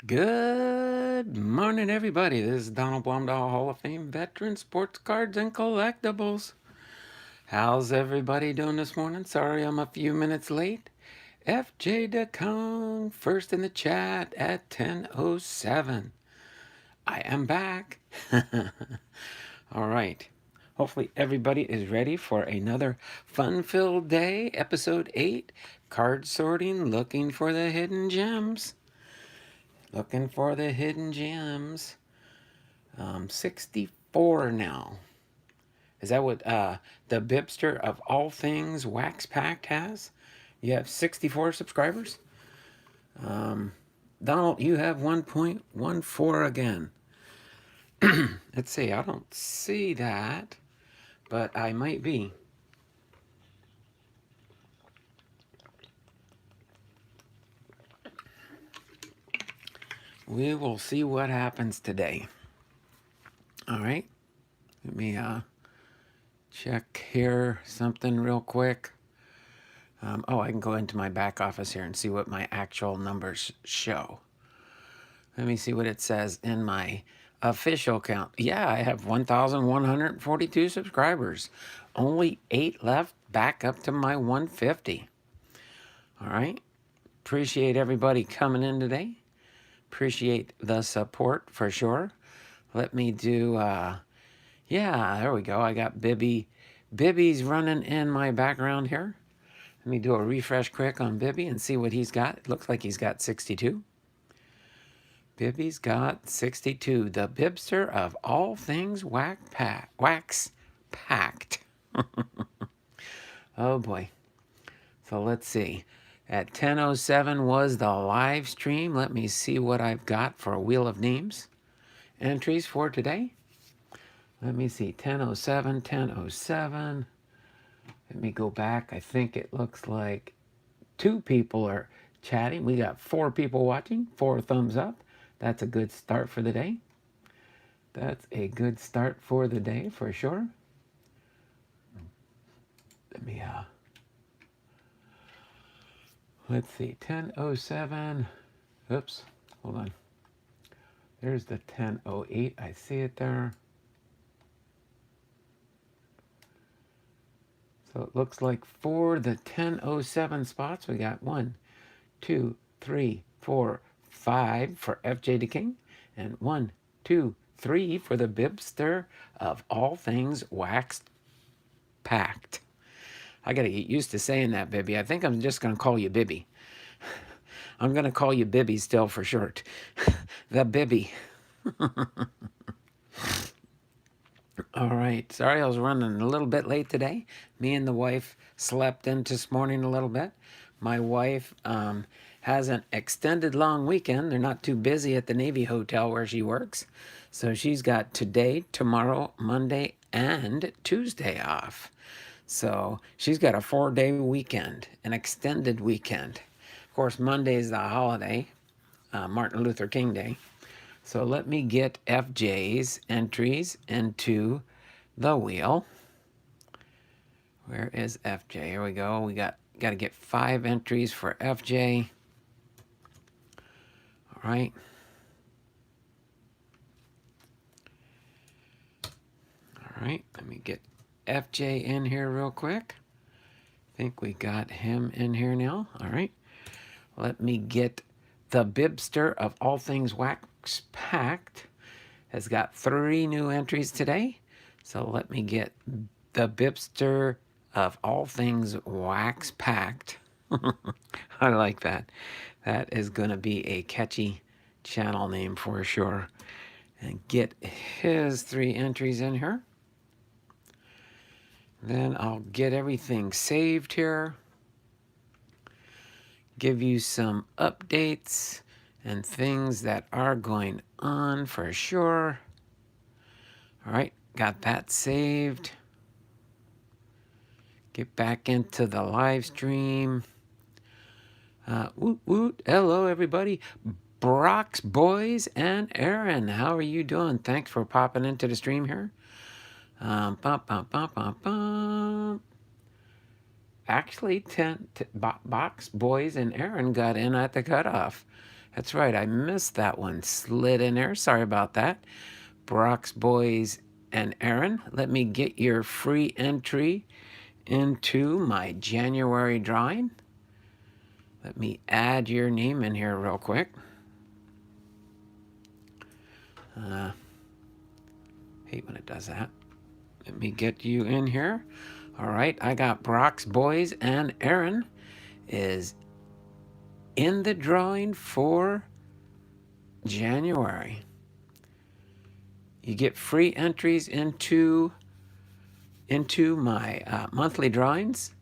Good morning, everybody. This is Donald Blomdahl, Hall of Fame veteran, sports cards and collectibles. How's everybody doing this morning? Sorry I'm a few minutes late. FJ DeKong, first in the chat at 10:07. I am back. All right. Hopefully everybody is ready for another fun-filled day, episode 8, card sorting, looking for the hidden gems. Looking for the hidden gems. 64 now. Is that what the Bipster of all things Wax Pact has? You have 64 subscribers? Donald, you have 1.14 again. Let's see, I don't see that, but I might be. We will see what happens today. All right, let me check here something real quick. I can go into my back office here and see what my actual numbers show. Let me see what it says in my official count. Yeah, I have 1,142 subscribers. Only 8 left, back up to my 150. All right. Appreciate everybody coming in today. Appreciate the support for sure. Let me do, yeah, there we go. I got Bibby. Bibby's running in my background here. Let me do a refresh quick on Bibby and see what he's got. It looks like he's got 62. Bibby's got 62. The Bibster of all things wax packed. Oh boy. So let's see. At 10:07 was the live stream. Let me see what I've got for a Wheel of Names entries for today. Let me see. 10:07, 10:07. Let me go back. I think it looks like 2 people are chatting. We got 4 people watching, 4 thumbs up. That's a good start for the day. That's a good start for the day for sure. Let me let's see. 10:07. Oops, hold on. There's the 10:08. I see it there. So it looks like for the 10:07 spots, we got 1, 2, 3, 4, 5 for FJ the King, and 1, 2, 3 for the Bibster of all things waxed packed. I got to get used to saying that, Bibby. I think I'm just going to call you Bibby. I'm going to call you Bibby still for short. The Bibby. All right. Sorry I was running a little bit late today. Me and the wife slept in this morning a little bit. My wife has an extended long weekend. They're not too busy at the Navy hotel where she works. So she's got today, tomorrow, Monday, and Tuesday off. So she's got a 4-day weekend, an extended weekend. Of course, Monday is the holiday, Martin Luther King Day. So let me get FJ's entries into the wheel. Where is FJ? Here we go. We got to get 5 entries for FJ. All right. All right. Let me get FJ in here real quick. I think we got him in here now. All right. Let me get the Bibster of all things wax packed. Has got 3 new entries today. So let me get the Bibster of all things wax packed. I like that. That is going to be a catchy channel name for sure. And get his 3 entries in here. Then I'll get everything saved here. Give you some updates and things that are going on for sure. All right, got that saved. Get back into the live stream. Woot woot. Hello, everybody. Brock's boys and Aaron, how are you doing? Thanks for popping into the stream here. Bum, bum, bum, bum, bum. Actually, Box Boys and Aaron got in at the cutoff. That's right, I missed that one. Slid in there. Sorry about that. Brock's Boys and Aaron, let me get your free entry into my January drawing. Let me add your name in here real quick. Hate when it does that. Let me get you in here. All right, I got Brock's Boys and Aaron is in the drawing for January. You get free entries into my monthly drawings,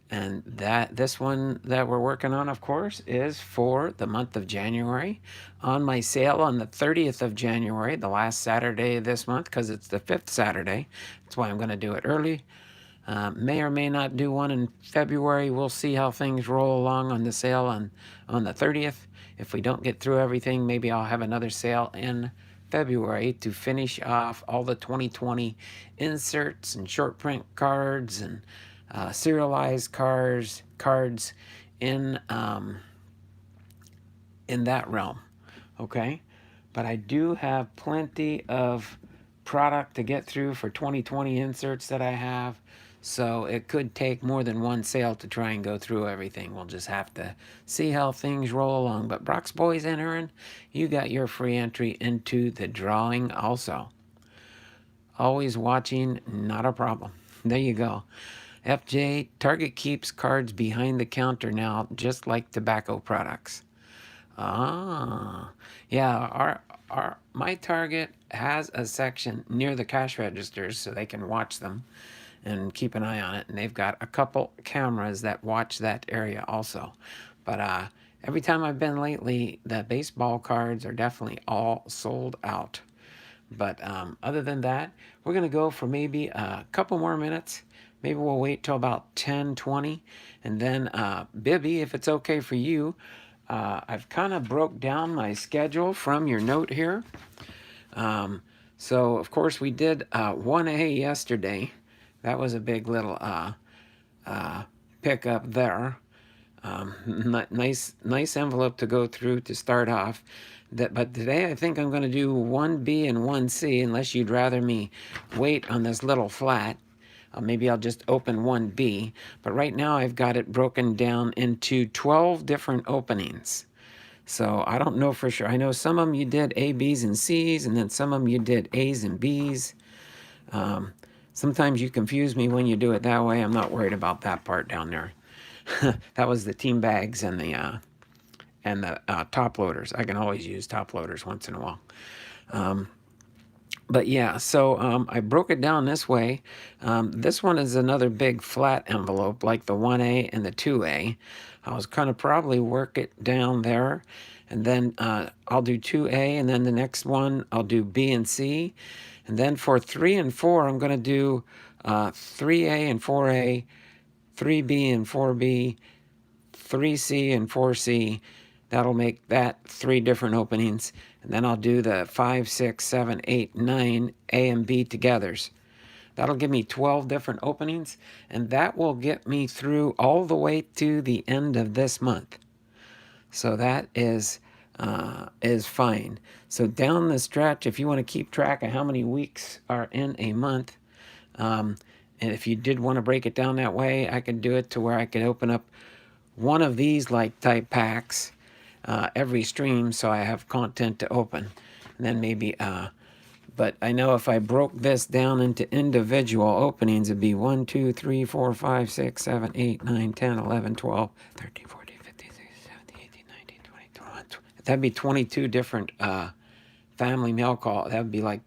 and this one that we're working on, of course, is for the month of January. On my sale on the 30th of January, the last Saturday of this month, because it's the 5th Saturday. That's why I'm going to do it early. May or may not do one in February. We'll see how things roll along on the sale on the 30th. If we don't get through everything, maybe I'll have another sale in February to finish off all the 2020 inserts and short print cards and serialized cards in that realm. Okay, but I do have plenty of product to get through for 2020 inserts that I have. So it could take more than one sale to try and go through everything. We'll just have to see how things roll along. But Brock's Boys and Aaron, you got your free entry into the drawing also. Always watching, not a problem. There you go. FJ, Target keeps cards behind the counter now, just like tobacco products. Ah, yeah, my Target has a section near the cash registers so they can watch them and keep an eye on it. And they've got a couple cameras that watch that area also. But every time I've been lately, the baseball cards are definitely all sold out. But other than that, we're going to go for maybe a couple more minutes. Maybe we'll wait till about 10:20. And then, Bibby, if it's okay for you, I've kind of broke down my schedule from your note here. So, of course, we did 1A yesterday. That was a big little pickup there. Nice envelope to go through to start off. But today I think I'm going to do 1B and 1C, unless you'd rather me wait on this little flat. Maybe I'll just open 1B. But right now I've got it broken down into 12 different openings. So I don't know for sure. I know some of them you did A, B's, and C's, and then some of them you did A's and B's. Sometimes you confuse me when you do it that way. I'm not worried about that part down there. That was the team bags and the top loaders. I can always use top loaders once in a while. But yeah, so I broke it down this way. This one is another big flat envelope like the 1A and the 2A. I was kind of probably work it down there. And then I'll do 2A, and then the next one I'll do B and C. And then for 3 and 4, I'm going to do 3A and 4A, 3B and 4B, 3C and 4C. That'll make that 3 different openings. And then I'll do the 5, 6, 7, 8, 9 A and B togethers. That'll give me 12 different openings, and that will get me through all the way to the end of this month. So that is fine. So down the stretch, if you want to keep track of how many weeks are in a month, and if you did want to break it down that way, I could do it to where I could open up one of these like type packs every stream, so I have content to open. And then maybe, but I know if I broke this down into individual openings, it'd be 1, 2, 3, 4, 5, 6, 7, 8, 9, 10, 11, 12, 13, 14, 15, 16, 17, 18, 19, 20, 21. That'd be 22 different family mail call. That would be like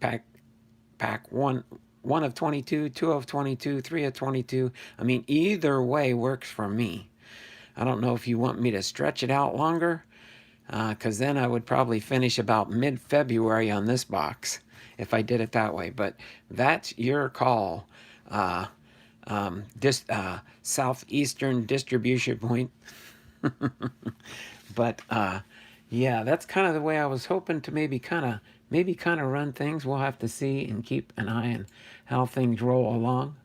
pack 1 of 22, 2 of 22, 3 of 22. I mean, either way works for me. I don't know if you want me to stretch it out longer, because then I would probably finish about mid-February on this box if I did it that way. But that's your call. Southeastern distribution point. But yeah, that's kind of the way I was hoping to maybe kind of run things. We'll have to see and keep an eye on how things roll along.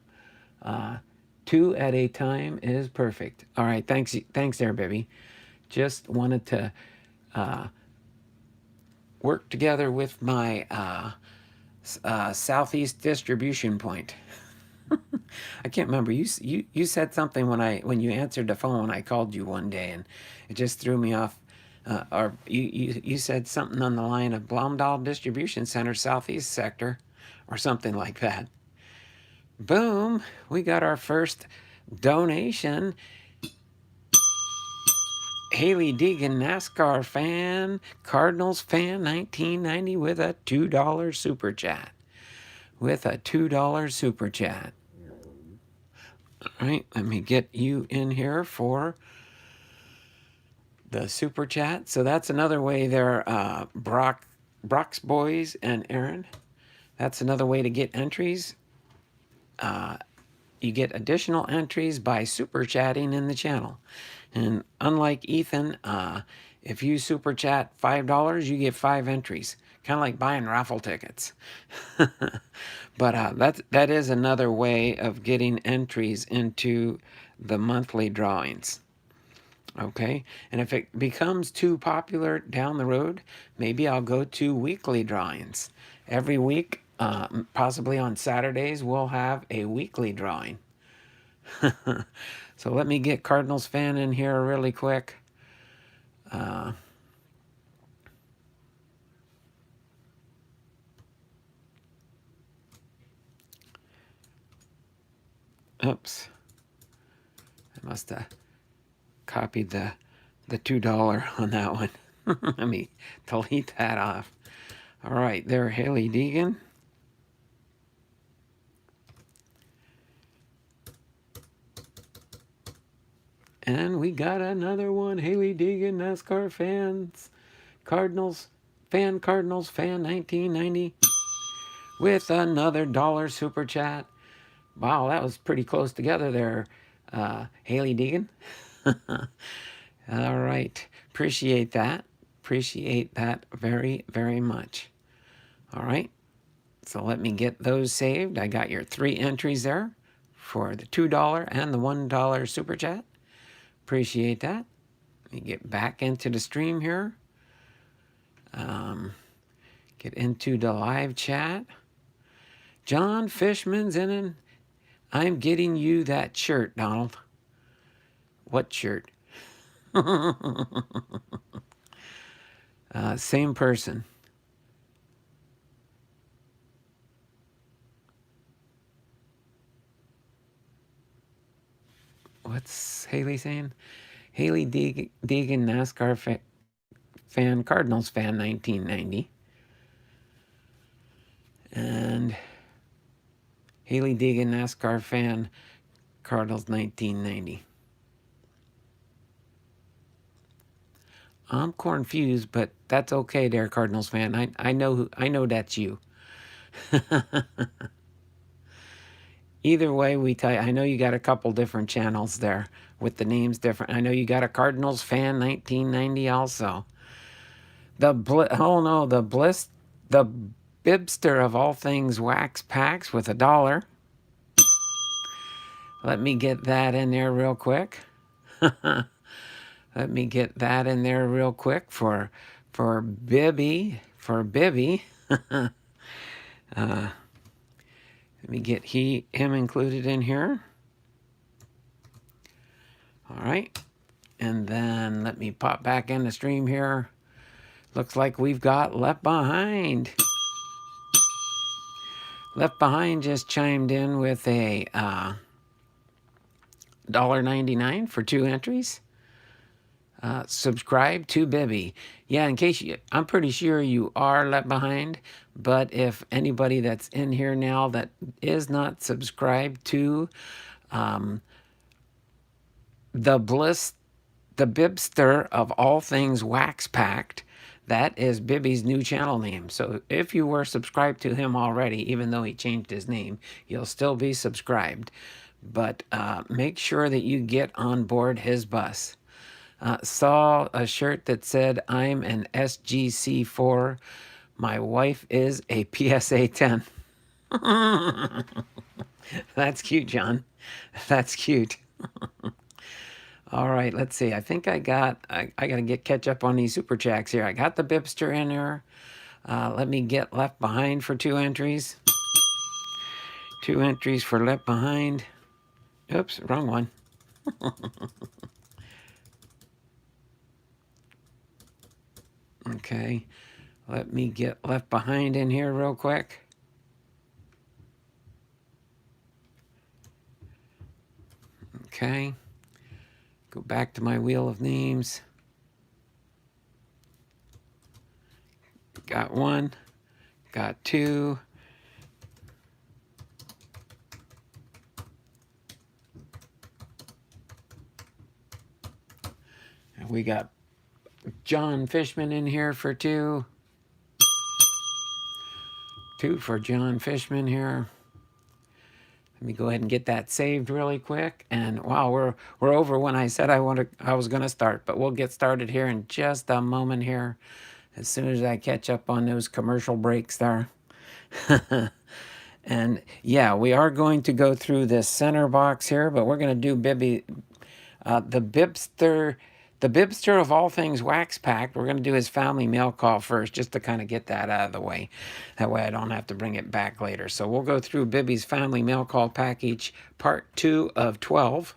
2 at a time is perfect. All right, thanks there, baby. Just wanted to work together with my Southeast distribution point. I can't remember. You said something when you answered the phone when I called you one day, and it just threw me off. Or you said something on the line of Blomdahl Distribution Center, Southeast Sector, or something like that. Boom! We got our first donation. Haley Deegan, NASCAR fan, Cardinals fan, 1990, with a $2 super chat. With a $2 super chat. All right, let me get you in here for the super chat. So that's another way there, Brock's Boys and Aaron. That's another way to get entries. You get additional entries by super chatting in the channel. And unlike Ethan, if you super chat $5, you get 5 entries. Kind of like buying raffle tickets. But that is another way of getting entries into the monthly drawings. Okay, and if it becomes too popular down the road, maybe I'll go to weekly drawings. Every week, possibly on Saturdays, we'll have a weekly drawing. So let me get Cardinals fan in here really quick. Oops. I must have copied the $2 on that one. Let me delete that off. All right, there, Haley Deegan. And we got another one, Haley Deegan, NASCAR fans, Cardinals fan, 1990, with another $1 super chat. Wow, that was pretty close together there, Haley Deegan. All right, appreciate that. Appreciate that very, very much. All right, so let me get those saved. I got your 3 entries there for the $2 and the $1 super chat. Appreciate that. Let me get back into the stream here. Get into the live chat. John Fishman's in it. I'm getting you that shirt, Donald. What shirt? Same person. What's Haley saying? Haley Deegan, NASCAR fan, Cardinals fan, 1990. And Haley Deegan, NASCAR fan, Cardinals, 1990. I'm confused, but that's okay there, Cardinals fan. I know that's you. Either way, I know you got a couple different channels there with the names different. I know you got a Cardinals fan 1990 also. The bibster of all things wax packs with $1. Let me get that in there real quick. Let me get that in there real quick for Bibby. Let me get him included in here. All right. And then let me pop back in the stream here. Looks like we've got Left Behind. Left Behind just chimed in with a $1.99 for 2 entries. Subscribe to Bibby. Yeah, in case I'm pretty sure you are Left Behind, but if anybody that's in here now that is not subscribed to the Bibster of all things wax packed, that is Bibby's new channel name. So if you were subscribed to him already, even though he changed his name, you'll still be subscribed. But make sure that you get on board his bus. Saw a shirt that said, I'm an SGC4. My wife is a PSA 10. That's cute, John. That's cute. All right, let's see. I think I got to catch up on these super checks here. I got the Bipster in here. Let me get left behind for 2 entries. 2 entries for left behind. Oops, wrong one. Okay, let me get left behind in here real quick. Okay, go back to my wheel of names. Got 1, got 2. And we got John Fishman in here for 2. 2 for John Fishman here. Let me go ahead and get that saved really quick. And wow, we're over when I said I was gonna start, but we'll get started here in just a moment here, as soon as I catch up on those commercial breaks there. And yeah, we are going to go through this center box here, but we're gonna do the Bibster of all things wax packed. We're going to do his family mail call first, just to kind of get that out of the way. That way I don't have to bring it back later. So we'll go through Bibby's family mail call package, part 2 of 12.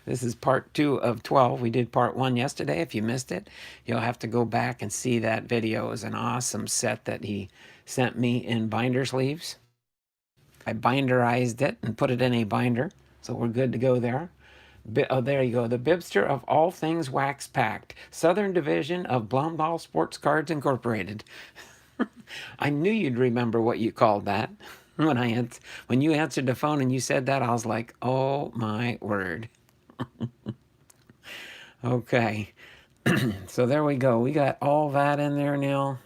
This is part 2 of 12. We did part 1 yesterday. If you missed it, you'll have to go back and see that video. It was an awesome set that he sent me in binder sleeves. I binderized it and put it in a binder, so we're good to go there. Oh, there you go. The Bibster of all things wax packed. Southern Division of Blomdahl Sports Cards Incorporated. I knew you'd remember what you called that. When you answered the phone and you said that, I was like, oh my word. Okay. So there we go. We got all that in there now.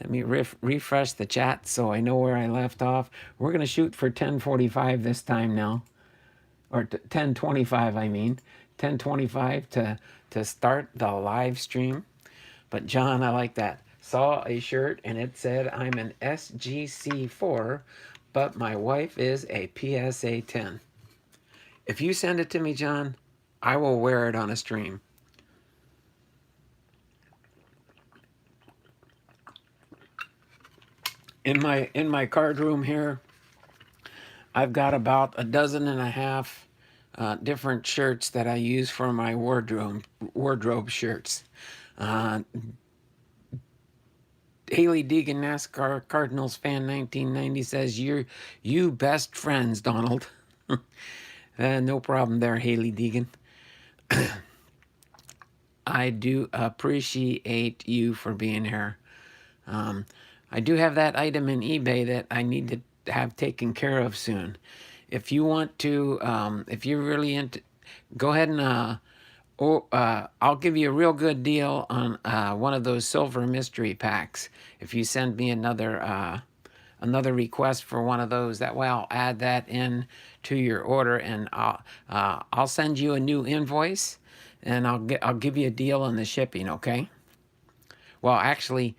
Let me refresh the chat so I know where I left off. We're going to shoot for 10:45 this time now. Or 10:25, I mean. 10:25 to start the live stream. But John, I like that. Saw a shirt and it said, I'm an SGC4, but my wife is a PSA 10. If you send it to me, John, I will wear it on a stream. In my card room here, I've got about 12 different shirts that I use for my wardrobe shirts. Haley Deegan, NASCAR Cardinals fan 1990 says, you best friends, Donald. No problem there, Haley Deegan. I do appreciate you for being here. I do have that item in eBay that I need to have taken care of soon. If you want to, if you're really into, go ahead and, I'll give you a real good deal on one of those silver mystery packs. If you send me another request for one of those, that way I'll add that in to your order, and I'll send you a new invoice, and I'll give you a deal on the shipping. Okay? Well, actually,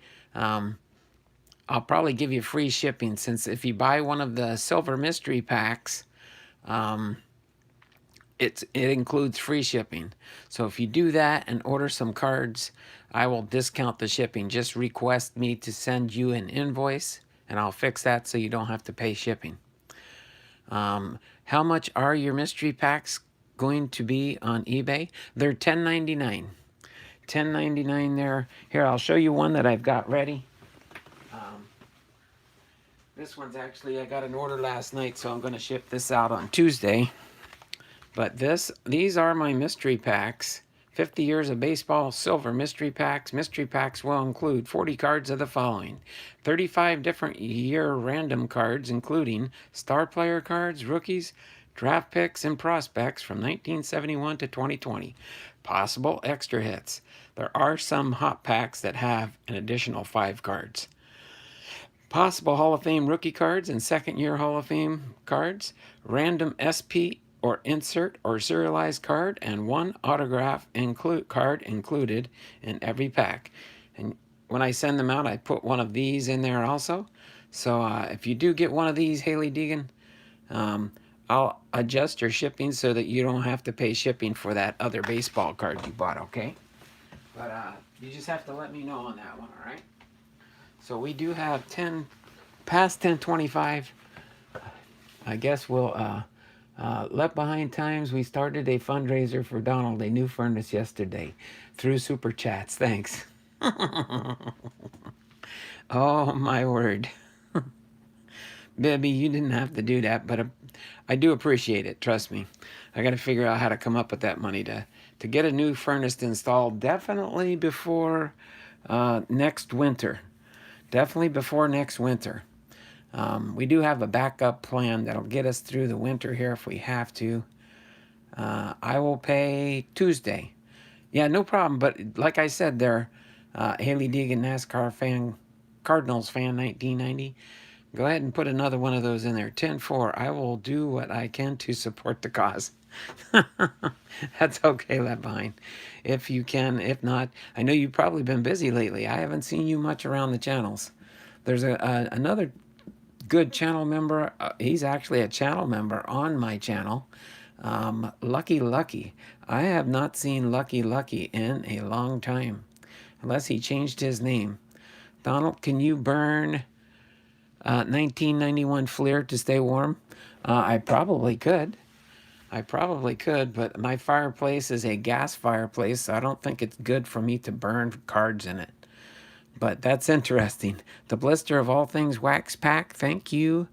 I'll probably give you free shipping, since if you buy one of the silver mystery packs, it includes free shipping. So if you do that and order some cards, I will discount the shipping. Just request me to send you an invoice, and I'll fix that so you don't have to pay shipping. How much are your mystery packs going to be on eBay? They're $10.99. $10.99 there. Here, I'll show you one that I've got ready. This one's actually, I got an order last night, so I'm going to ship this out on Tuesday. But these are my mystery packs. 50 years of baseball silver mystery packs. Mystery packs will include 40 cards of the following: 35 different year random cards, including star player cards, rookies, draft picks, and prospects from 1971 to 2020. Possible extra hits. There are some hot packs that have an additional 5 cards. Possible Hall of Fame rookie cards and second-year Hall of Fame cards, random SP or insert or serialized card, and 1 autograph card included in every pack. And when I send them out, I put one of these in there also. So if you do get one of these, Haley Deegan, I'll adjust your shipping so that you don't have to pay shipping for that other baseball card you bought, okay? But you just have to let me know on that one, all right? So we do have 10 past 10:25. I guess we'll left behind times. We started a fundraiser for Donald a new furnace yesterday through super chats. Thanks. Oh my word. Baby, you didn't have to do that, but I do appreciate it. Trust me. I got to figure out how to come up with that money to get a new furnace installed definitely before next winter. Definitely before next winter. We do have a backup plan that'll get us through the winter here if we have to. I will pay Tuesday. Yeah, no problem. But like I said there, Haley Deegan, NASCAR fan, Cardinals fan, 1990. Go ahead and put another one of those in there. 10-4. I will do what I can to support the cause. That's okay, left behind. If you can, if not, I know you've probably been busy lately. I haven't seen you much around the channels. There's another good channel member. He's actually a channel member on my channel. Lucky Lucky. I have not seen Lucky Lucky in a long time, unless he changed his name. Donald, can you burn 1991 Fleer to stay warm? I probably could. I probably could, but my fireplace is a gas fireplace, so I don't think it's good for me to burn cards in it. But that's interesting. The blister of all things wax pack. Thank you.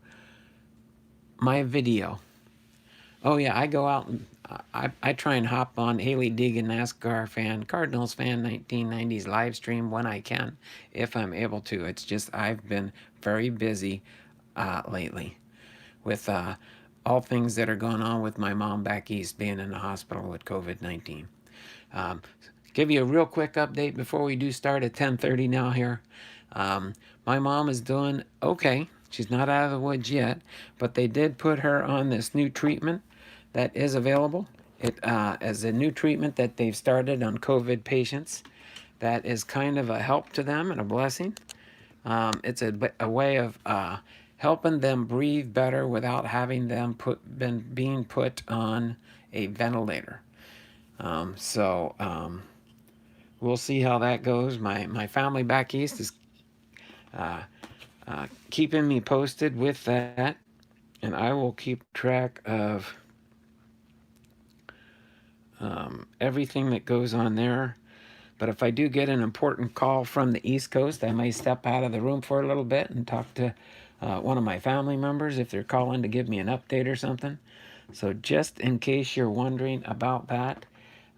My video. Oh yeah, I go out and I try and hop on Haley Deegan, NASCAR fan, Cardinals fan, 1990s live stream when I can, if I'm able to. It's just I've been very busy lately with all things that are going on with my mom back east being in the hospital with COVID-19. Give you a real quick update before we do start at 10:30 now here. My mom is doing okay. She's not out of the woods yet, but they did put her on this new treatment that is available. It is a new treatment that they've started on COVID patients. That is kind of a help to them and a blessing. It's a way of helping them breathe better without having them being put on a ventilator. We'll see how that goes. My family back east is keeping me posted with that, and I will keep track of everything that goes on there. But if I do get an important call from the East Coast, I may step out of the room for a little bit and talk to one of my family members if they're calling to give me an update or something. So just in case you're wondering about that,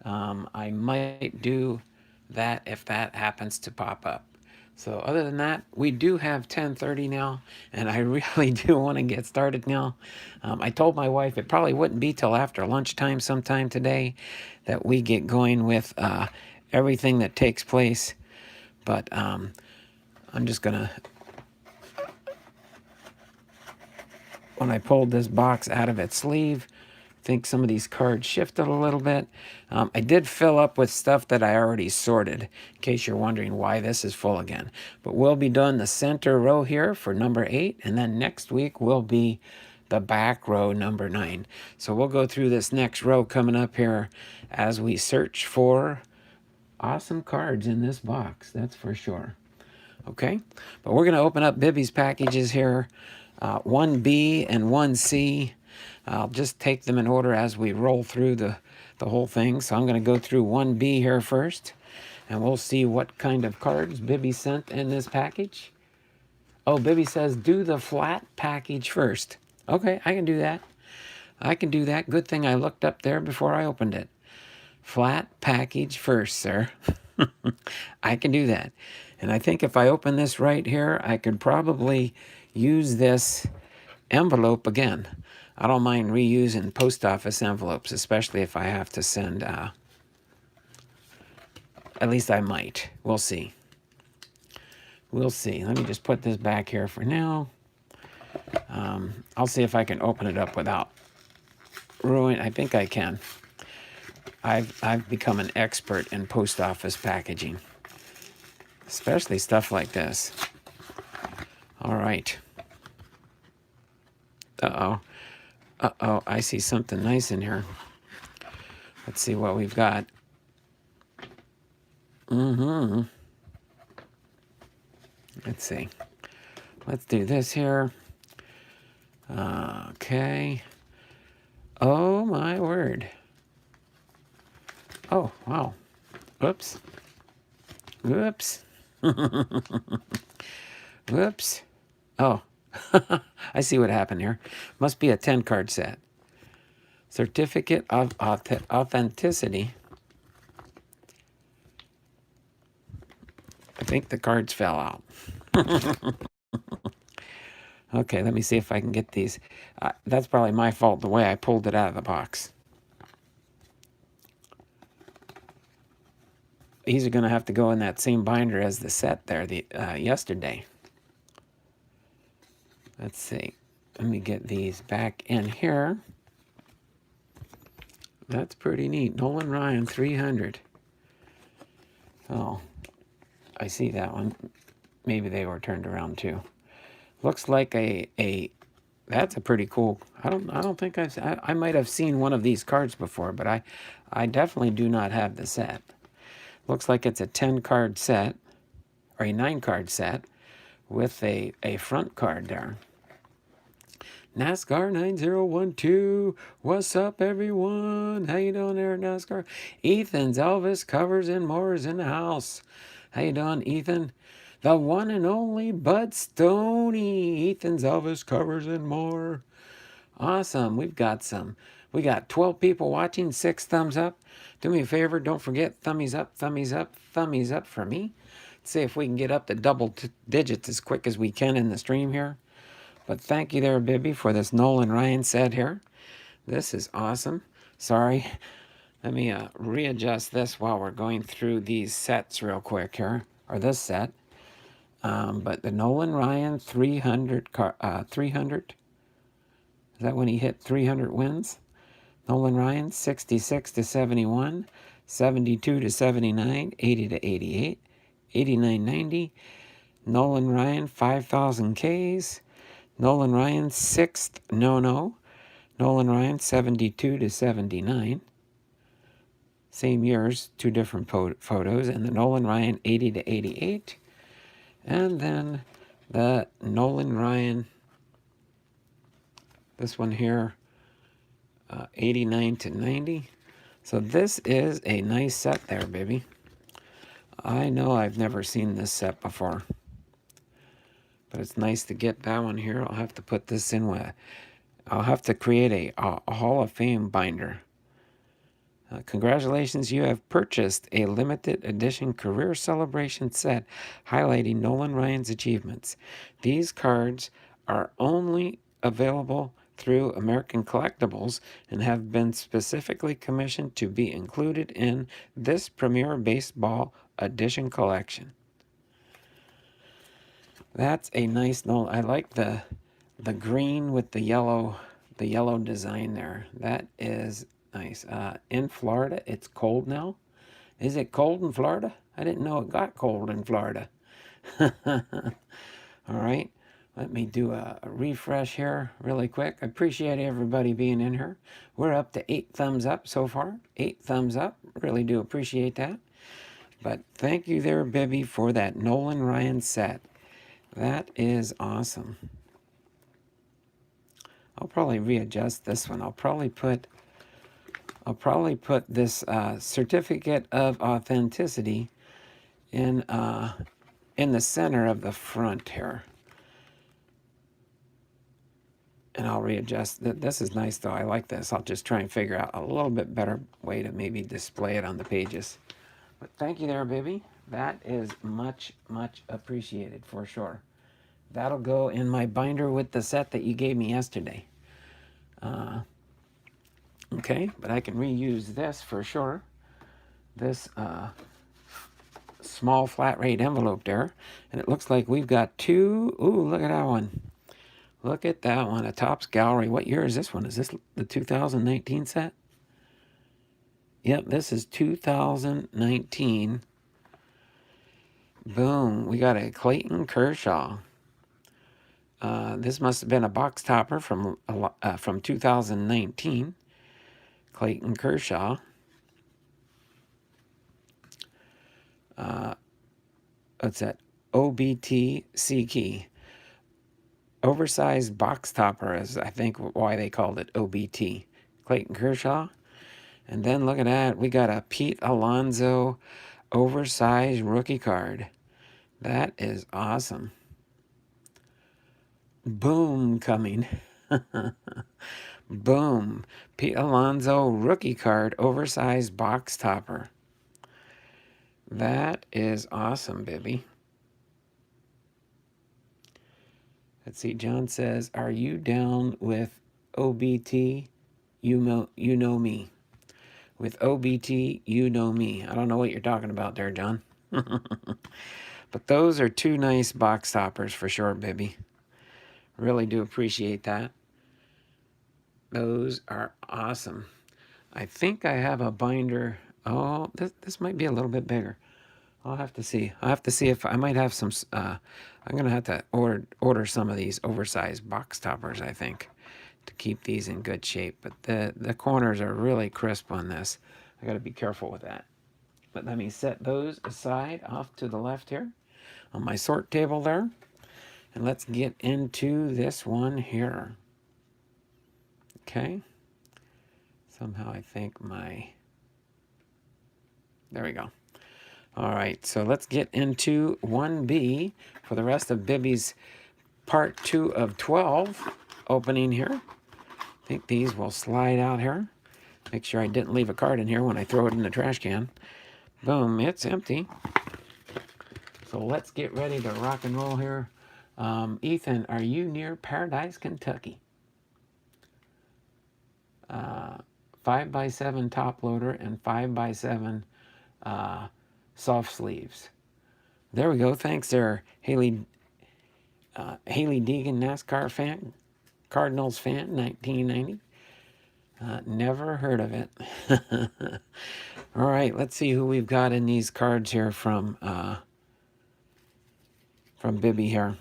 I might do that if that happens to pop up. So other than that, we do have 10:30 now, and I really do want to get started now. I told my wife it probably wouldn't be till after lunchtime sometime today that we get going with everything that takes place. But I'm just going to, when I pulled this box out of its sleeve, I think some of these cards shifted a little bit. I did fill up with stuff that I already sorted, in case you're wondering why this is full again. But we'll be doing the center row here for number 8, and then next week will be the back row, number 9. So we'll go through this next row coming up here as we search for awesome cards in this box, that's for sure. Okay, but we're going to open up Bibby's packages here, 1B and 1C. I'll just take them in order as we roll through the whole thing. So I'm going to go through 1B here first, and we'll see what kind of cards Bibby sent in this package. Oh, Bibby says do the flat package first. Okay, I can do that. I can do that. Good thing I looked up there before I opened it. Flat package first, sir. I can do that. And I think if I open this right here, I could probably use this envelope again. I don't mind reusing post office envelopes, especially if I have to send, at least I might. We'll see. We'll see. Let me just put this back here for now. I'll see if I can open it up without ruin. I think I can. I've become an expert in post office packaging, especially stuff like this. All right. Uh-oh. Uh-oh, I see something nice in here. Let's see what we've got. Let's see. Let's do this here. Okay. Oh, my word. Oh, wow. Whoops. Whoops. Whoops. Oh, I see what happened here. Must be a 10-card set. Certificate of Authenticity. I think the cards fell out. Okay, let me see if I can get these. That's probably my fault, the way I pulled it out of the box. These are going to have to go in that same binder as the set there yesterday. Let's see. Let me get these back in here. That's pretty neat. Nolan Ryan, 300. Oh, I see that one. Maybe they were turned around too. Looks like that's a pretty cool. I don't think I might have seen one of these cards before, but I definitely do not have the set. Looks like it's a 10-card set or a 9-card set with a front card there. NASCAR 9012. What's up, everyone? How you doing there, NASCAR? Ethan's Elvis Covers and More is in the house. How you doing, Ethan? The one and only Bud Stoney. Ethan's Elvis Covers and More. Awesome. We got 12 people watching, 6 thumbs up. Do me a favor, don't forget, thummies up, thummies up, thummies up for me. Let's see if we can get up to double digits as quick as we can in the stream here. But thank you there, Bibby, for this Nolan Ryan set here. This is awesome. Sorry. Let me readjust this while we're going through these sets real quick here, or this set. But the Nolan Ryan 300, 300, is that when he hit 300 wins? Nolan Ryan, 66 to 71, 72 to 79, 80 to 88, 89, 90. Nolan Ryan, 5,000 Ks. Nolan Ryan, 6th no-no. Nolan Ryan, 72 to 79. Same years, 2 different photos. And the Nolan Ryan, 80 to 88. And then the Nolan Ryan, this one here, 89 to 90. So this is a nice set there, baby. I know I've never seen this set before. But it's nice to get that one here. I'll have to put this in with, I'll have to create a Hall of Fame binder. Congratulations, you have purchased a limited edition career celebration set highlighting Nolan Ryan's achievements. These cards are only available through American Collectibles and have been specifically commissioned to be included in this Premier Baseball Edition collection. That's a nice note. I like the green with the yellow design there. That is nice. In Florida, it's cold now. Is it cold in Florida? I didn't know it got cold in Florida. All right. Let me do a refresh here really quick. I appreciate everybody being in here. We're up to 8 thumbs up so far. 8 thumbs up. Really do appreciate that. But thank you there, Bibby, for that Nolan Ryan set. That is awesome. I'll probably readjust this one. I'll probably put this certificate of authenticity in the center of the front here. And I'll readjust. This is nice though. I like this. I'll just try and figure out a little bit better way to maybe display it on the pages. But thank you there, baby. That is much, much appreciated for sure. That'll go in my binder with the set that you gave me yesterday. Okay, but I can reuse this for sure. This small flat rate envelope there. And it looks like we've got 2. Ooh, look at that one. Look at that one. A Topps Gallery. What year is this one? Is this the 2019 set? Yep, this is 2019. Boom. We got a Clayton Kershaw. This must have been a box topper from 2019. Clayton Kershaw. What's that? OBT C key. Oversized box topper is, I think, why they called it OBT. Clayton Kershaw. And then look at that. We got a Pete Alonso oversized rookie card. That is awesome. Boom coming. Boom. Pete Alonso rookie card, oversized box topper. That is awesome, Bibby. Let's see. John says, "Are you down with OBT? You know me. With OBT, you know me." I don't know what you're talking about there, John. But those are two nice box toppers for sure, Bibby. Really do appreciate that. Those are awesome. I think I have a binder. Oh, this might be a little bit bigger. I'll have to see. I'll have to see if I might have some. I'm gonna have to order some of these oversized box toppers, I think, to keep these in good shape. But the corners are really crisp on this. I got to be careful with that. But let me set those aside off to the left here on my sort table there, and let's get into this one here. Okay. Somehow I think there we go. All right, so let's get into 1B for the rest of Bibby's part 2 of 12 opening here. I think these will slide out here. Make sure I didn't leave a card in here when I throw it in the trash can. Boom, it's empty. So let's get ready to rock and roll here. Ethan, are you near Paradise, Kentucky? 5x7 top loader and 5x7 soft sleeves. There we go. Thanks there, Haley Deegan, NASCAR fan, Cardinals fan, 1990. Never heard of it. All right, let's see who we've got in these cards here from Bibby here.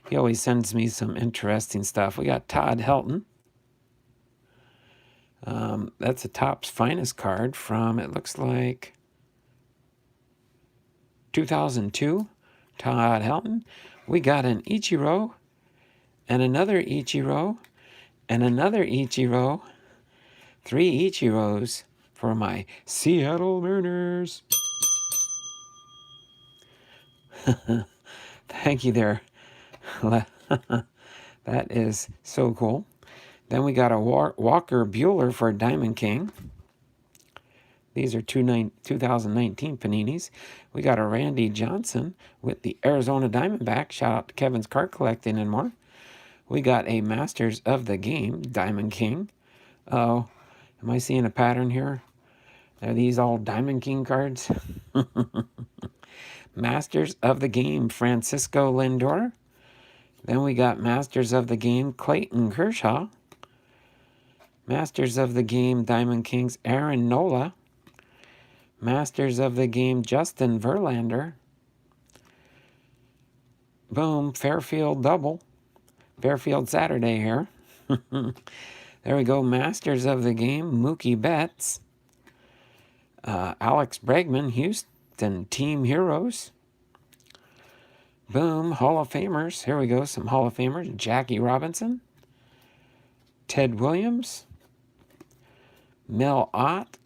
He always sends me some interesting stuff. We got Todd Helton. That's a Topps Finest card from, it looks like, 2002. Todd Helton. We got an Ichiro, and another Ichiro, and another Ichiro. 3 Ichiros for my Seattle Mariners. Thank you there. That is so cool. Then we got a Walker Buehler for Diamond King. These are 2019 Paninis. We got a Randy Johnson with the Arizona Diamondback. Shout out to Kevin's Card Collecting and more. We got a Masters of the Game Diamond King. Oh, am I seeing a pattern here? Are these all Diamond King cards? Masters of the Game Francisco Lindor. Then we got Masters of the Game Clayton Kershaw. Masters of the Game Diamond Kings Aaron Nola. Masters of the Game Justin Verlander. Boom, Fairfield double. Fairfield Saturday here. There we go, Masters of the Game Mookie Betts. Alex Bregman, Houston Team Heroes. Boom, Hall of Famers. Here we go, some Hall of Famers. Jackie Robinson. Ted Williams. Mel Ott.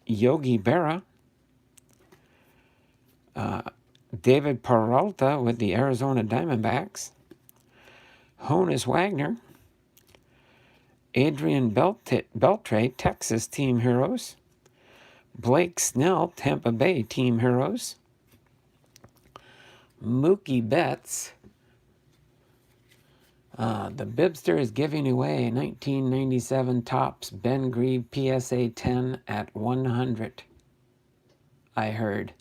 Yogi Berra. David Peralta with the Arizona Diamondbacks. Honus Wagner. Adrian Beltre, Texas Team Heroes. Blake Snell, Tampa Bay Team Heroes. Mookie Betts. The Bibster is giving away 1997 Topps Ben Grieve PSA 10 at 100. I heard.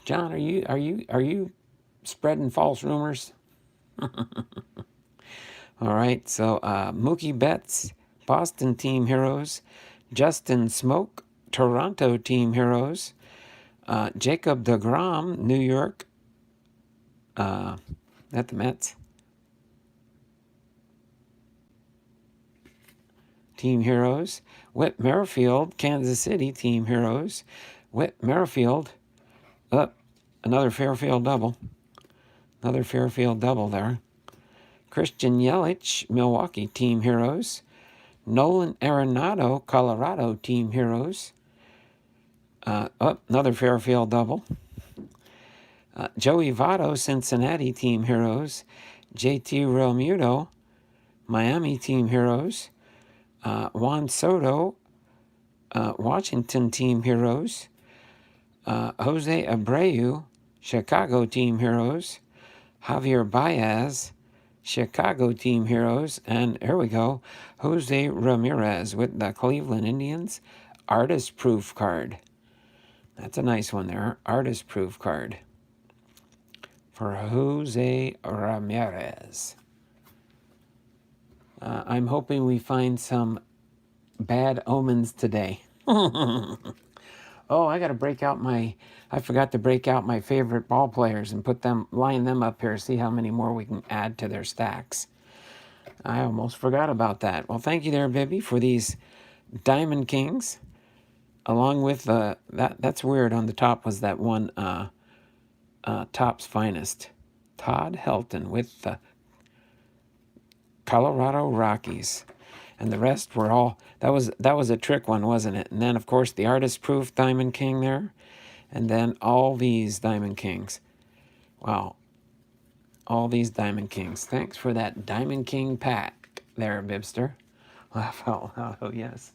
John, are you spreading false rumors? All right, so Mookie Betts, Boston Team Heroes. Justin Smoke, Toronto Team Heroes. Jacob deGrom, New York At the Mets. Team Heroes. Whit Merrifield, Kansas City, Team Heroes. Whit Merrifield, up, another Fairfield double. Another Fairfield double there. Christian Yelich, Milwaukee, Team Heroes. Nolan Arenado, Colorado, Team Heroes. Another Fairfield double. Joey Votto, Cincinnati, Team Heroes. JT Realmuto, Miami, Team Heroes. Juan Soto, Washington, Team Heroes. Jose Abreu, Chicago, Team Heroes. Javier Baez, Chicago, Team Heroes. And here we go, Jose Ramirez with the Cleveland Indians. Artist proof card. That's a nice one there. Artist proof card for Jose Ramirez. I'm hoping we find some bad omens today. Oh, I got to break out I forgot to break out my favorite ball players and line them up here, see how many more we can add to their stacks. I almost forgot about that. Well, thank you there, Bibby, for these Diamond Kings. Along with that's weird. On the top was that one Topps Finest. Todd Helton with the Colorado Rockies. And the rest were all, that was a trick one, wasn't it? And then, of course, the Artist Proof Diamond King there. And then all these Diamond Kings. Wow. All these Diamond Kings. Thanks for that Diamond King pack there, Bibster. Laugh out loud. Oh, yes.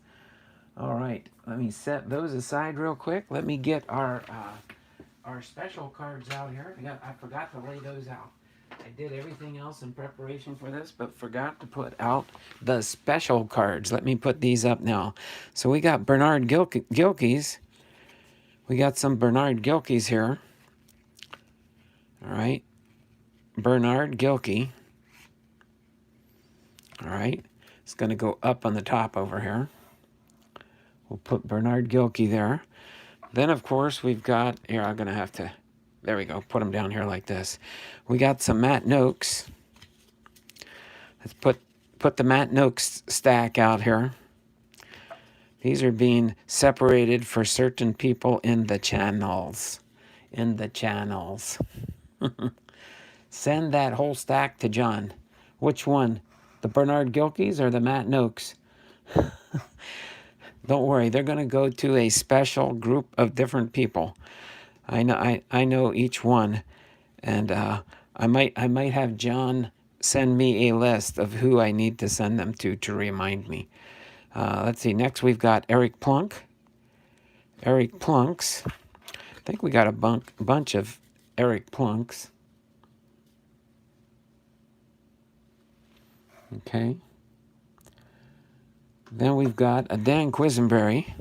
All right. Let me set those aside real quick. Let me get our special cards out here. I forgot to lay those out. I did everything else in preparation for this, but forgot to put out the special cards. Let me put these up now. So we got Bernard Gilkeys. We got some Bernard Gilkeys here. All right. Bernard Gilkey. All right. It's going to go up on the top over here. We'll put Bernard Gilkey there. Then, of course, we've got, here, I'm going to have to, there we go, put them down here like this. We got some Matt Noakes. Let's put the Matt Noakes stack out here. These are being separated for certain people in the channels. In the channels. Send that whole stack to John. Which one? The Bernard Gilkeys or the Matt Noakes? Don't worry, they're going to go to a special group of different people. I know each one, and I might have John send me a list of who I need to send them to remind me. Let's see. Next, we've got Eric Plunk. Eric Plunks. I think we got a bunch of Eric Plunks. Okay. Then we've got a Dan Quisenberry.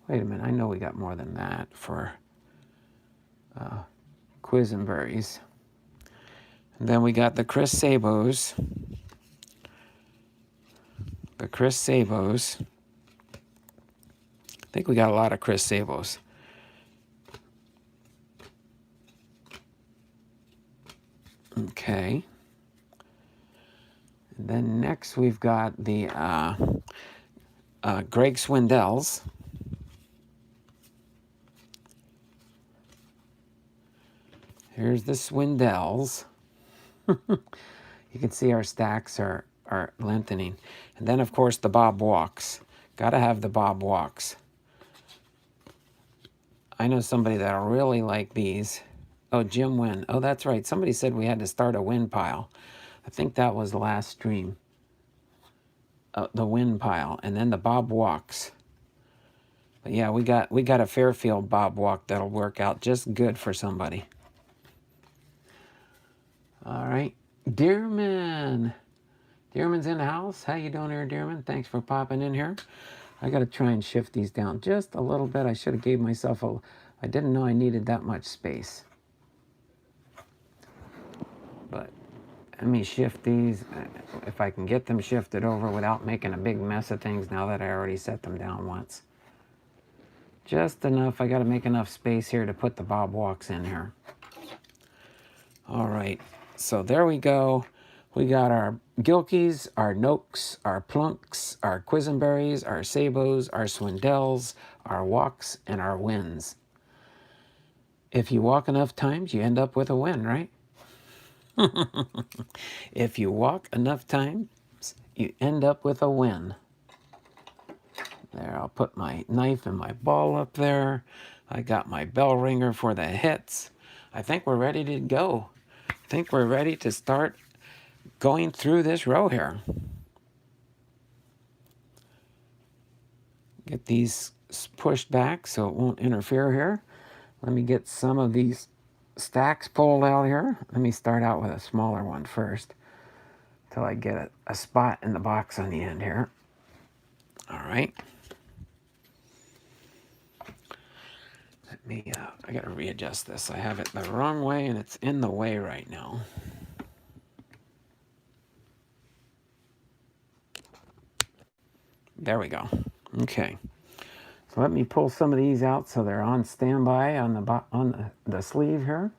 Wait a minute, I know we got more than that for Quisenberries. And then we got the Chris Sabos. The Chris Sabos. I think we got a lot of Chris Sabos. Okay. And then next we've got the Greg Swindells. Here's the Swindells. You can see our stacks are lengthening. And then, of course, the Bob Walks. Got to have the Bob Walks. I know somebody that'll really like these. Oh, Jim Wynn. Oh, that's right. Somebody said we had to start a win pile. I think that was the last stream. The win pile. And then the Bob Walks. But yeah, we got a Fairfield Bob Walk that'll work out just good for somebody. All right. Dearman. Dearman's in the house. How you doing here, Dearman? Thanks for popping in here. I got to try and shift these down just a little bit. I should have gave myself I didn't know I needed that much space. But let me shift these, if I can get them shifted over without making a big mess of things now that I already set them down once. Just enough. I got to make enough space here to put the Bob Walks in here. All right, so there we go. We got our Gilkeys, our Nokes, our Plunks, our Quisenberries, our Sabos, our Swindells, our Walks, and our Wins. If you walk enough times, you end up with a win, right? If you walk enough times, you end up with a win. There, I'll put my knife and my ball up there. I got my bell ringer for the hits. I think we're ready to go. I think we're ready to start going through this row here. Get these pushed back so it won't interfere here. Let me get some of these stacks pulled out here. Let me start out with a smaller one first until I get a spot in the box on the end here. All right. Let me, I gotta readjust this. I have it the wrong way and it's in the way right now. There we go. Okay. So let me pull some of these out so they're on standby on the sleeve here.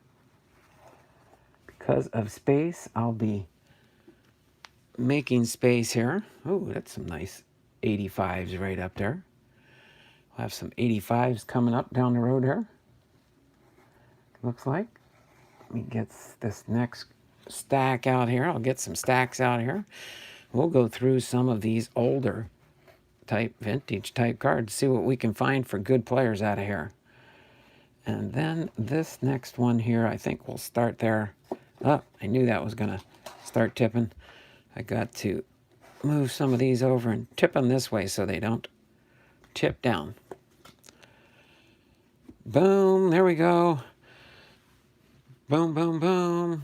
Because of space, I'll be making space here. Oh, that's some nice 85s right up there. We'll have some 85s coming up down the road here. Looks like. Let me get this next stack out here. I'll get some stacks out here. We'll go through some of these older type, vintage type cards, see what we can find for good players out of here. And then this next one here, I think we'll start there. Oh, I knew that was going to start tipping. I got to move some of these over and tip them this way so they don't tip down. Boom, there we go. Boom, boom, boom.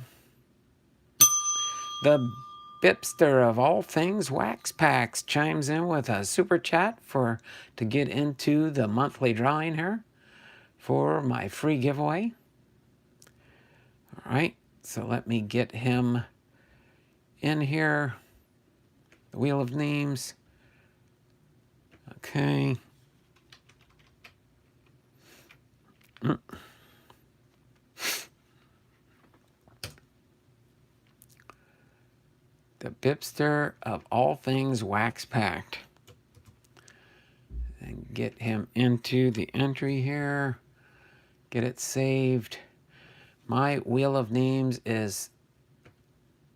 The Bipster of all things Wax Packs chimes in with a super chat to get into the monthly drawing here for my free giveaway. All right, so let me get him in here. The Wheel of Names. Okay. The Bipster of all things Wax Packed. And get him into the entry here. Get it saved. My Wheel of Names is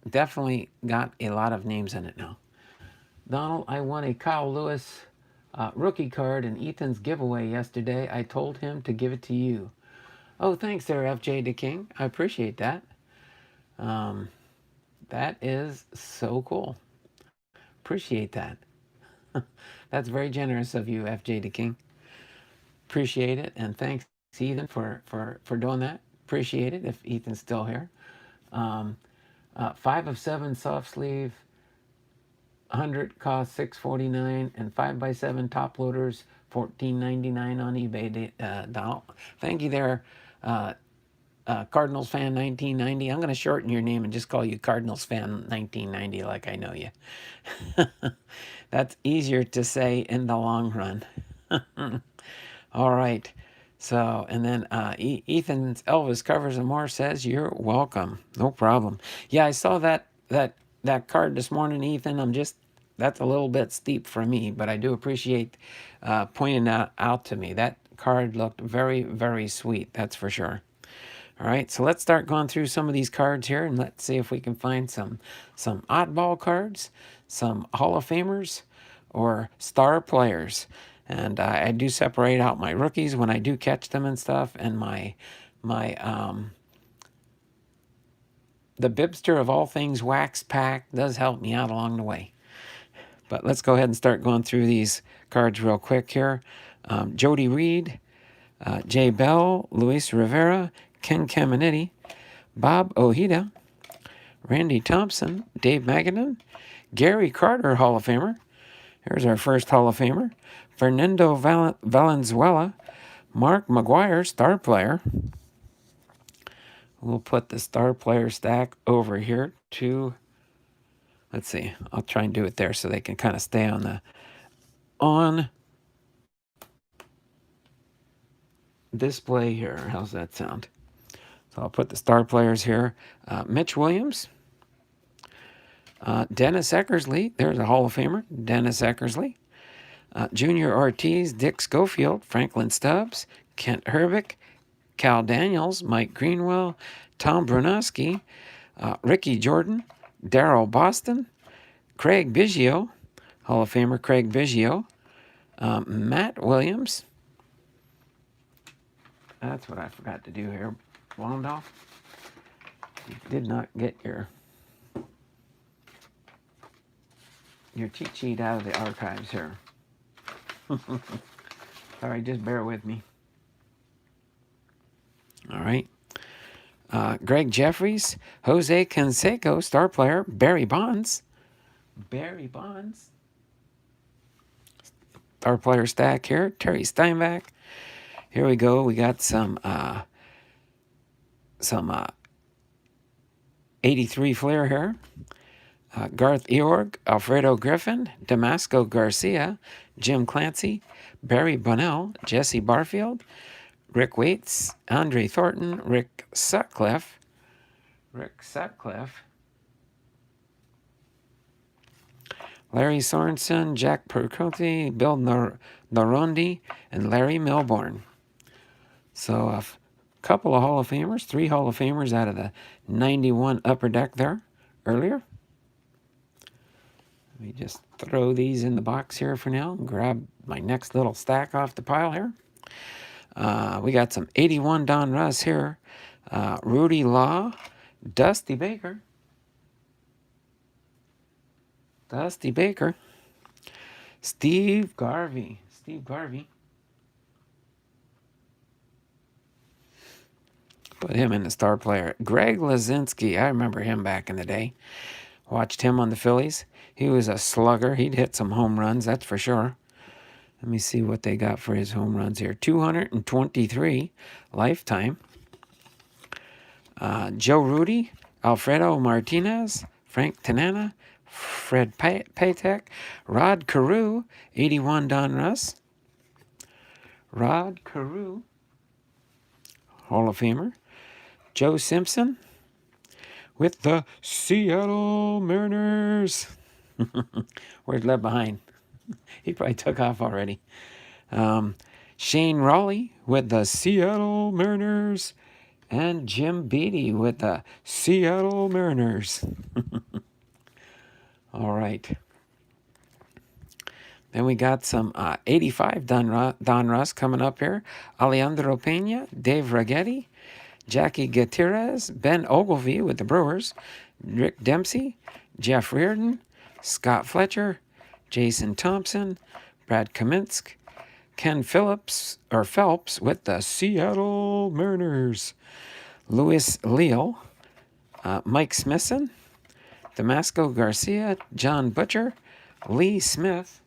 definitely got a lot of names in it now. Donald, I won a Kyle Lewis rookie card in Ethan's giveaway yesterday. I told him to give it to you. Oh, thanks there, FJ DeKing. I appreciate that. That is so cool. Appreciate that. That's very generous of you, FJ DeKing. Appreciate it, and thanks, Ethan, for doing that. Appreciate it if Ethan's still here. 5 of 7 soft sleeve, 100 cost $6.49, and 5x7 top loaders $14.99 on eBay. Donald, thank you there, Cardinals fan 1990. I'm going to shorten your name and just call you Cardinals fan 1990, like I know you. That's easier to say in the long run. All right. So, and then Ethan's Elvis Covers and More says, you're welcome. No problem. Yeah, I saw that card this morning, Ethan. That's a little bit steep for me, but I do appreciate pointing that out to me. That card looked very, very sweet. That's for sure. All right, so let's start going through some of these cards here, and let's see if we can find some oddball cards, some Hall of Famers, or star players. And I do separate out my rookies when I do catch them and stuff, and the Bipster of all things Wax Pack does help me out along the way. But let's go ahead and start going through these cards real quick here. Jody Reed, Jay Bell, Luis Rivera, Ken Caminiti, Bob Ojeda, Randy Thompson, Dave Magadan, Gary Carter, Hall of Famer. Here's our first Hall of Famer. Fernando Valenzuela, Mark McGuire, star player. We'll put the star player stack over here to, let's see, I'll try and do it there so they can kind of stay on display here. How's that sound? So I'll put the star players here. Mitch Williams, Dennis Eckersley, there's a Hall of Famer, Dennis Eckersley. Junior Ortiz, Dick Schofield, Franklin Stubbs, Kent Herbeck, Cal Daniels, Mike Greenwell, Tom Brunoski, Ricky Jordan, Darrell Boston, Craig Biggio, Hall of Famer Craig Biggio, Matt Williams. That's what I forgot to do here. Blomdahl, you did not get your cheat sheet out of the archives here. Sorry, just bear with me. All right. Greg Jeffries, Jose Canseco, star player, Barry Bonds. Barry Bonds. Star player stack here, Terry Steinbach. Here we go. We got some 83 Flair here. Garth Eorg, Alfredo Griffin, Damasco Garcia, Jim Clancy, Barry Bonnell, Jesse Barfield, Rick Waits, Andre Thornton, Rick Sutcliffe, Larry Sorensen, Jack Percotti, Bill Narondi, and Larry Milbourne. So a couple of Hall of Famers, 3 Hall of Famers out of the 91 Upper Deck there earlier. Let me just throw these in the box here for now and grab my next little stack off the pile here. We got some 81 Don Russ here. Rudy Law, Dusty Baker. Steve Garvey. Put him in the star player. Greg Lazinski, I remember him back in the day. Watched him on the Phillies. He was a slugger. He'd hit some home runs, that's for sure. Let me see what they got for his home runs here. 223 lifetime. Joe Rudy, Alfredo Martinez, Frank Tanana, Fred Patek, Rod Carew, 81 Don Russ. Rod Carew, Hall of Famer. Joe Simpson with the Seattle Mariners. Where's left behind? He probably took off already. Shane Raleigh with the Seattle Mariners. And Jim Beattie with the Seattle Mariners. All right. Then we got some 85 Don Russ coming up here. Alejandro Pena, Dave Ragetti, Jackie Gutierrez, Ben Ogilvie with the Brewers, Rick Dempsey, Jeff Reardon, Scott Fletcher, Jason Thompson, Brad Kaminsk, Ken Phelps with the Seattle Mariners, Louis Leal, Mike Smithson, Damasco Garcia, John Butcher, Lee Smith,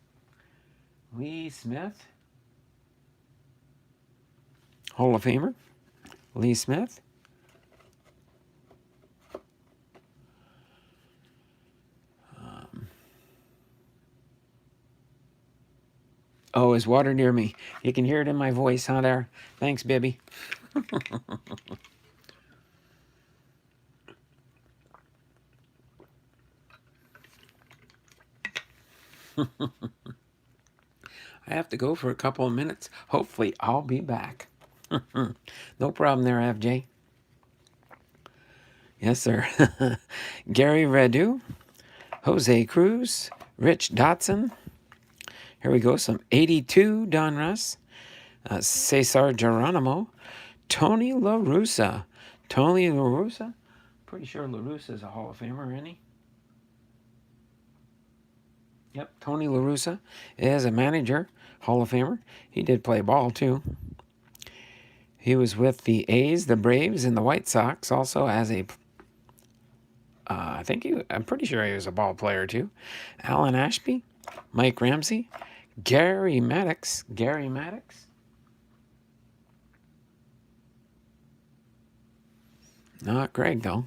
Hall of Famer, Lee Smith. Oh, is water near me? You can hear it in my voice, huh, there? Thanks, Bibby. I have to go for a couple of minutes. Hopefully, I'll be back. No problem there, FJ. Yes, sir. Gary Redu, Jose Cruz, Rich Dotson. Here we go, some 82 Don Russ, Cesar Geronimo, Tony La Russa. Pretty sure La Russa is a Hall of Famer, isn't he? Yep, Tony La Russa is a manager, Hall of Famer. He did play ball, too. He was with the A's, the Braves, and the White Sox, also as a... I'm pretty sure he was a ball player, too. Alan Ashby, Mike Ramsey, Gary Maddox. Not Greg, though.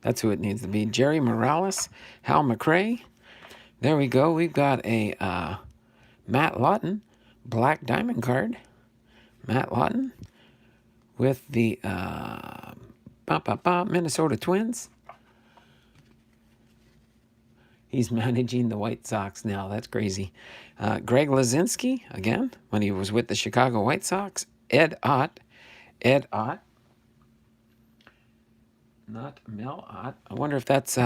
That's who it needs to be. Jerry Morales, Hal McRae. There we go. We've got a Matt Lawton, Black Diamond card. Matt Lawton with the Minnesota Twins. He's managing the White Sox now. That's crazy. Greg Lazinski, again, when he was with the Chicago White Sox. Ed Ott. Not Mel Ott. I wonder if that's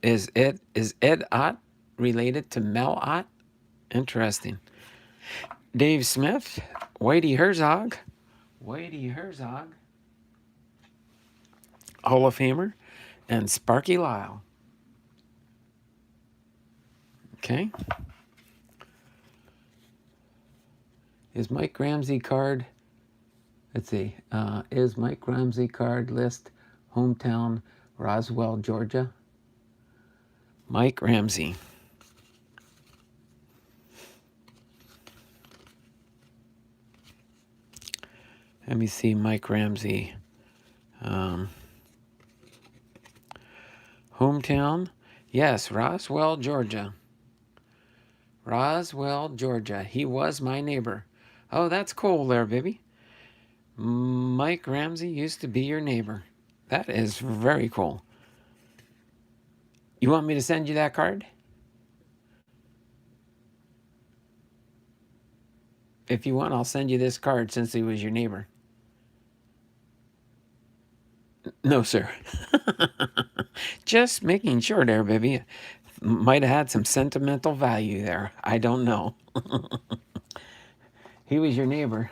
is Ed Ott related to Mel Ott? Interesting. Dave Smith, Whitey Herzog, Hall of Famer, and Sparky Lyle. Okay. Is Mike Ramsey card? Let's see. Is Mike Ramsey card list hometown Roswell, Georgia? Mike Ramsey. Let me see Mike Ramsey. Hometown? Yes, Roswell, Georgia. Roswell, Georgia. He was my neighbor. Oh, that's cool there, baby. Mike Ramsey used to be your neighbor. That is very cool. You want me to send you that card? If you want, I'll send you this card since he was your neighbor. No, sir. Just making sure there, baby. Might have had some sentimental value there. I don't know. He was your neighbor.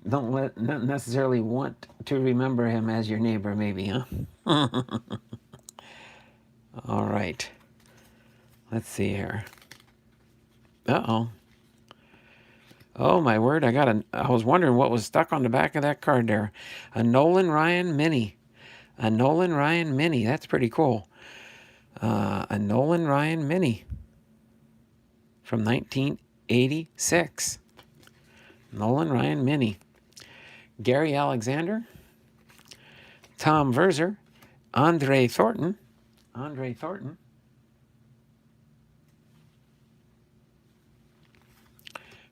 Not necessarily want to remember him as your neighbor, maybe, huh? All right. Let's see here. Uh-oh. Oh, my word. I was wondering what was stuck on the back of that card there. A Nolan Ryan Mini. A Nolan Ryan Mini. That's pretty cool. A Nolan Ryan Mini from 1986. Nolan Ryan Mini. Gary Alexander. Tom Verzer. Andre Thornton.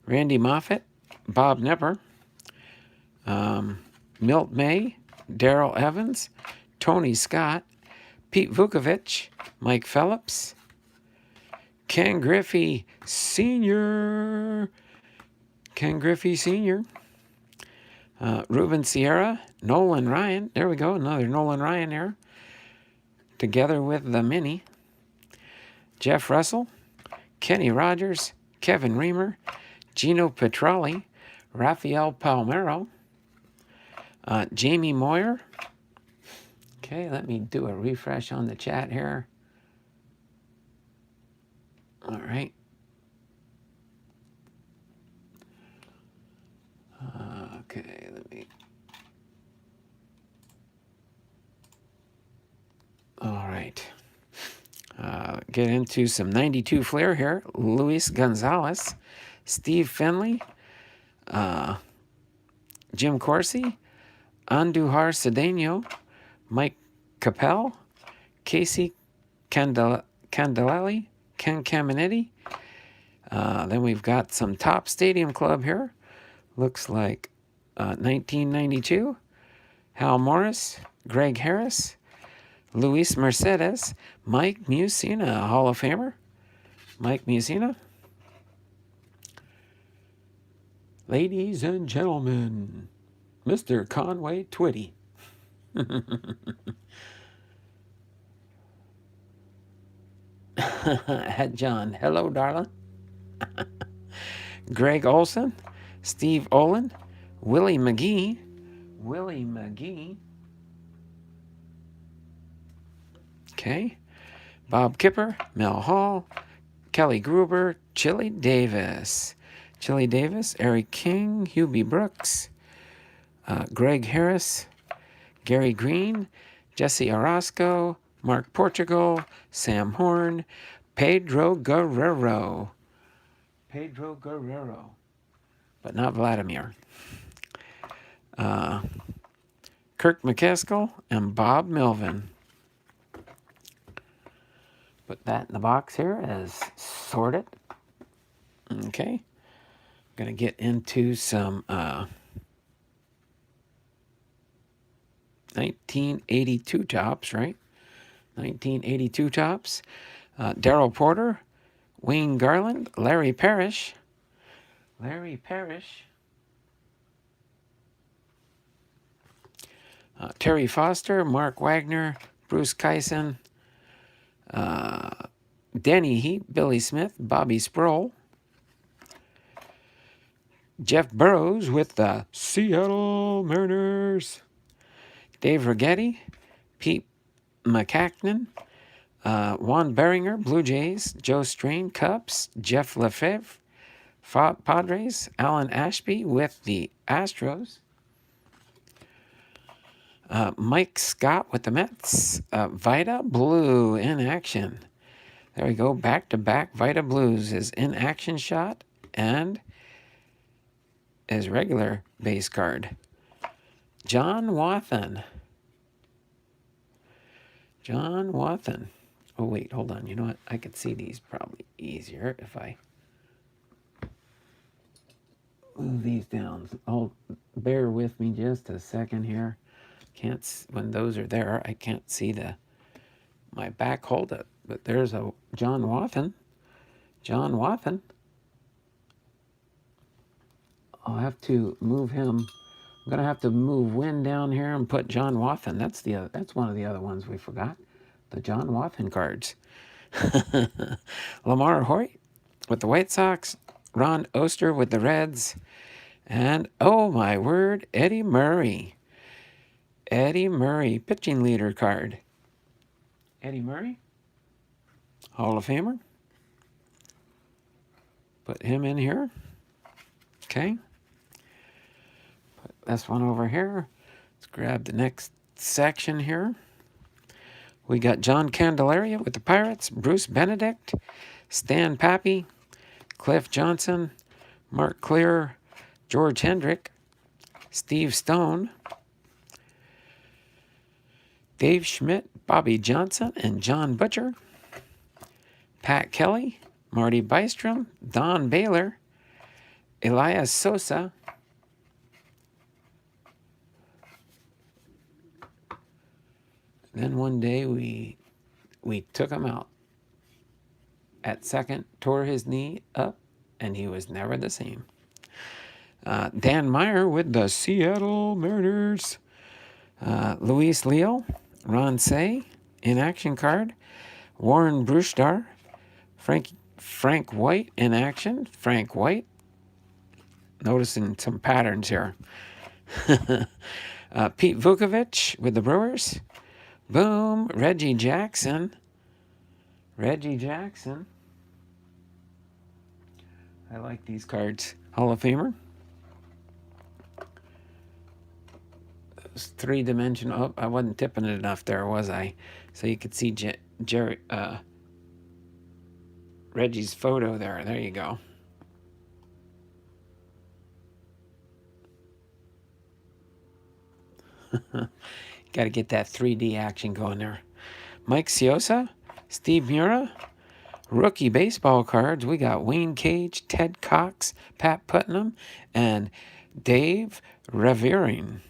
Randy Moffat. Bob Nepper. Milt May. Darrell Evans. Tony Scott. Pete Vukovich. Mike Phillips. Ken Griffey Sr. Ruben Sierra. Nolan Ryan. There we go. Another Nolan Ryan there. Together with the Mini. Jeff Russell. Kenny Rogers. Kevin Reamer. Gino Petrelli. Rafael Palmeiro. Jamie Moyer. Okay, let me do a refresh on the chat here. All right. Okay, let me. All right. Get into some 92 Flair here. Luis Gonzalez. Steve Finley. Jim Corsi. Andujar Cedeno. Mike Capel. Casey Candelelli. Ken Caminetti. Then we've got some Top Stadium Club here. Looks like 1992. Hal Morris. Greg Harris. Luis Mercedes. Mike Mussina, Hall of Famer. Mike Mussina. Ladies and gentlemen, Mr. Conway Twitty. John, hello, darling. Greg Olson, Steve Olin, Willie McGee. Okay. Bob Kipper, Mel Hall, Kelly Gruber, Chili Davis, Eric King, Hubie Brooks, Greg Harris, Gary Green, Jesse Orozco, Mark Portugal, Sam Horn, Pedro Guerrero, but not Vladimir. Kirk McCaskill and Bob Melvin. Put that in the box here as sorted. Okay. I'm going to get into some 1982 tops, right? 1982 tops. Darrell Porter, Wayne Garland, Larry Parrish. Larry Parrish. Terry Foster, Mark Wagner, Bruce Kyson, Danny Heap, Billy Smith, Bobby Sproul, Jeff Burrows with the Seattle Mariners, Dave Righetti, Pete McCacknon, Juan Beringer, Blue Jays, Joe Strain, Cubs, Jeff Lefebvre, Padres, Alan Ashby with the Astros, Mike Scott with the Mets, Vida Blue in action. There we go, back-to-back Vida Blues, his in-action shot and his regular base card. John Wathan. John Wathan. Oh, wait, hold on. You know what? I could see these probably easier if I move these down. Oh, bear with me just a second here. When those are there, I can't see my back hold it. But there's a John Wathan. John Wathan. I'll have to move him. I'm gonna have to move Wynn down here and put John Wathan. That's one of the other ones we forgot. The John Wathan cards. Lamar Hoyt with the White Sox. Ron Oster with the Reds. And, oh my word, Eddie Murray. Eddie Murray, pitching leader card. Eddie Murray, Hall of Famer. Put him in here. Okay. Put this one over here. Let's grab the next section here. We got John Candelaria with the Pirates, Bruce Benedict, Stan Pappy, Cliff Johnson, Mark Clear, George Hendrick, Steve Stone, Dave Schmidt, Bobby Johnson, and John Butcher, Pat Kelly, Marty Bystrom, Don Baylor, Elias Sosa, then one day we took him out at second, tore his knee up, and he was never the same. Dan Meyer with the Seattle Mariners, Luis Leo, Ron Say, in action card, Warren Bruchstar, Frank White in action, Frank White, noticing some patterns here. Pete Vukovich with the Brewers, boom, Reggie Jackson, I like these cards, Hall of Famer. Three-dimensional. Oh, I wasn't tipping it enough there, was I? So you could see Reggie's photo there. There you go. Got to get that 3D action going there. Mike Ciosa, Steve Mura, rookie baseball cards. We got Wayne Cage, Ted Cox, Pat Putnam, and Dave Revering.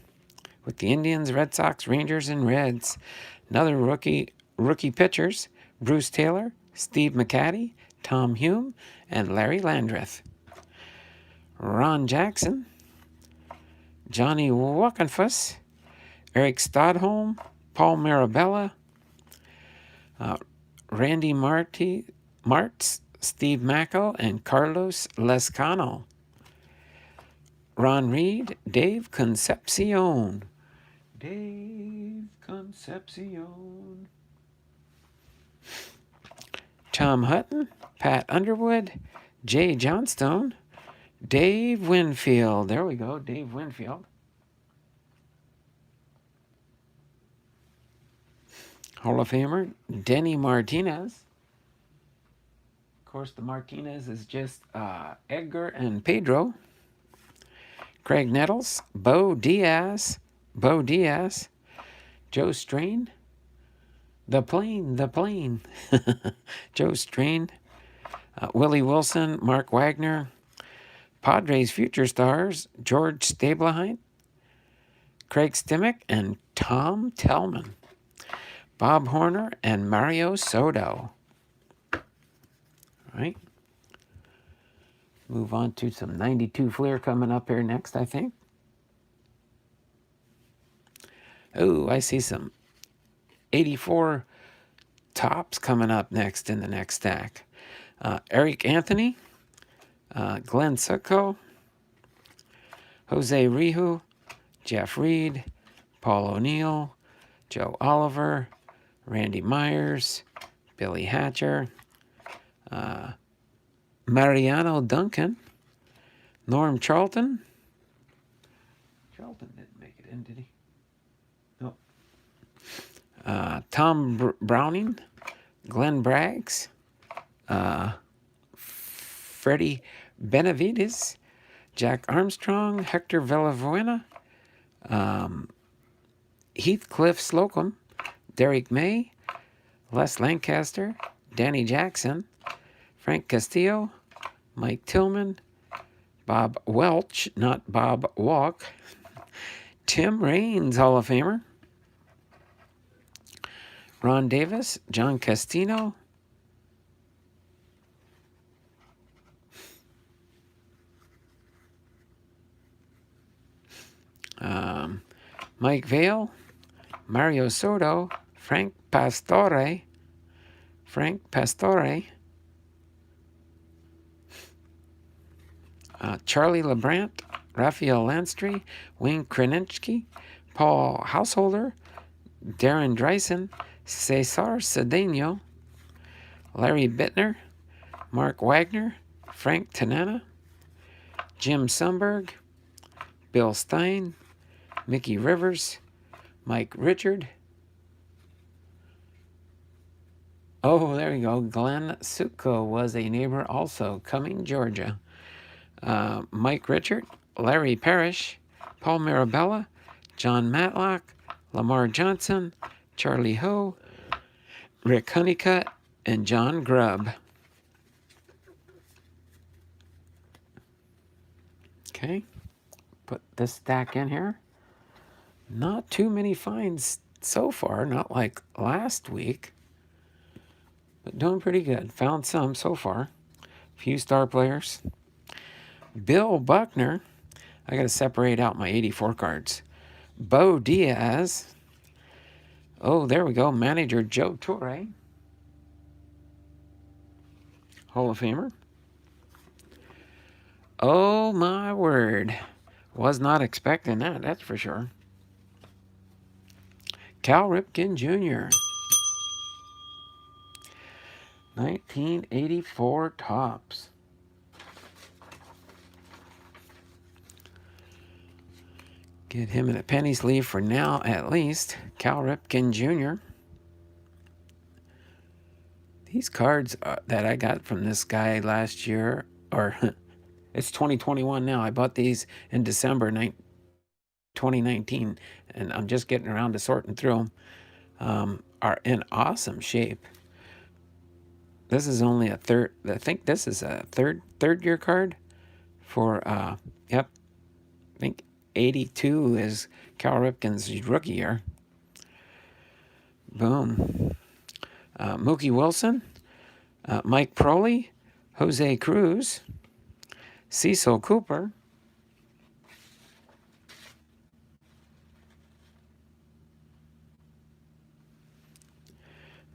With the Indians, Red Sox, Rangers, and Reds. Another rookie pitchers, Bruce Taylor, Steve McCaddy, Tom Hume, and Larry Landreth. Ron Jackson, Johnny Wockenfuss, Eric Stodholm, Paul Marabella, Randy Martz, Steve Macko, and Carlos Lescano. Ron Reed, Dave Concepcion. Tom Hutton, Pat Underwood, Jay Johnstone, Dave Winfield. There we go, Dave Winfield. Hall of Famer, Denny Martinez. Of course, the Martinez is just Edgar and Pedro. Craig Nettles, Bo Diaz, Joe Strain, the plane, Joe Strain, Willie Wilson, Mark Wagner, Padres future stars, George Stabiline, Craig Stimmick and Tom Tellman. Bob Horner and Mario Soto. All right. Move on to some 92 Fleer coming up here next, I think. Oh, I see some 84 Tops coming up next in the next stack. Eric Anthony, Glenn Sutko, Jose Rihu, Jeff Reed, Paul O'Neill, Joe Oliver, Randy Myers, Billy Hatcher, Mariano Duncan, Norm Charlton. Charlton didn't make it in, did he? No. Tom Browning, Glenn Braggs, Freddie Benavides, Jack Armstrong, Hector Villafuena, Heathcliff Slocum, Derek May, Les Lancaster, Danny Jackson, Frank Castillo, Mike Tillman, Bob Welch, not Bob Walk, Tim Raines, Hall of Famer, Ron Davis, John Castino, Mike Vale, Mario Soto, Frank Pastore, Charlie LeBrant, Raphael Landstry, Wayne Krenitsky, Paul Householder, Darren Dreisen, Cesar Cedeno, Larry Bittner, Mark Wagner, Frank Tanana, Jim Sumberg, Bill Stein, Mickey Rivers, Mike Richard. Oh, there you go. Glenn Sutko was a neighbor also, Cumming, Georgia. Mike Richard, Larry Parrish, Paul Mirabella, John Matlock, Lamar Johnson, Charlie Ho, Rick Honeycutt, and John Grubb. Okay, put this stack in here. Not too many finds so far, not like last week, but doing pretty good. Found some so far. Few star players. Bill Buckner. I got to separate out my 84 cards. Bo Diaz. Oh, there we go. Manager Joe Torre. Hall of Famer. Oh, my word. Was not expecting that, that's for sure. Cal Ripken Jr. 1984 Tops. Get him in a penny sleeve for now, at least. Cal Ripken Jr. These cards that I got from this guy last year, or it's 2021 now. I bought these in December 2019, and I'm just getting around to sorting through them. Are in awesome shape. This is only a third. I think this is a third year card for. Yep, I think 82 is Cal Ripken's rookie year. Boom. Mookie Wilson, Mike Proley, Jose Cruz, Cecil Cooper,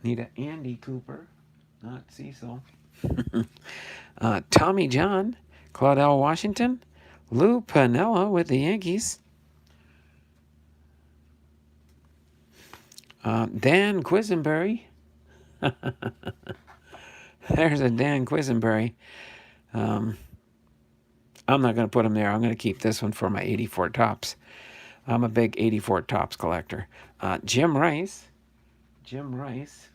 need a Andy Cooper, not Cecil. Tommy John, Claudel Washington, Lou Piniella with the Yankees, Dan Quisenberry. There's a Dan Quisenberry. I'm not going to put him there. I'm going to keep this one for my 84 Tops. I'm a big 84 Tops collector. Jim Rice. Jim Rice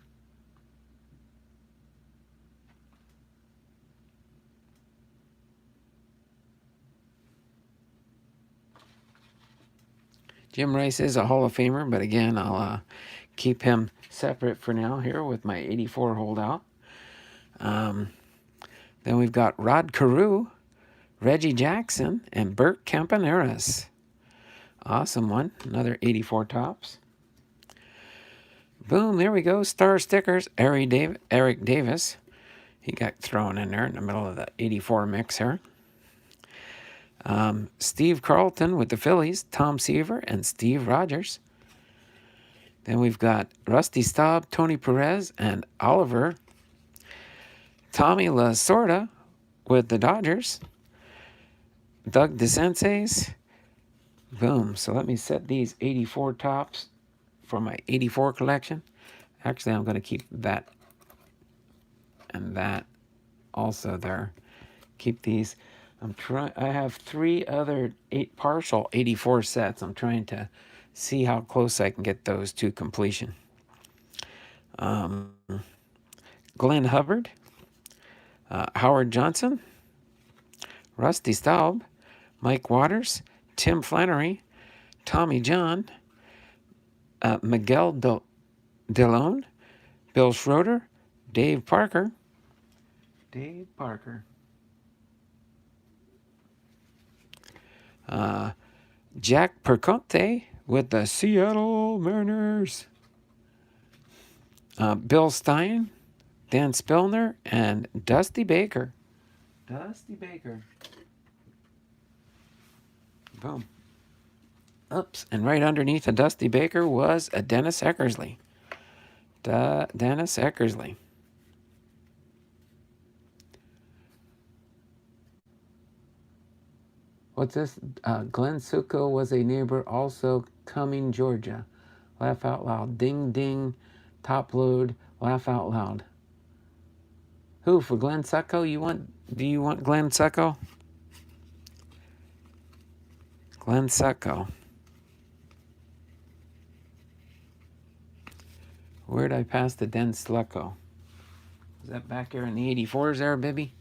is a Hall of Famer, but again, I'll keep him separate for now here with my 84 holdout. Then we've got Rod Carew, Reggie Jackson, and Bert Campaneris. Awesome one. Another 84 tops. Boom, there we go. Star stickers. Eric Davis. He got thrown in there in the middle of the 84 mix here. Steve Carlton with the Phillies. Tom Seaver and Steve Rogers. Then we've got Rusty Staub, Tony Perez, and Oliver. Tommy Lasorda with the Dodgers. Doug DeSenses. Boom. So let me set these 84 tops for my 84 collection. Actually, I'm going to keep that and that also there. Keep these. I have 3 other partial 84 sets. I'm trying to see how close I can get those to completion. Glenn Hubbard, Howard Johnson, Rusty Staub, Mike Waters, Tim Flannery, Tommy John, Miguel Delone, Bill Schroeder, Dave Parker. Jack Perconte with the Seattle Mariners. Bill Stein, Dan Spillner, and Dusty Baker. Boom. Oops. And right underneath a Dusty Baker was a Dennis Eckersley. Dennis Eckersley. What's this? Glenn Succo was a neighbor, also Cumming, Georgia. Laugh out loud. Ding, ding. Top load. Laugh out loud. Who, for Glenn Succo? Do you want Glenn Succo? Glenn Succo. Where'd I pass the Den Slucco? Is that back here in the 84s there, Bibby?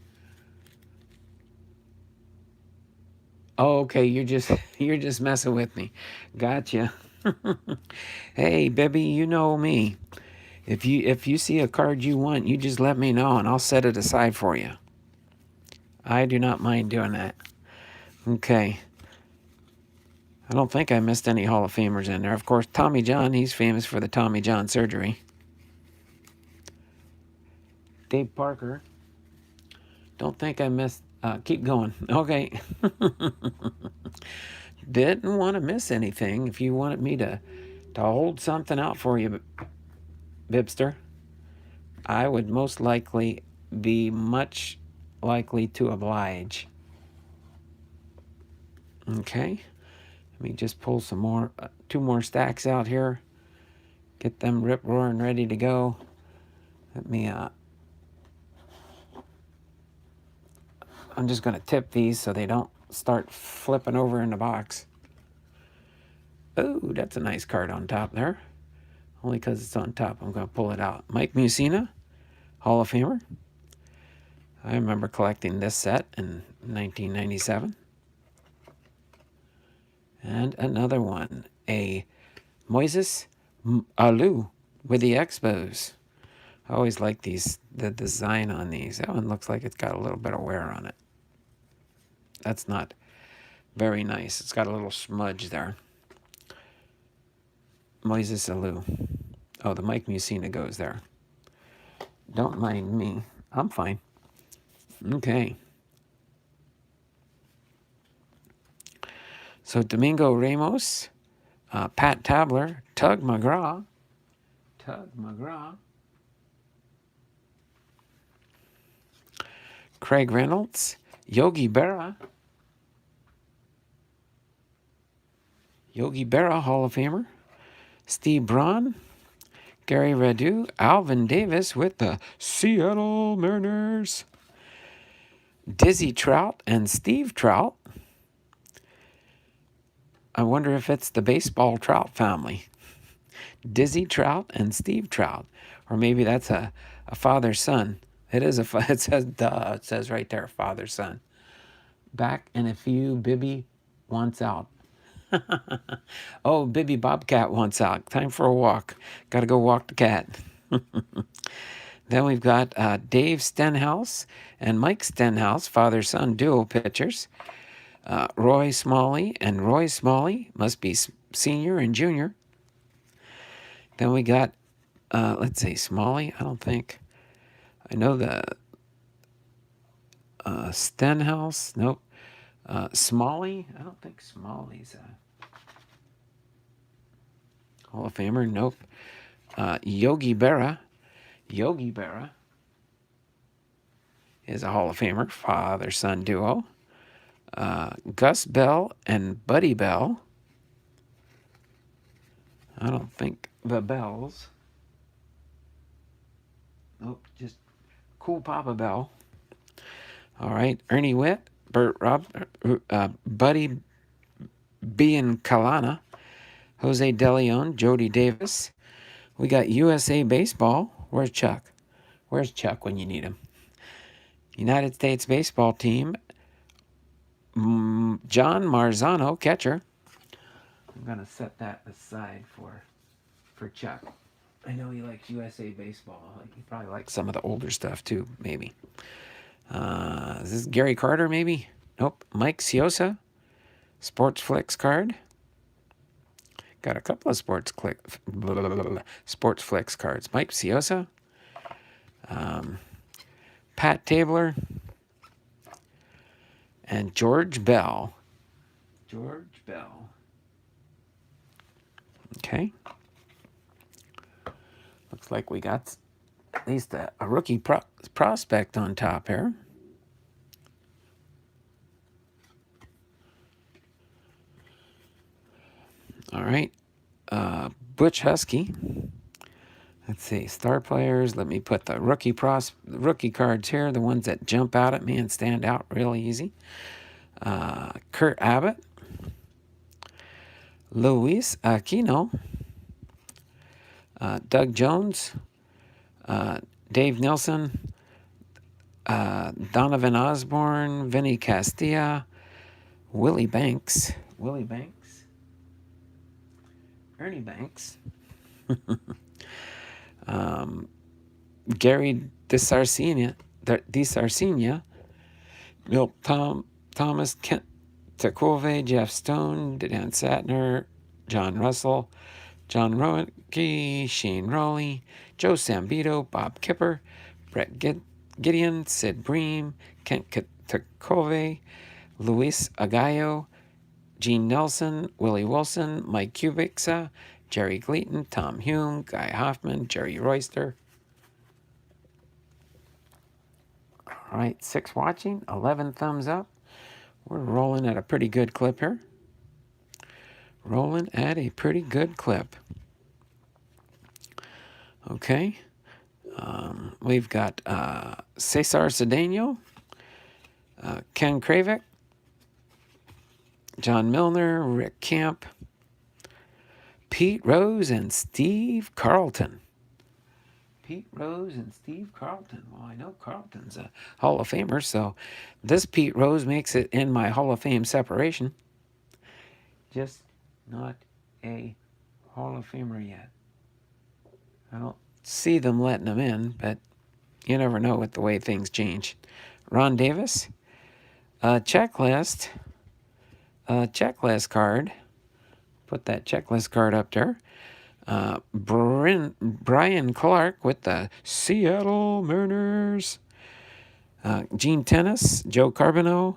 Oh, okay, you're just messing with me. Gotcha. Hey, Bibby, you know me. If you see a card you want, you just let me know and I'll set it aside for you. I do not mind doing that. Okay. I don't think I missed any Hall of Famers in there. Of course, Tommy John, he's famous for the Tommy John surgery. Dave Parker. Don't think I missed. Keep going. Okay. Didn't want to miss anything. If you wanted me to hold something out for you, Bibster, I would most likely be much likely to oblige. Okay. Let me just pull some more, 2 more stacks out here. Get them rip-roaring ready to go. Let me, I'm just going to tip these so they don't start flipping over in the box. Oh, that's a nice card on top there. Only because it's on top, I'm going to pull it out. Mike Mussina, Hall of Famer. I remember collecting this set in 1997. And another one, a Moises Alou with the Expos. I always like the design on these. That one looks like it's got a little bit of wear on it. That's not very nice. It's got a little smudge there. Moises Alou. Oh, the Mike Mussina goes there. Don't mind me. I'm fine. Okay. So Domingo Ramos, Pat Tabler, Tug McGraw, Craig Reynolds, Yogi Berra, Hall of Famer, Steve Braun, Gary Radu, Alvin Davis with the Seattle Mariners, Dizzy Trout and Steve Trout. I wonder if it's the baseball Trout family. Dizzy Trout and Steve Trout. Or maybe that's a father-son. It is it says, duh, it says right there, father-son. Back in a few, Bibby wants out. Oh, Bibby Bobcat wants out. Time for a walk. Got to go walk the cat. Then we've got Dave Stenhouse and Mike Stenhouse, father-son duo pitchers. Roy Smalley, and Roy Smalley must be senior and junior. Then we got, let's see, Smalley, I don't think. I know the Stenhouse, nope. Smalley, I don't think Smalley's a Hall of Famer, nope. Yogi Berra is a Hall of Famer, father-son duo. Gus Bell and Buddy Bell. I don't think the Bells. Nope, just Cool Papa Bell. All right, Ernie Witt, Burt Rob, Buddy Biancalana, Jose DeLeon, Jody Davis. We got USA Baseball. Where's Chuck? Where's Chuck when you need him? United States baseball team. John Marzano, catcher. I'm going to set that aside for Chuck. I know he likes USA Baseball. He probably likes some of the older stuff too, maybe. Is this Gary Carter, maybe? Nope. Mike Ciosa, Sports Flicks card. Got a couple of Sports Flicks cards. Mike Ciosa. Pat Tabler. And George Bell. George Bell. Okay. Looks like we got at least a rookie prospect on top here. All right. Butch Husky. Let's see. Star players. Let me put the rookie cards here, the ones that jump out at me and stand out real easy. Kurt Abbott. Luis Aquino. Doug Jones. Dave Nelson. Donovan Osborne. Vinny Castilla. Willie Banks. Ernie Banks. Gary DeSarcina. Milt Thomas, Kent Takove, Jeff Stone, Dan Satner, John Russell, John Roque, Shane Rowley, Joe Sambito, Bob Kipper, Brett Gideon, Sid Bream, Kent Takove, Luis Agallo, Gene Nelson, Willie Wilson, Mike Kubica, Jerry Gleaton, Tom Hume, Guy Hoffman, Jerry Royster. All right, 6 watching, 11 thumbs up. We're rolling at a pretty good clip here. Rolling at a pretty good clip. Okay. We've got Cesar Cedeno, Ken Kravik, John Milner, Rick Camp, Pete Rose, and Steve Carlton. Well, I know Carlton's a Hall of Famer, so this Pete Rose makes it in my Hall of Fame separation. Just not a Hall of Famer yet. I don't see them letting him in, but you never know with the way things change. Ron Davis, checklist card. Put that checklist card up there. Brian Clark with the Seattle Mariners. Gene Tennis, Joe Carbonneau,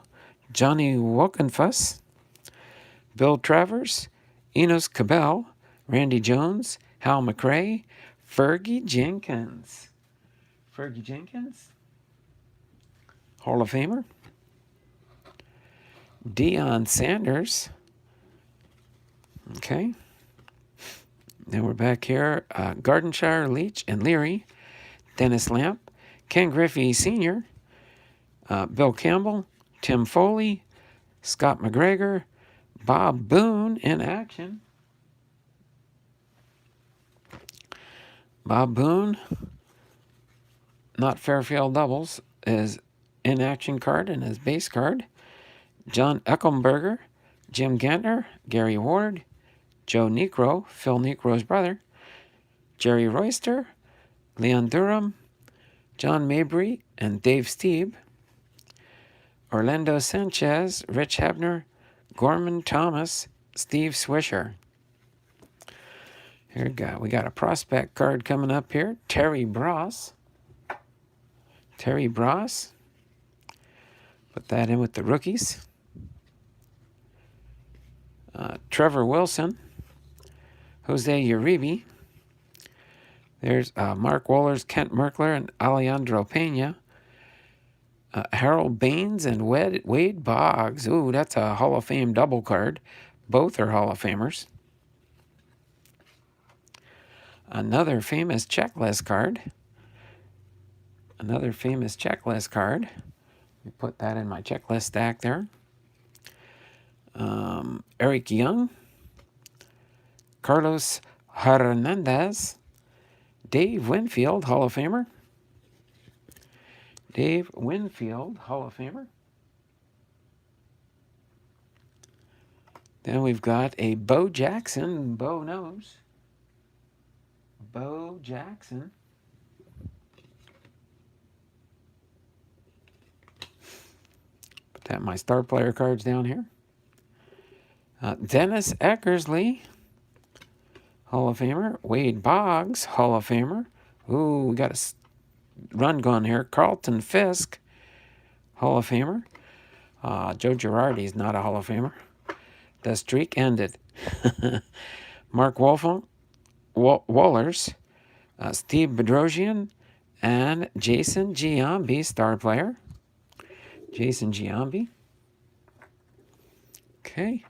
Johnny Wokenfuss, Bill Travers, Enos Cabell, Randy Jones, Hal McRae, Fergie Jenkins. Hall of Famer. Deion Sanders. Okay. Then we're back here. Gardenshire, Leach, and Leary. Dennis Lamp. Ken Griffey Sr. Bill Campbell. Tim Foley. Scott McGregor. Bob Boone in action. Bob Boone, not Fairfield Doubles, is in action card and his base card. John Eckelberger, Jim Gantner, Gary Ward, Joe Necro, Phil Necro's brother, Jerry Royster, Leon Durham, John Mabry, and Dave Steeb. Orlando Sanchez, Rich Hebner, Gorman Thomas, Steve Swisher. Here we got a prospect card coming up here. Terry Bross. Terry Bross. Put that in with the rookies. Trevor Wilson. Jose Uribe. There's Mark Wohlers, Kent Merkler, and Alejandro Pena. Harold Baines and Wade Boggs. Ooh, that's a Hall of Fame double card. Both are Hall of Famers. Another famous checklist card. Another famous checklist card. Let me put that in my checklist stack there. Eric Young. Carlos Hernandez. Dave Winfield, Hall of Famer. Dave Winfield, Hall of Famer. Then we've got a Bo Jackson. Bo knows. Bo Jackson. Put that my star player cards down here. Dennis Eckersley, Hall of Famer. Wade Boggs, Hall of Famer. Ooh, we got a run going here. Carlton Fisk, Hall of Famer. Joe Girardi's not a Hall of Famer. The streak ended. Mark Wollers, Steve Bedrosian, and Jason Giambi, star player. Jason Giambi. Okay,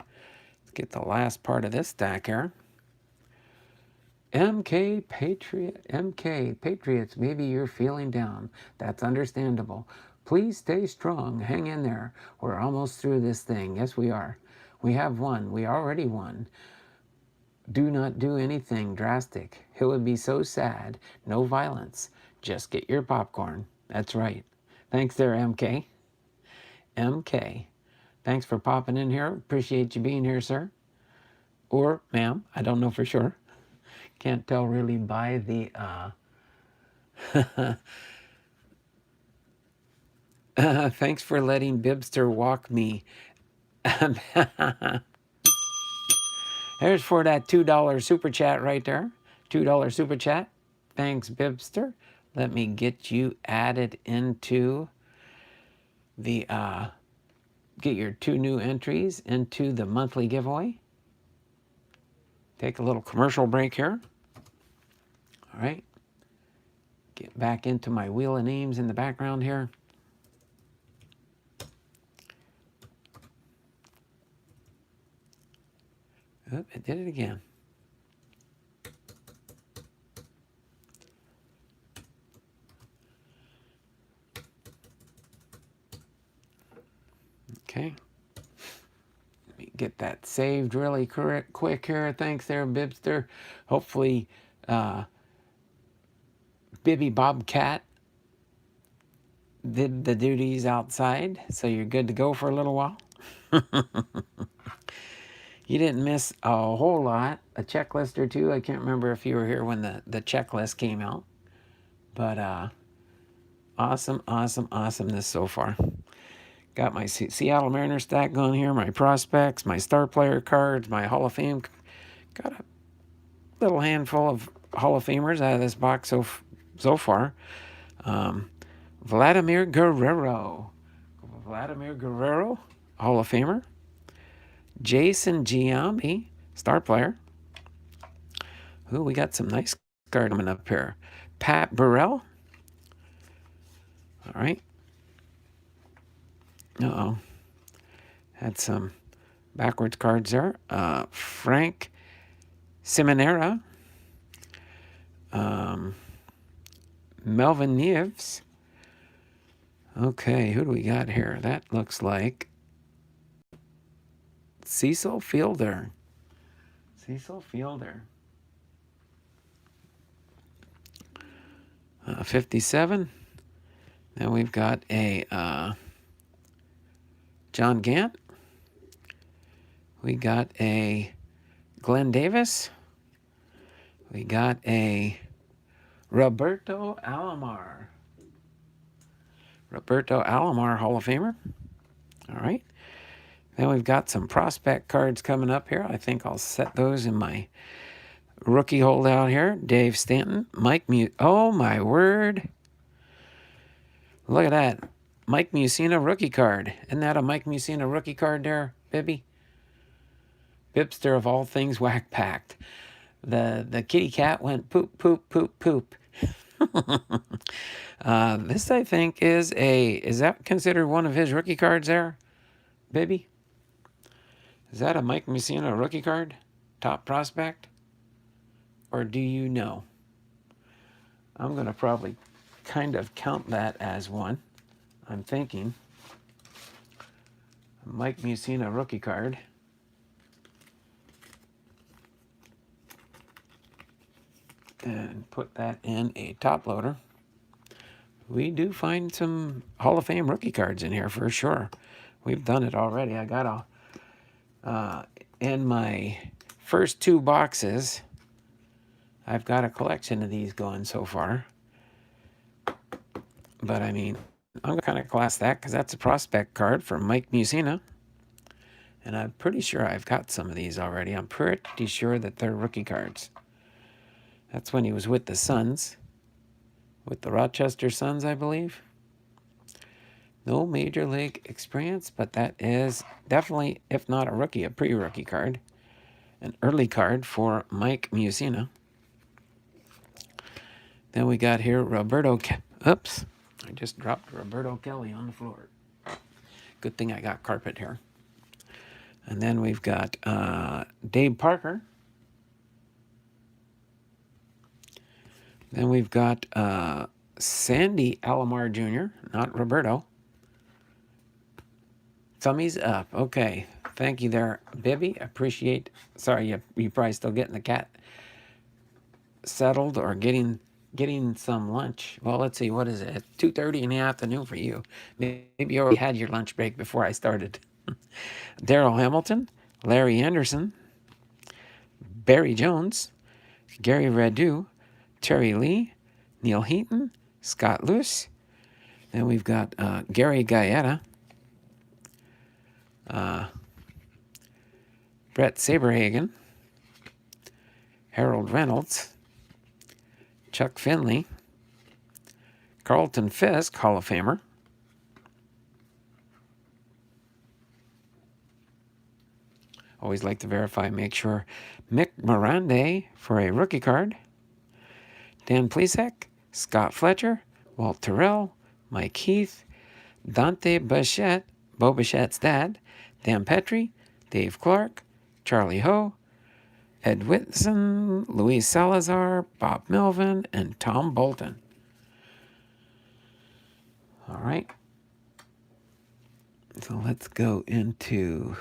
let's get the last part of this stack here. MK Patriots, maybe you're feeling down. That's understandable. Please stay strong. Hang in there. We're almost through this thing. Yes, we are. We have won. We already won. Do not do anything drastic. It would be so sad. No violence. Just get your popcorn. That's right. Thanks there, MK. MK. Thanks for popping in here. Appreciate you being here, sir. Or ma'am. I don't know for sure. Can't tell really by the thanks for letting Bibster walk me. There's for that $2 super chat right there. $2 super chat. Thanks, Bibster. Let me get you added into the get your 2 new entries into the monthly giveaway. Take a little commercial break here. All right. Get back into my wheel of names in the background here. Oop, it did it again. Okay. Let me get that saved really quick here. Thanks there, Bibster. Hopefully, Bibby Bobcat did the duties outside, so you're good to go for a little while. You didn't miss a whole lot, a checklist or two. I can't remember if you were here when the checklist came out. But awesome this so far. Got my Seattle Mariners stack going here, my prospects, my star player cards, my Hall of Fame. Got a little handful of Hall of Famers out of this box so far. Vladimir Guerrero. Vladimir Guerrero, Hall of Famer. Jason Giambi, star player. Ooh, we got some nice cards coming up here. Pat Burrell. All right. Uh-oh. Had some backwards cards there. Frank Simonera. Melvin Neves. Okay, who do we got here? That looks like Cecil Fielder. Cecil Fielder. 57. Then we've got a John Gant. We got a Glenn Davis. We got a Roberto Alomar. Roberto Alomar, Hall of Famer. All right. Then we've got some prospect cards coming up here. I think I'll set those in my rookie holdout here. Dave Stanton, oh my word. Look at that. Mike Mussina rookie card. Isn't that a Mike Mussina rookie card there, Bibby? Bipster of all things whack packed. The kitty cat went poop, poop, poop, poop. This I think is that considered one of his rookie cards there, Bibby? Is that a Mike Mussina rookie card? Top prospect? Or do you know? I'm going to probably kind of count that as one. I'm thinking Mike Mussina rookie card. And put that in a top loader. We do find some Hall of Fame rookie cards in here for sure. We've done it already. I got in my first 2 boxes, I've got a collection of these going so far. But I mean, I'm going to kind of class that because that's a prospect card from Mike Mussina. And I'm pretty sure I've got some of these already. I'm pretty sure that they're rookie cards. That's when he was with the Suns. With the Rochester Suns, I believe. No major league experience, but that is definitely, if not a rookie, a pre-rookie card. An early card for Mike Mussina. Then we got here oops, I just dropped Roberto Kelly on the floor. Good thing I got carpet here. And then we've got Dave Parker. Then we've got Sandy Alomar Jr., not Roberto. Thumbs up. Okay. Thank you there, Bibby. Appreciate. Sorry, you're probably still getting the cat settled or getting some lunch. Well, let's see. What is it? 2:30 in the afternoon for you. Maybe you already had your lunch break before I started. Daryl Hamilton, Larry Anderson, Barry Jones, Gary Radu, Terry Lee, Neil Heaton, Scott Luce. Then we've got Gary Gaeta, Brett Saberhagen, Harold Reynolds, Chuck Finley, Carlton Fisk, Hall of Famer, always like to verify, make sure, Mick Mirande for a rookie card, Dan Plesac, Scott Fletcher, Walt Terrell, Mike Heath, Dante Bichette, Bo Bichette's dad, Dan Petrie, Dave Clark, Charlie Ho, Ed Whitson, Luis Salazar, Bob Melvin, and Tom Bolton. All right. So let's go into...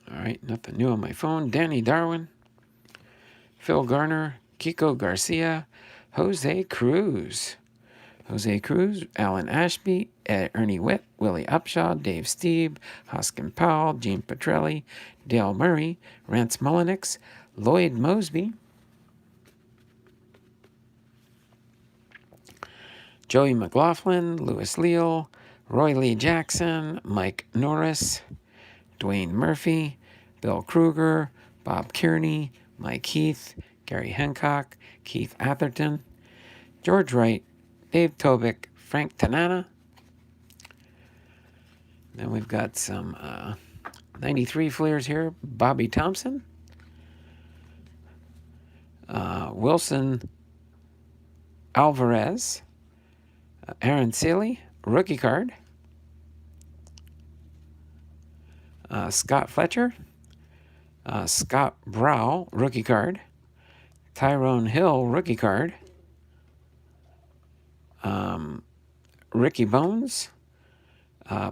All right, nothing new on my phone. Danny Darwin, Phil Garner, Kiko Garcia, Jose Cruz, Alan Ashby, Ernie Witt, Willie Upshaw, Dave Steeb, Hoskin Powell, Gene Petrelli, Dale Murray, Rance Mullenix, Lloyd Mosby, Joey McLaughlin, Louis Leal, Roy Lee Jackson, Mike Norris, Dwayne Murphy, Bill Kruger, Bob Kearney, Mike Heath, Gary Hancock, Keith Atherton, George Wright, Dave Tobick, Frank Tanana. Then we've got some 93 Fleers here. Bobby Thompson, Wilson Alvarez, Aaron Seeley, rookie card. Scott Fletcher, Scott Brow, rookie card. Tyrone Hill, rookie card. Ricky Bones,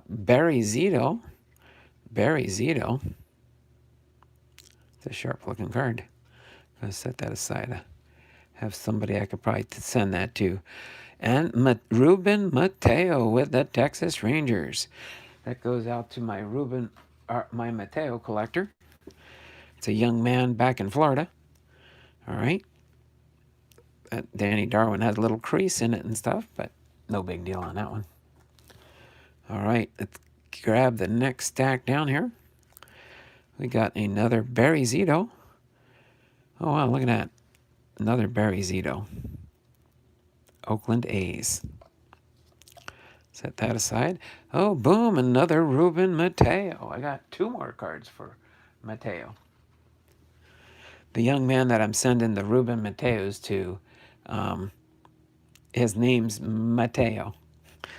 Barry Zito. It's a sharp-looking card. I'm going to set that aside. Have somebody I could probably send that to. And Ruben Mateo with the Texas Rangers. That goes out to my my Mateo collector. It's a young man back in Florida. All right. Danny Darwin has a little crease in it and stuff, but no big deal on that one. All right, let's grab the next stack down here. We got another Barry Zito. Oh, wow, look at that. Another Barry Zito. Oakland A's. Set that aside. Oh, boom, another Ruben Mateo. I got 2 more cards for Mateo. The young man that I'm sending the Ruben Mateos to, his name's Mateo.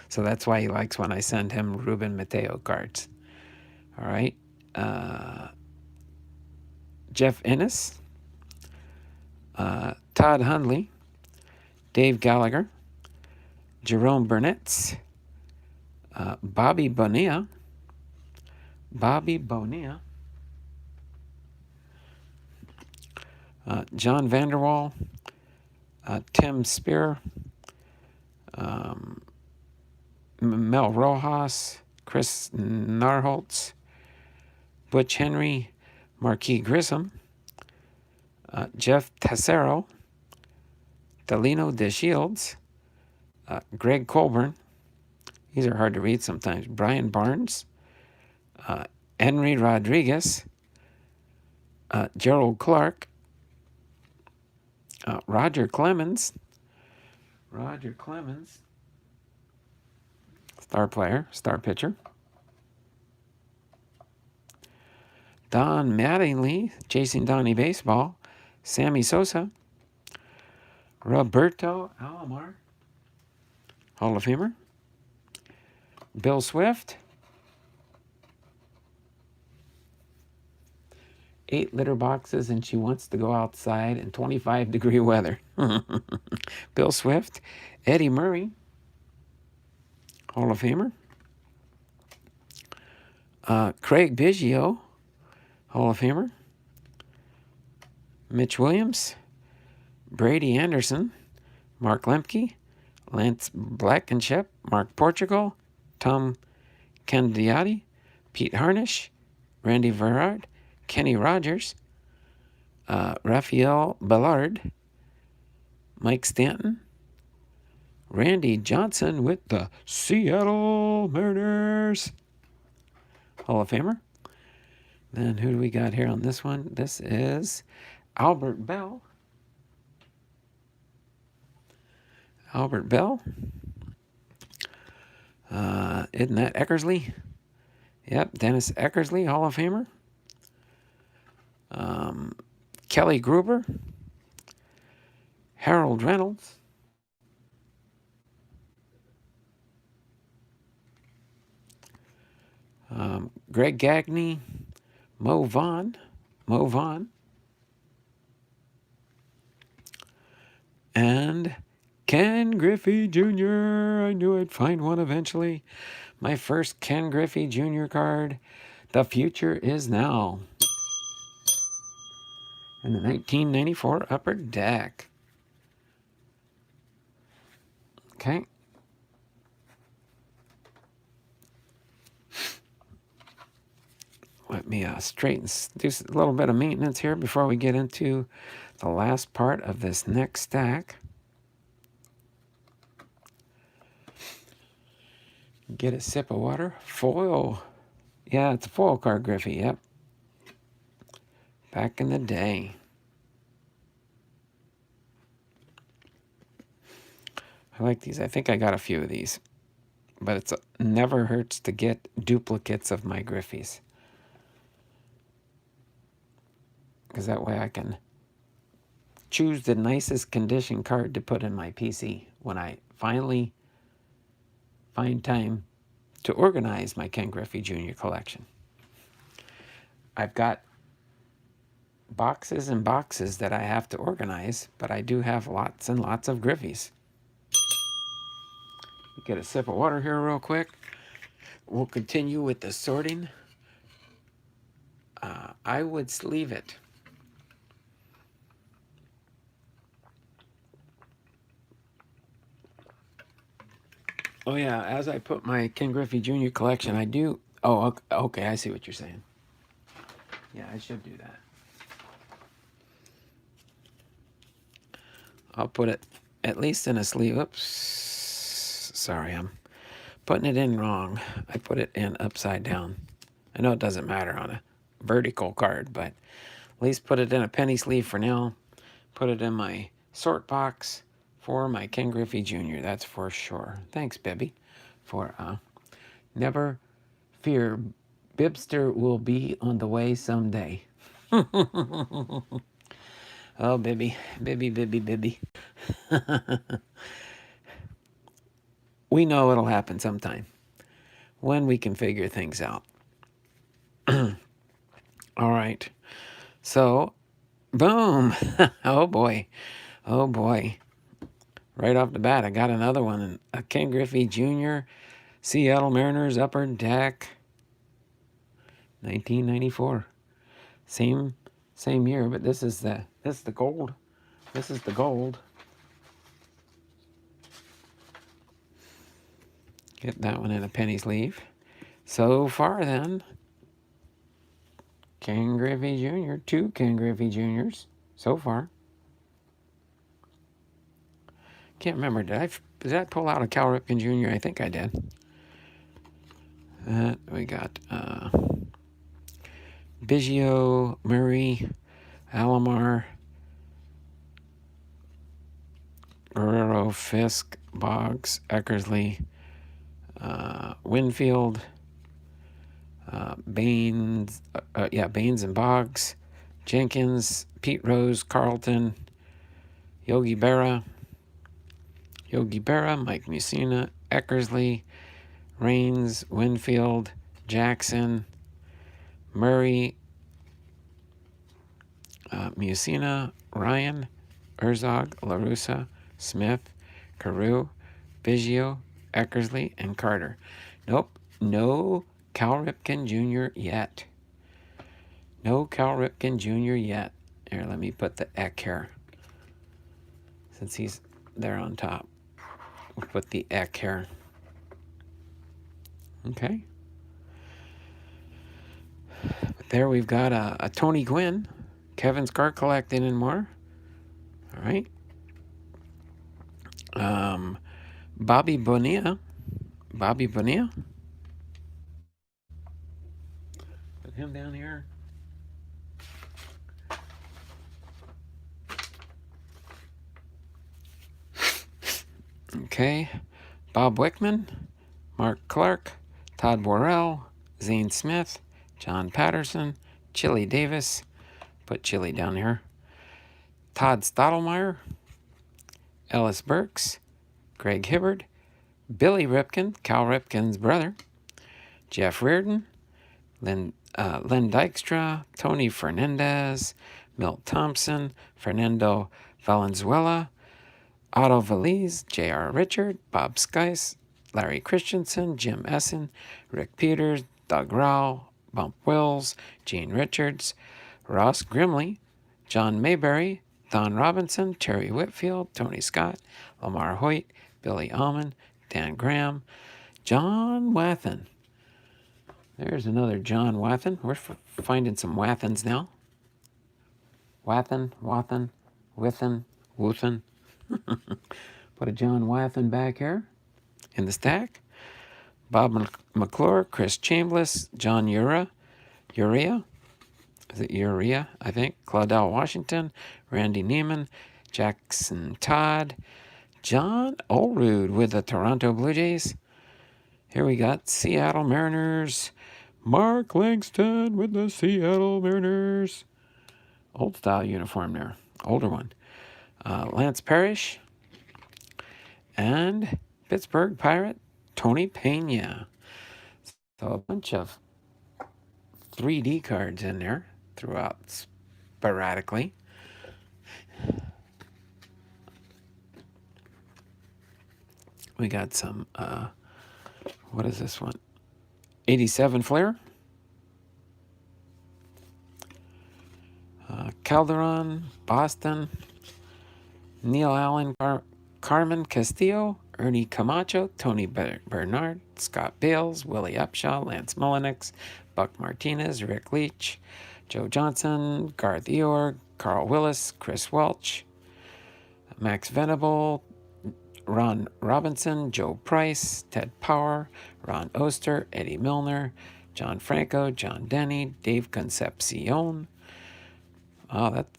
So that's why he likes when I send him Ruben Mateo cards. All right. Jeff Ennis, Todd Hundley, Dave Gallagher, Jerome Burnett, Bobby Bonilla, John Vanderwall, Tim Spear, Mel Rojas, Chris Narholtz, Butch Henry, Marquis Grissom, Jeff Tessero, Delino DeShields, Greg Colburn. These are hard to read sometimes. Brian Barnes, Henry Rodriguez, Gerald Clark, Roger Clemens, star player, star pitcher. Don Mattingly, Chasing Donnie Baseball, Sammy Sosa, Roberto Alomar, Hall of Famer, Bill Swift, 8 litter boxes and she wants to go outside in 25-degree weather. Bill Swift, Eddie Murray, Hall of Famer, Craig Biggio, Hall of Famer, Mitch Williams, Brady Anderson, Mark Lemke, Lance Blankenship, Mark Portugal, Tom Candiotti, Pete Harnish, Randy Verard, Kenny Rogers, Rafael Ballard, Mike Stanton, Randy Johnson with the Seattle Mariners, Hall of Famer. Then who do we got here on this one? This is Albert Bell. Isn't that Eckersley? Yep, Dennis Eckersley, Hall of Famer. Kelly Gruber, Harold Reynolds, Greg Gagne, Mo Vaughn, and Ken Griffey Jr. I knew I'd find one eventually. My first Ken Griffey Jr. card. The future is now. In the 1994 Upper Deck. Okay. Let me straighten, do a little bit of maintenance here before we get into the last part of this next stack. Get a sip of water. Foil. Yeah, it's a foil card, Griffey. Yep. Back in the day. I like these. I think I got a few of these. But it never hurts to get duplicates of my Griffies. Because that way I can choose the nicest condition card to put in my PC when I finally find time to organize my Ken Griffey Jr. collection. I've got boxes and boxes that I have to organize, but I do have lots and lots of Griffies. Get a sip of water here real quick. We'll continue with the sorting. I would sleeve it. Oh yeah, as I put my Ken Griffey Jr. collection, I do... Oh, okay, I see what you're saying. Yeah, I should do that. I'll put it at least in a sleeve. Oops. Sorry, I'm putting it in wrong. I put it in upside down. I know it doesn't matter on a vertical card, but at least put it in a penny sleeve for now. Put it in my sort box for my Ken Griffey Jr. That's for sure. Thanks, Bibby, for never fear. Bibster will be on the way someday. Oh, Bibby, Bibby, Bibby, Bibby. We know it'll happen sometime when we can figure things out. All right. So, boom. Oh, boy. Oh, boy. Right off the bat, I got another one. A Ken Griffey Jr. Seattle Mariners Upper Deck. 1994. Same year, but this is the gold. This is the gold. Get that one in a penny sleeve. So far then, Ken Griffey Jr. 2 Ken Griffey Jr.'s so far. Can't remember, did I pull out a Cal Ripken Jr.? I think I did. We got Biggio, Murray, Alomar, Guerrero, Fisk, Boggs, Eckersley, Winfield, Baines, Baines and Boggs, Jenkins, Pete Rose, Carlton, Yogi Berra, Mike Mussina, Eckersley, Raines, Winfield, Jackson, Murray, Mussina, Ryan, Herzog, LaRussa, Smith, Carew, Biggio, Eckersley, and Carter. Nope, no Cal Ripken Jr. yet. No Cal Ripken Jr. yet. Here, let me put the Eck here. Since he's there on top. We'll put the Eck here. Okay. But there we've got a Tony Gwynn. Kevin's card collecting and more. All right. Bobby Bonilla. Put him down here. Okay. Bob Wickman, Mark Clark, Todd Worrell, Zane Smith, John Patterson, Chili Davis. Put Chili down here. Todd Stottlemyre, Ellis Burks, Greg Hibbard, Billy Ripken, Cal Ripken's brother, Jeff Reardon, Len Dykstra, Tony Fernandez, Milt Thompson, Fernando Valenzuela, Otto Valise, J.R. Richard, Bob Skice, Larry Christensen, Jim Essen, Rick Peters, Doug Rowell, Bump Wills, Gene Richards, Ross Grimley, John Mayberry, Don Robinson, Terry Whitfield, Tony Scott, Lamar Hoyt, Billy Almond, Dan Graham, John Wathen. There's another John Wathen. We're finding some Wathens now. Wathen, Withen. Put a John Wathen back here in the stack. Bob McClure, Chris Chambliss, John Urea. Is it Urea? I think. Claudel Washington, Randy Neiman, Jackson Todd, John Olerud with the Toronto Blue Jays. Here we got Seattle Mariners. Mark Langston with the Seattle Mariners. Old style uniform there. Older one. Lance Parrish. And Pittsburgh Pirate, Tony Pena. So a bunch of 3D cards in there throughout sporadically. We got some, what is this one? 87 Flair. Calderon, Boston. Neil Allen, Carmen Castillo, Ernie Camacho, Tony Bernard, Scott Bales, Willie Upshaw, Lance Mullenix, Buck Martinez, Rick Leach, Joe Johnson, Garth Eorg, Carl Willis, Chris Welch, Max Venable, Ron Robinson, Joe Price, Ted Power, Ron Oster, Eddie Milner, John Franco, John Denny, Dave Concepcion. Oh, that's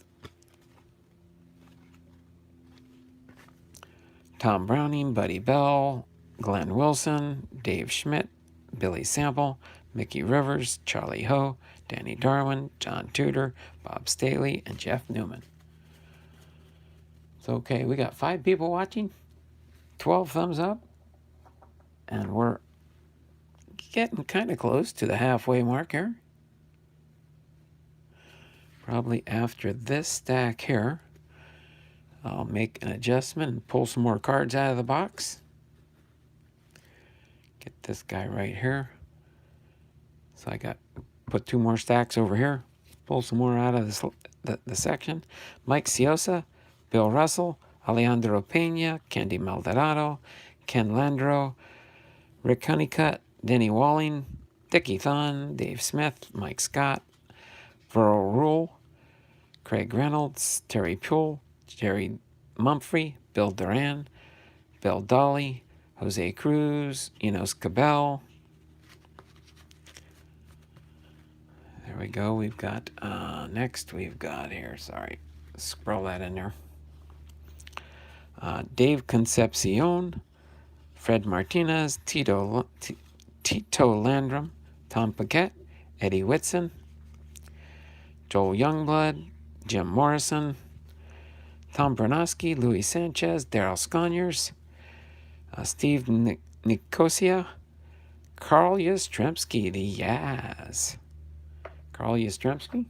Tom Browning, Buddy Bell, Glenn Wilson, Dave Schmidt, Billy Sample, Mickey Rivers, Charlie Ho, Danny Darwin, John Tudor, Bob Staley, and Jeff Newman. So, okay, we got 5 people watching, 12 thumbs up, and we're getting kind of close to the halfway mark here. Probably after this stack here, I'll make an adjustment and pull some more cards out of the box. Get this guy right here. So I put 2 more stacks over here. Pull some more out of the section. Mike Ciosa, Bill Russell, Alejandro Pena, Candy Maldonado, Ken Landro, Rick Honeycutt, Denny Walling, Dickie Thun, Dave Smith, Mike Scott, Verl Rule, Craig Reynolds, Terry Poole, Jerry Mumphrey, Bill Duran, Bill Dolly, Jose Cruz, Enos Cabell. There we go. We've got, next we've got here, sorry, scroll that in there. Dave Concepcion, Fred Martinez, Tito Landrum, Tom Paquette, Eddie Whitson, Joel Youngblood, Jim Morrison, Tom Bernowski, Louis Sanchez, Daryl Sconyers, Steve Nicosia, Carl Yastrzemski, the Yaz. Carl Yastrzemski.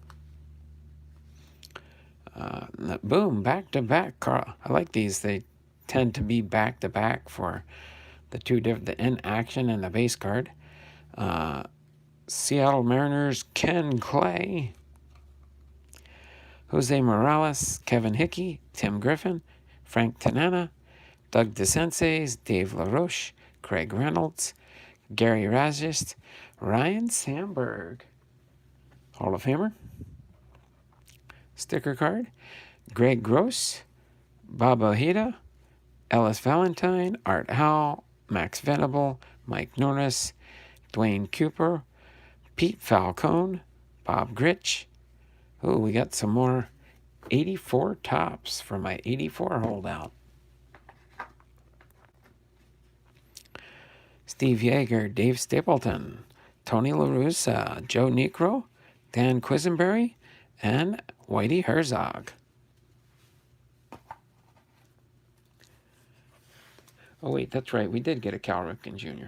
Boom, back to back. Carl, I like these. They tend to be back to back for the two different, the in action and the base card. Seattle Mariners, Ken Clay, Jose Morales, Kevin Hickey, Tim Griffin, Frank Tanana, Doug DeSenses, Dave LaRoche, Craig Reynolds, Gary Razist, Ryan Sandberg, Hall of Famer. Sticker card, Greg Gross, Bob Ojeda, Ellis Valentine, Art Howell, Max Venable, Mike Norris, Dwayne Cooper, Pete Falcone, Bob Gritch. Oh, we got some more 84 tops for my 84 holdout. Steve Yeager, Dave Stapleton, Tony LaRussa, Joe Necro, Dan Quisenberry, and Whitey Herzog. Oh, wait, that's right. We did get a Cal Ripken Jr.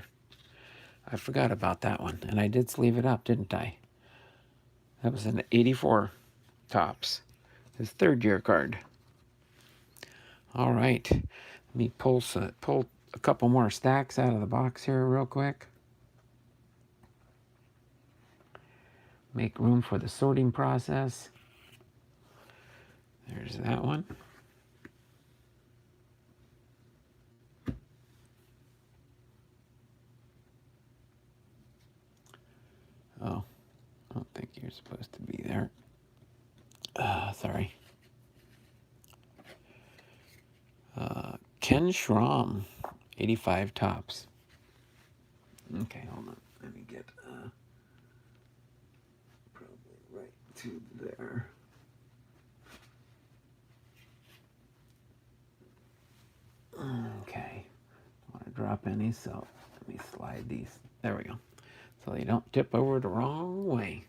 I forgot about that one. And I did sleeve it up, didn't I? That was an 84 tops. His 3rd year card. All right. Let me pull a couple more stacks out of the box here real quick. Make room for the sorting process. There's that one. Oh, I don't think you're supposed to be there. Sorry. Ken Schramm, 85 tops. Okay, hold on. Let me get probably right to there. Okay. Don't want to drop any, so let me slide these. There we go. So they don't tip over the wrong way.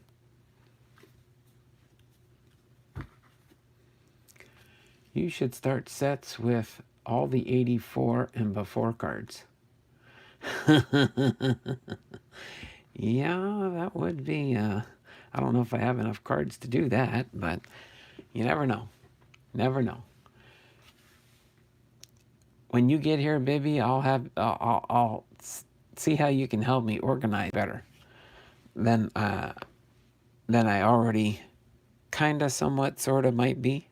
You should start sets with all the 84 and before cards. Yeah, that would be, I don't know if I have enough cards to do that, but you never know. Never know. When you get here, Bibby, I'll see how you can help me organize better than I already kind of somewhat sort of might be.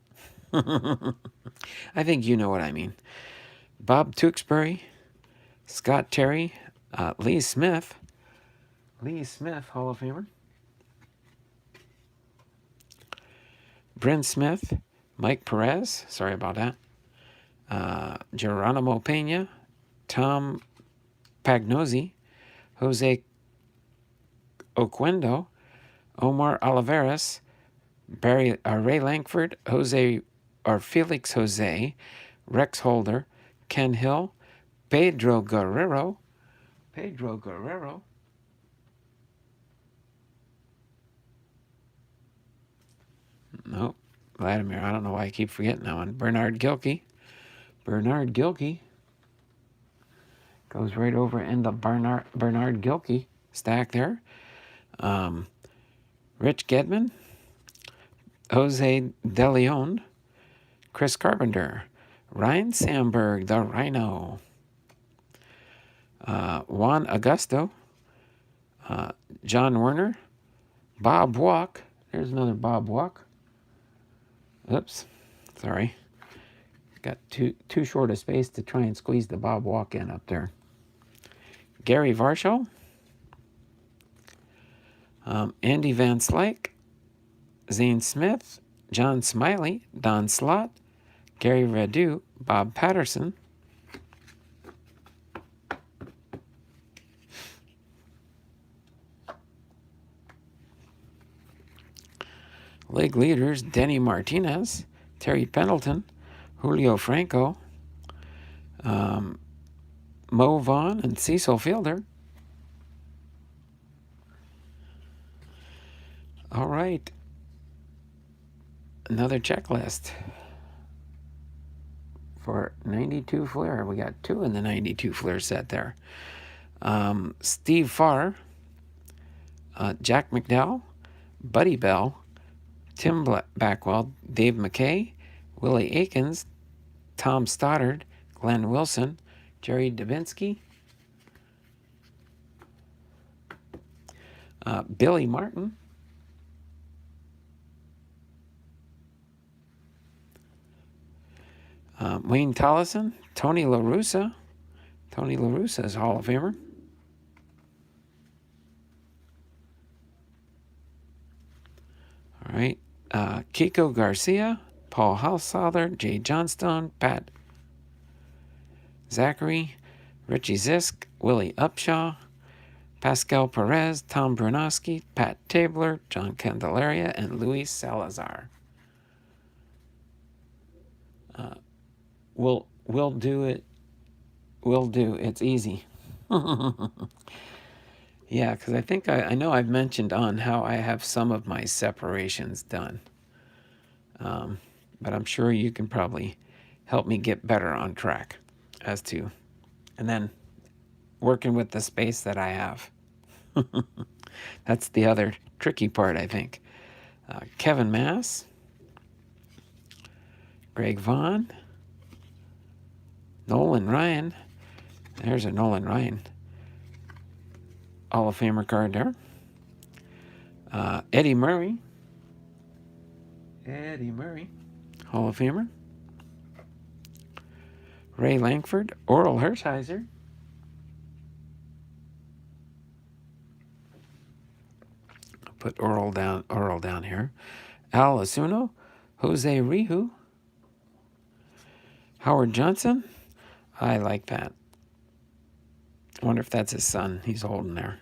I think you know what I mean. Bob Tewksbury, Scott Terry, Lee Smith, Hall of Famer, Bryn Smith, Mike Perez, sorry about that, Geronimo Pena, Tom Pagnozzi, Jose Oquendo, Omar Oliveras, Ray Langford, Felix Jose, Rex Holder, Ken Hill, Pedro Guerrero. Nope. Vladimir. I don't know why I keep forgetting that one. Bernard Gilkey. Goes right over in the Bernard Gilkey stack there. Rich Gedman. Jose De Leon. Chris Carpenter. Ryan Sandberg, the Rhino. Juan Augusto. John Werner. Bob Walk. There's another Bob Walk. Oops. Sorry. Got too short a space to try and squeeze the Bob Walk in up there. Gary Varsho. Andy Van Slyke. Zane Smith. John Smiley. Don Slott. Gary Radu. Bob Patterson. League leaders, Denny Martinez, Terry Pendleton, Julio Franco, Mo Vaughn, and Cecil Fielder. All right. Another checklist for 92 Flair. We got 2 in the 92 Flair set there. Steve Farr, Jack McDowell, Buddy Bell, Tim Backwell, Dave McKay, Willie Aikens, Tom Stoddard, Glenn Wilson, Jerry Dubinsky, Billy Martin, Wayne Tollison, Tony La Russa. Tony La Russa is a Hall of Famer. All right. Kiko Garcia, Paul Householder, Jay Johnstone, Pat Zachary, Richie Zisk, Willie Upshaw, Pascal Perez, Tom Brunoski, Pat Tabler, John Candelaria, and Luis Salazar. We'll do it. We'll do. It's easy. Yeah, because I think I know I've mentioned on how I have some of my separations done. But I'm sure you can probably help me get better on track as to, and then working with the space that I have. That's the other tricky part, I think. Kevin Mass, Greg Vaughn, Nolan Ryan. There's a Nolan Ryan Hall of Famer card there. Eddie Murray, Hall of Famer. Ray Langford, Oral Hershiser. Put Oral down here. Al Asuno, Jose Rihu, Howard Johnson. I like that. I wonder if that's his son he's holding there.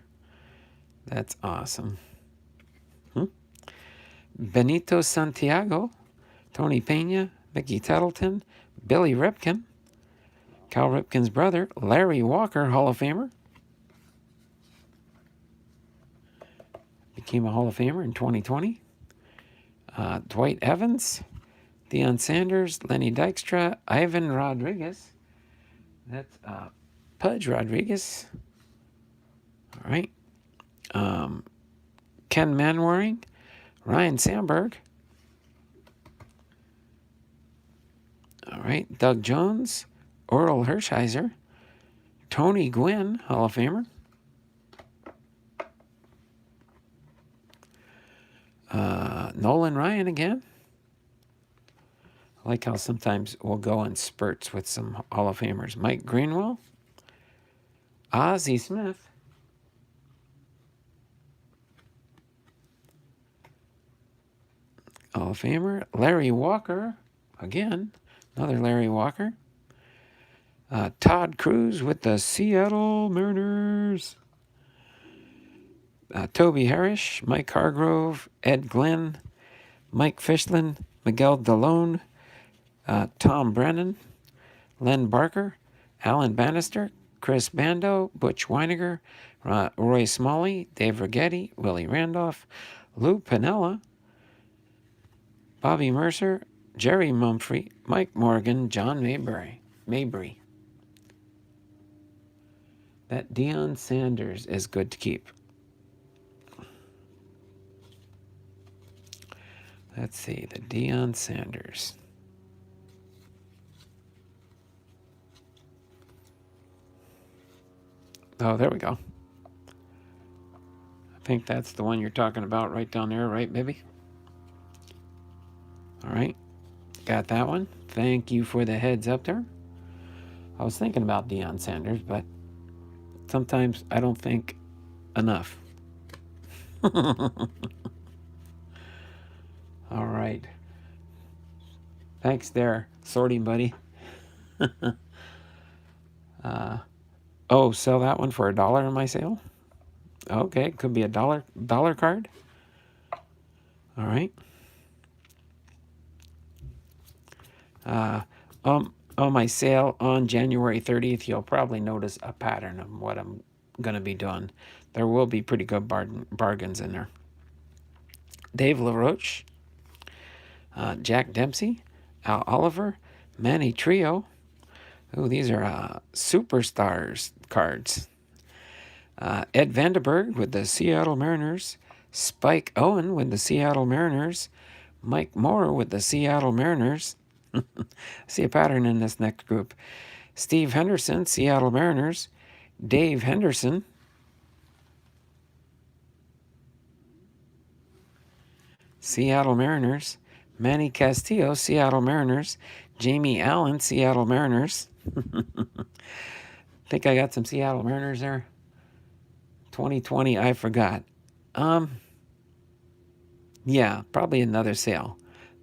That's awesome. Benito Santiago, Tony Pena, Mickey Tettleton, Billy Ripken, Cal Ripken's brother, Larry Walker, Hall of Famer. Became a Hall of Famer in 2020. Dwight Evans, Deion Sanders, Lenny Dykstra, Ivan Rodriguez. That's Pudge Rodriguez. All right. Ken Manwaring, Ryan Sandberg. All right. Doug Jones, Oral Hershiser, Tony Gwynn, Hall of Famer. Nolan Ryan again. I like how sometimes we'll go in spurts with some Hall of Famers. Mike Greenwell, Ozzie Smith, Hall of Famer. Larry Walker, again, another Larry Walker. Todd Cruz with the Seattle Mariners. Toby Harris, Mike Hargrove, Ed Glenn, Mike Fishland, Miguel Delone, Tom Brennan, Len Barker, Alan Bannister, Chris Bando, Butch Weiniger, Roy Smalley, Dave Rigetti, Willie Randolph, Lou Pinella, Bobby Mercer, Jerry Mumphrey, Mike Morgan, John Mabry. That Deion Sanders is good to keep. Let's see, the Deion Sanders. Oh, there we go. I think that's the one you're talking about right down there, right, baby? All right. Got that one. Thank you for the heads up there. I was thinking about Deion Sanders, but sometimes I don't think enough. All right. Thanks there, sorting buddy. Sell that one for $1 in my sale? Okay, could be a dollar card. All right. On my sale on January 30th, you'll probably notice a pattern of what I'm going to be doing. There will be pretty good bargains in there. Dave LaRoche, Jack Dempsey, Al Oliver, Manny Trio. Oh, these are superstars cards. Ed Vandenberg with the Seattle Mariners. Spike Owen with the Seattle Mariners. Mike Moore with the Seattle Mariners. I see a pattern in this next group. Steve Henderson, Seattle Mariners. Dave Henderson. Seattle Mariners. Manny Castillo, Seattle Mariners. Jamie Allen, Seattle Mariners. Think I got some Seattle Mariners there. 2020, I forgot. Yeah, probably another sale.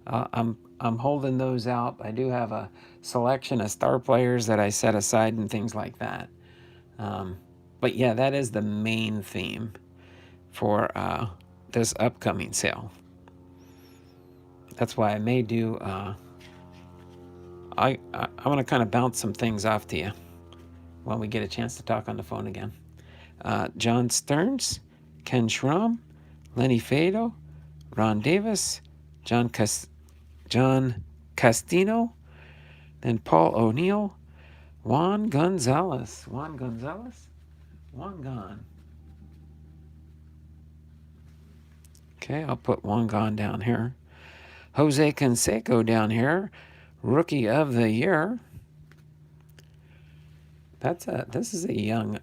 I'm holding those out. I do have a selection of star players that I set aside and things like that. But yeah, that is the main theme for this upcoming sale. That's why I may do. I want to kind of bounce some things off to you when we get a chance to talk on the phone again. John Stearns, Ken Schramm, Lenny Fado, Ron Davis, John Castino, then Paul O'Neill, Juan Gonzalez. Juan Gon. Okay, I'll put Juan Gon down here. Jose Canseco down here, Rookie of the Year. This is a young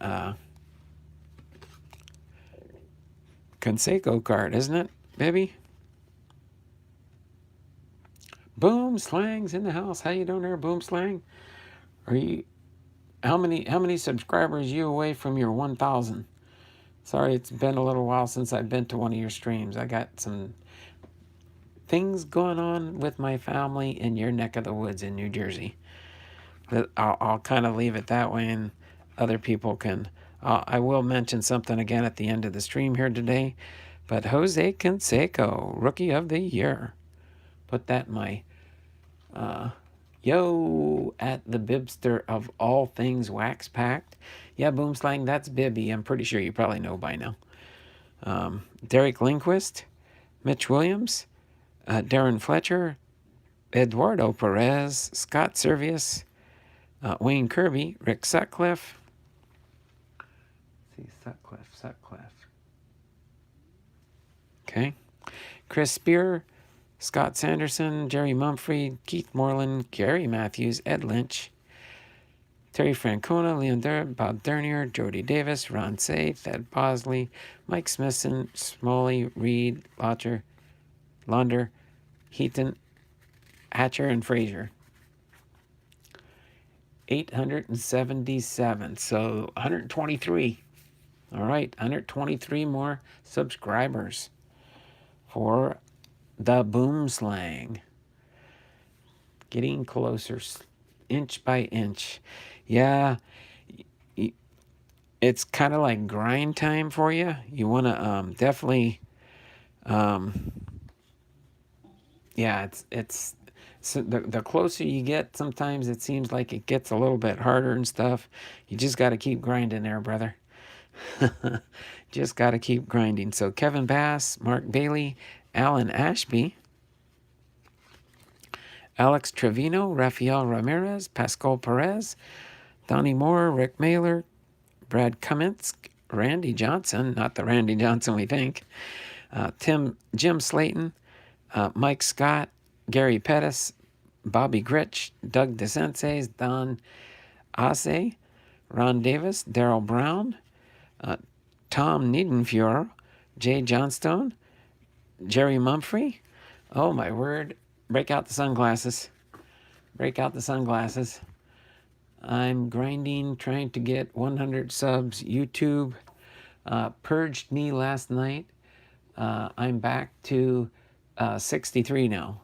Canseco card, isn't it, baby? Boom Slang's in the house. How you doing there, Boom Slang? Are you? How many subscribers are you away from your 1,000? Sorry, it's been a little while since I've been to one of your streams. I got some things going on with my family in your neck of the woods in New Jersey. I'll kind of leave it that way, and other people can. I will mention something again at the end of the stream here today. But Jose Canseco, Rookie of the Year. Put that in my yo at the Bibster of all things wax packed. Yeah, Boom Slang, that's Bibby. I'm pretty sure you probably know by now. Derek Lindquist, Mitch Williams, Darren Fletcher, Eduardo Perez, Scott Servius, Wayne Kirby, Rick Sutcliffe. Let's see, Sutcliffe. Okay. Chris Spear, Scott Sanderson, Jerry Mumphrey, Keith Moreland, Gary Matthews, Ed Lynch, Terry Francona, Leon Durr, Bob Dernier, Jody Davis, Ron Say, Thad Bosley, Mike Smithson, Smalley, Reed, Launder, Heaton, Hatcher, and Frazier. 877. So 123. All right, 123 more subscribers for the Boom Slang. Getting closer, inch by inch. Yeah, it's kind of like grind time for you. You want to definitely, um, yeah, it's so the closer you get, sometimes it seems like it gets a little bit harder and stuff. You just got to keep grinding there, brother. Just got to keep grinding. So Kevin Bass, Mark Bailey, Alan Ashby, Alex Trevino, Rafael Ramirez, Pascal Perez, Donnie Moore, Rick Mailer, Brad Cummins, Randy Johnson, not the Randy Johnson we think, Jim Slayton, Mike Scott, Gary Pettis, Bobby Gritch, Doug DeSenses, Don Ase, Ron Davis, Daryl Brown, Tom Niedenfuhrer, Jay Johnstone, Jerry Mumphrey. Oh my word. Break out the sunglasses. Break out the sunglasses. I'm grinding, trying to get 100 subs. YouTube purged me last night. I'm back to 63 now.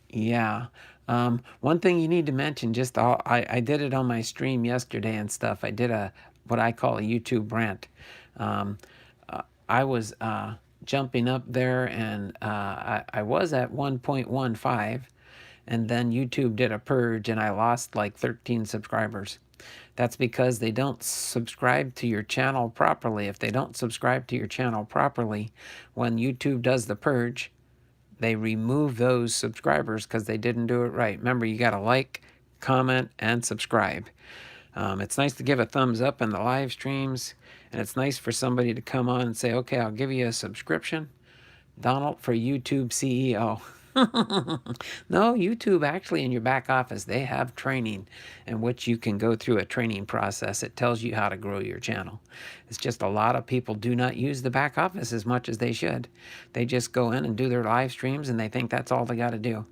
Yeah. One thing you need to mention, I did it on my stream yesterday and stuff. I did what I call a YouTube rant. Um, I was jumping up there, and I was at 1.15, and then YouTube did a purge, and I lost like 13 subscribers. That's because they don't subscribe to your channel properly. If they don't subscribe to your channel properly, when YouTube does the purge, they remove those subscribers because they didn't do it right. Remember, you got to like, comment, and subscribe. It's nice to give a thumbs up in the live streams, and it's nice for somebody to come on and say, okay, I'll give you a subscription. Donald for YouTube CEO. No, YouTube actually in your back office, they have training in which you can go through a training process. It tells you how to grow your channel. It's just a lot of people do not use the back office as much as they should. They just go in and do their live streams and they think that's all they got to do.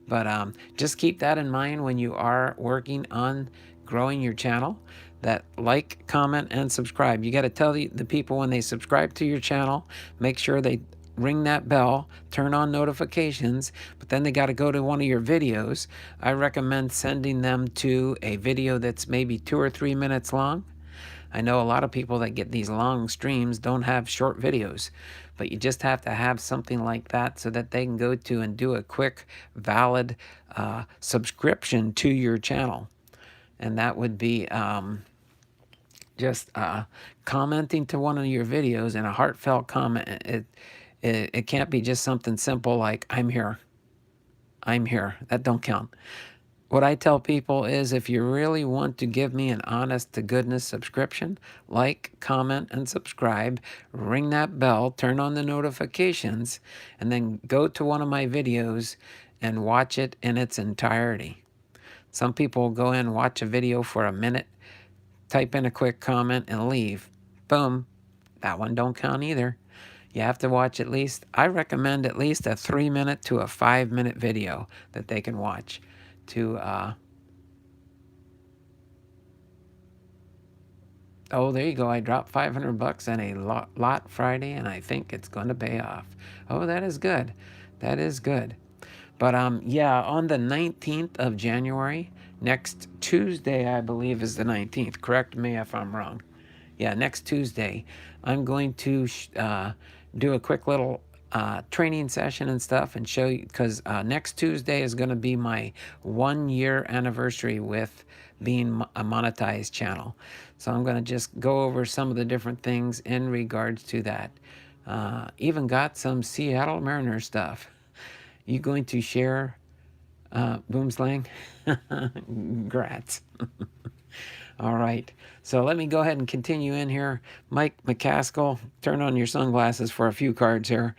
But just keep that in mind when you are working on growing your channel, that like, comment, and subscribe. You got to tell the people when they subscribe to your channel, make sure they ring that bell, turn on notifications, but then they got to go to one of your videos. I recommend sending them to a video that's maybe 2 or 3 minutes long. I know a lot of people that get these long streams don't have short videos, but you just have to have something like that so that they can go to and do a quick, valid subscription to your channel. And that would be just commenting to one of your videos in a heartfelt comment. It can't be just something simple like, I'm here. I'm here. That don't count. What I tell people is, if you really want to give me an honest to goodness subscription, like, comment, and subscribe, ring that bell, turn on the notifications, and then go to one of my videos and watch it in its entirety. Some people go in, watch a video for a minute, type in a quick comment, and leave. Boom. That one don't count either. You have to watch at least, I recommend at least a 3-minute to a 5-minute video that they can watch to, oh, there you go. I dropped $500 in a lot Friday, and I think it's going to pay off. Oh, that is good. That is good. But yeah, on the 19th of January, next Tuesday, I believe is the 19th. Correct me if I'm wrong. Yeah, next Tuesday, I'm going to do a quick little training session and stuff and show you, because next Tuesday is going to be my 1-year anniversary with being a monetized channel. So I'm going to just go over some of the different things in regards to that. Even got some Seattle Mariners stuff. You going to share Boomslang? Grats. All right. So let me go ahead and continue in here. Mike McCaskill, turn on your sunglasses for a few cards here.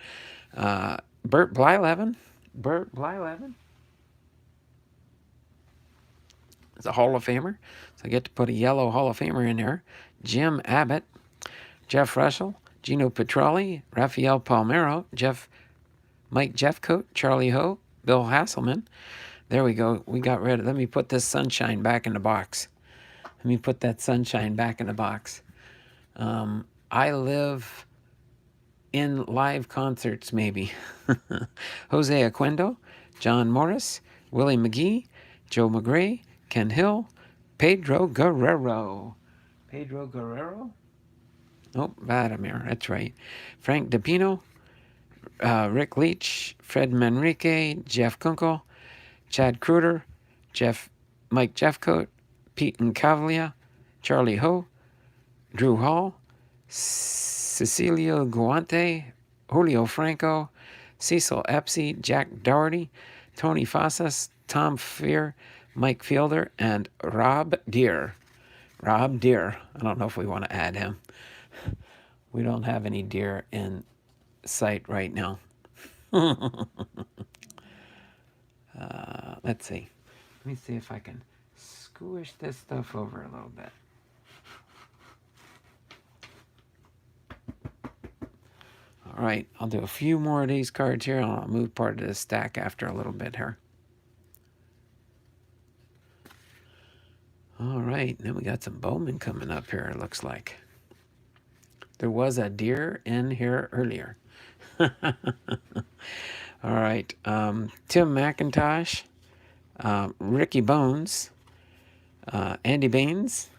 Bert Blyleven. Bert Blyleven is a Hall of Famer. So I get to put a yellow Hall of Famer in there. Jim Abbott, Jeff Russell, Gino Petrelli, Rafael Palmero, Mike Jeffcoat, Charlie Ho, Bill Hasselman. There we go. We got rid of, let me put this sunshine back in the box. Let me put that sunshine back in the box. I live in live concerts, maybe. Jose Aquendo, John Morris, Willie McGee, Joe McGray, Ken Hill, Pedro Guerrero. Pedro Guerrero? Oh, Vladimir, that's right. Frank DePino, Rick Leach, Fred Manrique, Jeff Kunkel, Chad Kruder, Mike Jeffcoat, Pete Cavalier, Charlie Ho, Drew Hall, Cecilio Guante, Julio Franco, Cecil Epsy, Jack Doherty, Tony Fasas, Tom Fear, Mike Fielder, and Rob Deere. Rob Deere. I don't know if we want to add him. We don't have any deer in sight right now. Let's see. Let me see if I can squish this stuff over a little bit. All right, I'll do a few more of these cards here, and I'll move part of the stack after a little bit here. All right, then we got some Bowman coming up here, it looks like. There was a deer in here earlier. All right, Tim McIntosh, Ricky Bones, Andy Baines,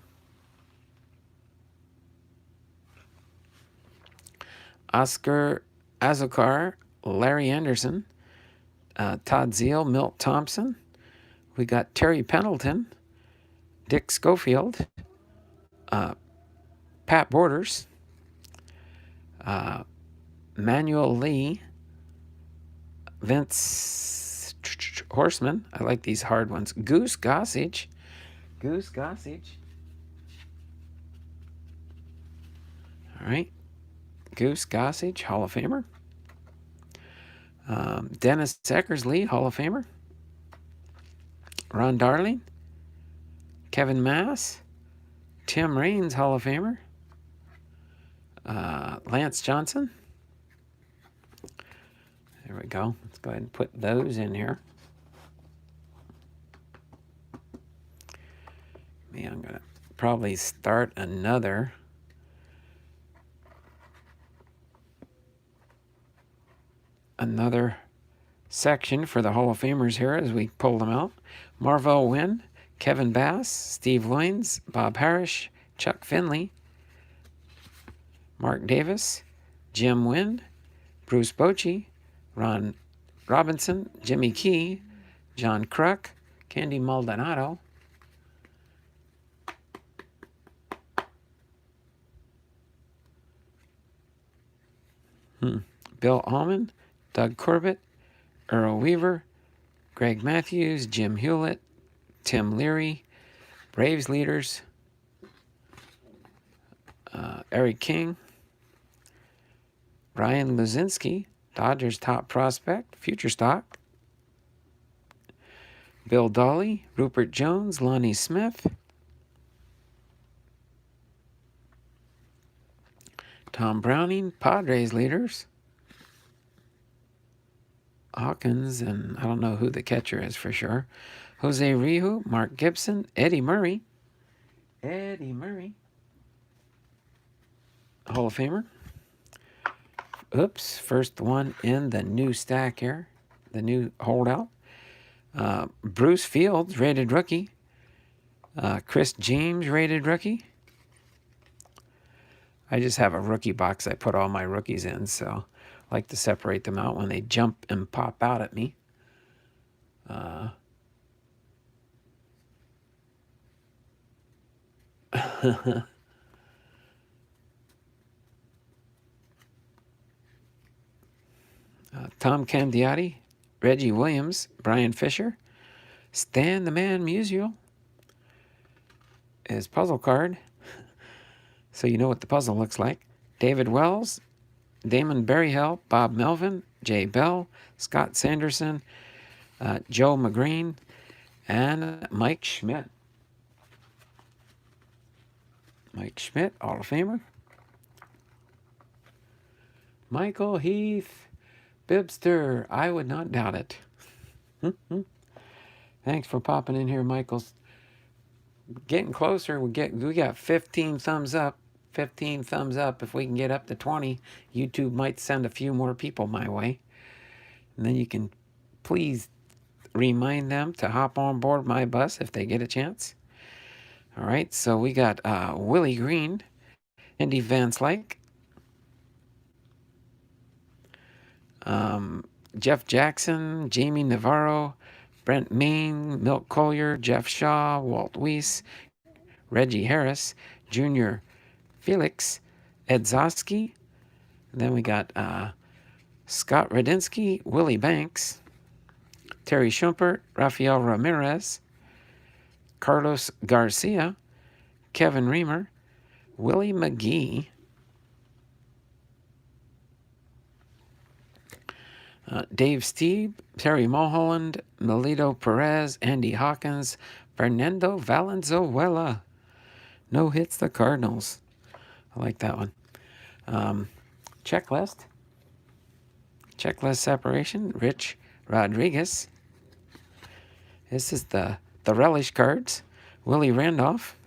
Oscar Azokar, Larry Anderson, Todd Zeal, Milt Thompson. We got Terry Pendleton, Dick Schofield, Pat Borders, Manuel Lee, Vince Horseman. I like these hard ones. Goose Gossage. Goose Gossage. All right. Goose Gossage, Hall of Famer. Dennis Eckersley, Hall of Famer. Ron Darling. Kevin Mass. Tim Raines, Hall of Famer. Lance Johnson. There we go. Let's go ahead and put those in here. Man, I'm going to probably start another section for the Hall of Famers here as we pull them out. Marvell Wynn, Kevin Bass, Steve Loins, Bob Harris, Chuck Finley, Mark Davis, Jim Wynn, Bruce Bochy, Ron Robinson, Jimmy Key, John Kruk, Candy Maldonado, Bill Allman, Doug Corbett, Earl Weaver, Greg Matthews, Jim Hewlett, Tim Leary, Braves leaders, Eric King, Ryan Luzinski, Dodgers top prospect, future stock, Bill Dolly, Rupert Jones, Lonnie Smith, Tom Browning, Padres leaders, Hawkins, and I don't know who the catcher is for sure, Jose Rijo, Mark Gibson, Eddie Murray, Hall of Famer. Oops, first one in the new stack here, the new holdout. Bruce Fields, rated rookie. Chris James, rated rookie. I just have a rookie box I put all my rookies in, so I like to separate them out when they jump and pop out at me. Tom Candiotti, Reggie Williams, Brian Fisher, Stan the Man Musial, his puzzle card, so you know what the puzzle looks like. David Wells, Damon Berryhill, Bob Melvin, Jay Bell, Scott Sanderson, Joe McGreen, and Mike Schmidt. Mike Schmidt, Hall of Famer. Michael Heath, Bibster, I would not doubt it. Thanks for popping in here, Michael. Getting closer. We got 15 thumbs up, 15 thumbs up. If we can get up to 20, YouTube might send a few more people my way. And then you can please remind them to hop on board my bus if they get a chance. All right, so we got Willie Green, Andy Van Slyke, Jeff Jackson, Jamie Navarro, Brent Main, Milt Collier, Jeff Shaw, Walt Weiss, Reggie Harris, Junior Felix, Ed Zosky. And then we got Scott Radinsky, Willie Banks, Terry Schumpert, Rafael Ramirez, Carlos Garcia, Kevin Reamer, Willie McGee, Dave Steeb, Terry Mulholland, Melito Perez, Andy Hawkins, Fernando Valenzuela. No hits the Cardinals. I like that one. Checklist separation, Rich Rodriguez. This is the relish cards. Willie Randolph,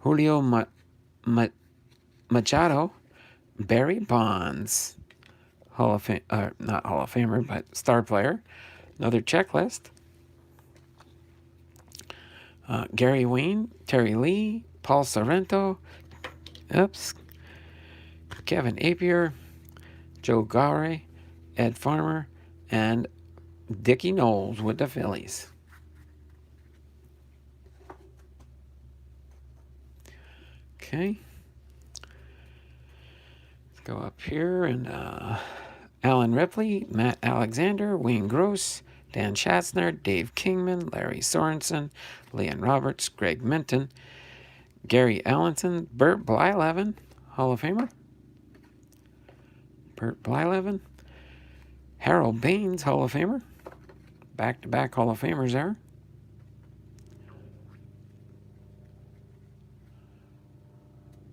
Julio Machado, Barry Bonds, Hall of Fame, not Hall of Famer, but star player. Another checklist. Gary Wayne, Terry Lee, Paul Sorrento, Kevin Apier, Joe Gare, Ed Farmer, and Dickie Knowles with the Phillies. Okay. Let's go up here and Alan Ripley, Matt Alexander, Wayne Gross, Dan Schatzner, Dave Kingman, Larry Sorensen, Leon Roberts, Greg Minton, Gary Allenson, Bert Blyleven, Hall of Famer. Bert Blyleven, Harold Baines, Hall of Famer. Back-to-back Hall of Famers there.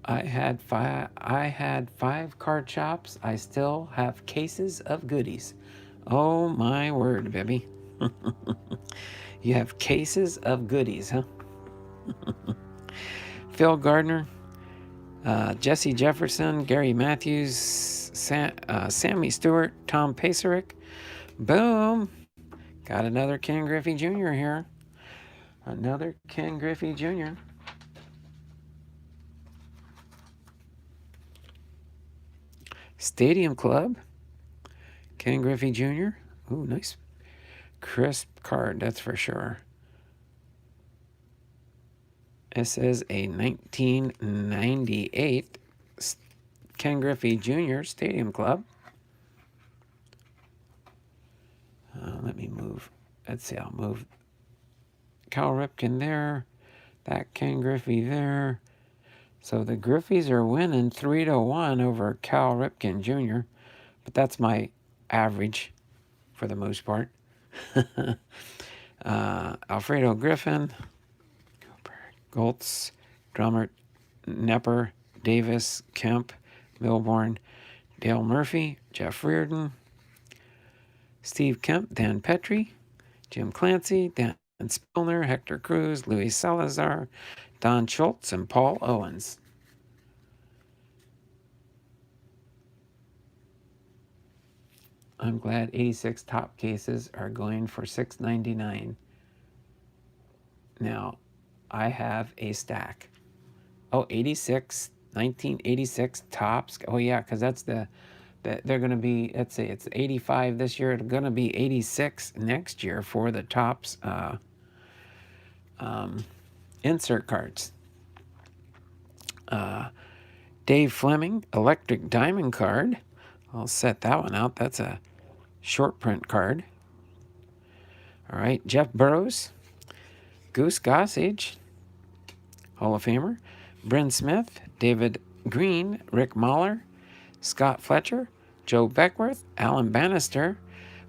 I had five card shops. I still have cases of goodies. Oh my word, baby. You have cases of goodies, huh? Phil Gardner, Jesse Jefferson, Gary Matthews, Sammy Stewart, Tom Paserick. Boom. Got another Ken Griffey Jr. here. Another Ken Griffey Jr. Stadium Club, Ken Griffey Jr. Ooh, nice crisp card, that's for sure. This is a 1998 Ken Griffey Jr. Stadium Club. Let me move. Let's see, I'll move Cal Ripken there, that Ken Griffey there. So the Griffies are winning 3-1 over Cal Ripken Jr., but that's my average for the most part. Alfredo Griffin, Goltz, Drummert, Nepper, Davis, Kemp, Milborn, Dale Murphy, Jeff Reardon, Steve Kemp, Dan Petrie, Jim Clancy, Dan Spillner, Hector Cruz, Luis Salazar, Don Schultz, and Paul Owens. I'm glad 86 top cases are going for $6.99. Now, I have a stack. Oh, 1986 tops. Oh, yeah, because that's they're going to be, let's say it's 85 this year. It's going to be 86 next year for the tops insert cards. Dave Fleming, Electric Diamond card. I'll set that one out. That's a short print card. All right, Jeff Burrows, Goose Gossage, Hall of Famer, Bryn Smith, David Green, Rick Mahler, Scott Fletcher, Joe Beckworth, Alan Bannister,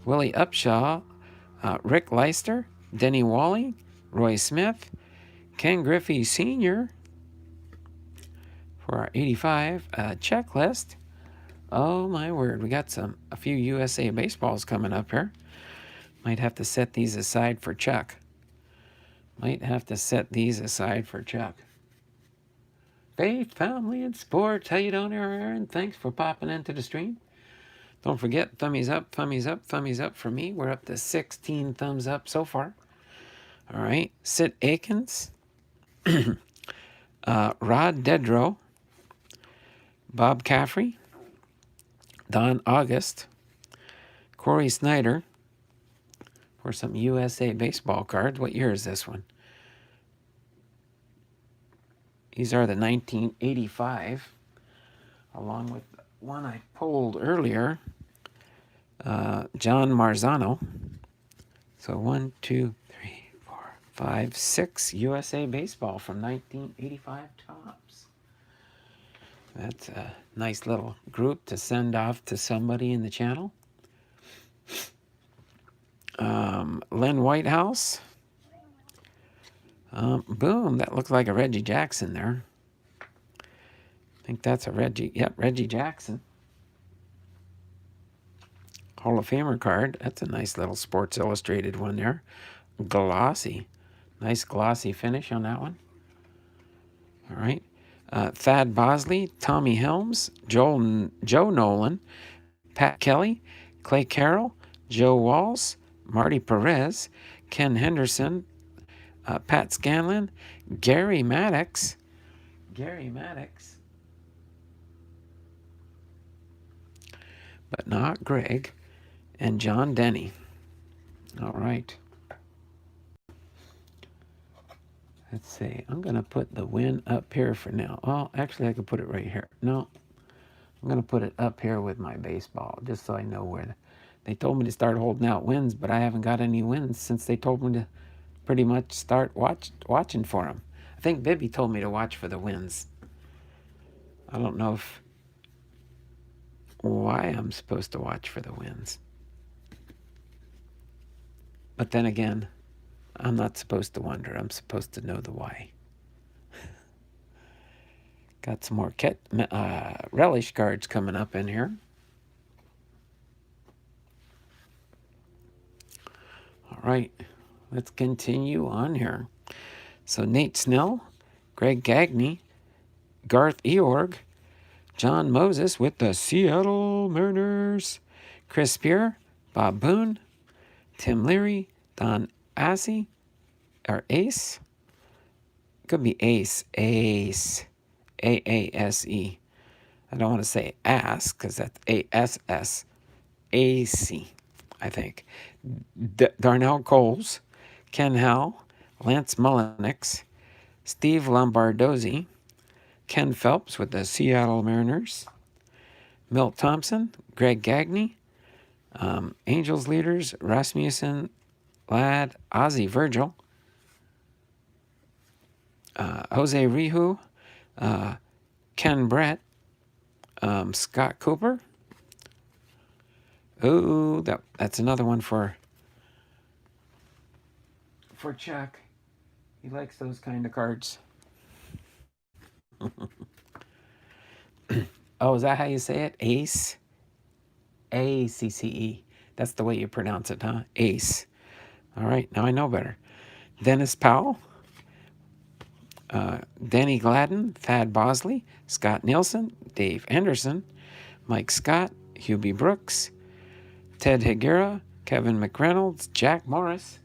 Willie Upshaw, Rick Leister, Denny Wally, Roy Smith, Ken Griffey Sr. for our 85 checklist. Oh my word, we got a few USA baseballs coming up here. Might have to set these aside for Chuck. Faith, family, and sports. How you doing, Aaron? Thanks for popping into the stream. Don't forget, thummies up, thummies up, thummies up for me. We're up to 16 thumbs up so far. All right. Sid Akins, Rod Dedro, Bob Caffrey, Don August, Corey Snyder, for some USA baseball cards. What year is this one? These are the 1985, along with one I pulled earlier, John Marzano. So 1, 2, 3, 4, 5, 6 USA baseball from 1985 tops. That's a nice little group to send off to somebody in the channel. Len Whitehouse. Boom, that looks like a Reggie Jackson there. I think that's a Reggie Jackson. Hall of Famer card. That's a nice little Sports Illustrated one there. Glossy. Nice glossy finish on that one. All right. Thad Bosley, Tommy Helms, Joe Nolan, Pat Kelly, Clay Carroll, Joe Walls, Marty Perez, Ken Henderson, Pat Scanlon, Gary Maddox, but not Greg, and John Denny. All right. Let's see. I'm going to put the win up here for now. Oh, actually, I could put it right here. No, I'm going to put it up here with my baseball, just so I know where. They told me to start holding out wins, but I haven't got any wins since they told me to pretty much start watching for them. I think Bibby told me to watch for the wins. I don't know why I'm supposed to watch for the wins. But then again, I'm not supposed to wonder. I'm supposed to know the why. Got some more relish cards coming up in here. All right, let's continue on here. So Nate Snell, Greg Gagne, Garth Eorg, John Moses with the Seattle Mariners, Chris Spear, Bob Boone, Tim Leary, Don Ace, or Ace. Could be Ace, A-A-S-E. I don't want to say ass because that's A-S-S, A-C, I think. Darnell Coles, Ken Howell, Lance Mullenix, Steve Lombardozzi, Ken Phelps with the Seattle Mariners, Milt Thompson, Greg Gagne, Angels leaders, Rasmussen, Ladd, Ozzie Virgil, Jose Rihu, Ken Brett, Scott Cooper. Ooh, that's another one for Chuck. He likes those kind of cards. Oh, is that how you say it? Ace? A-C-C-E. That's the way you pronounce it, huh? Ace. All right, now I know better. Dennis Powell, Danny Gladden, Thad Bosley, Scott Nielsen, Dave Anderson, Mike Scott, Hubie Brooks, Ted Higuera, Kevin McReynolds, Jack Morris.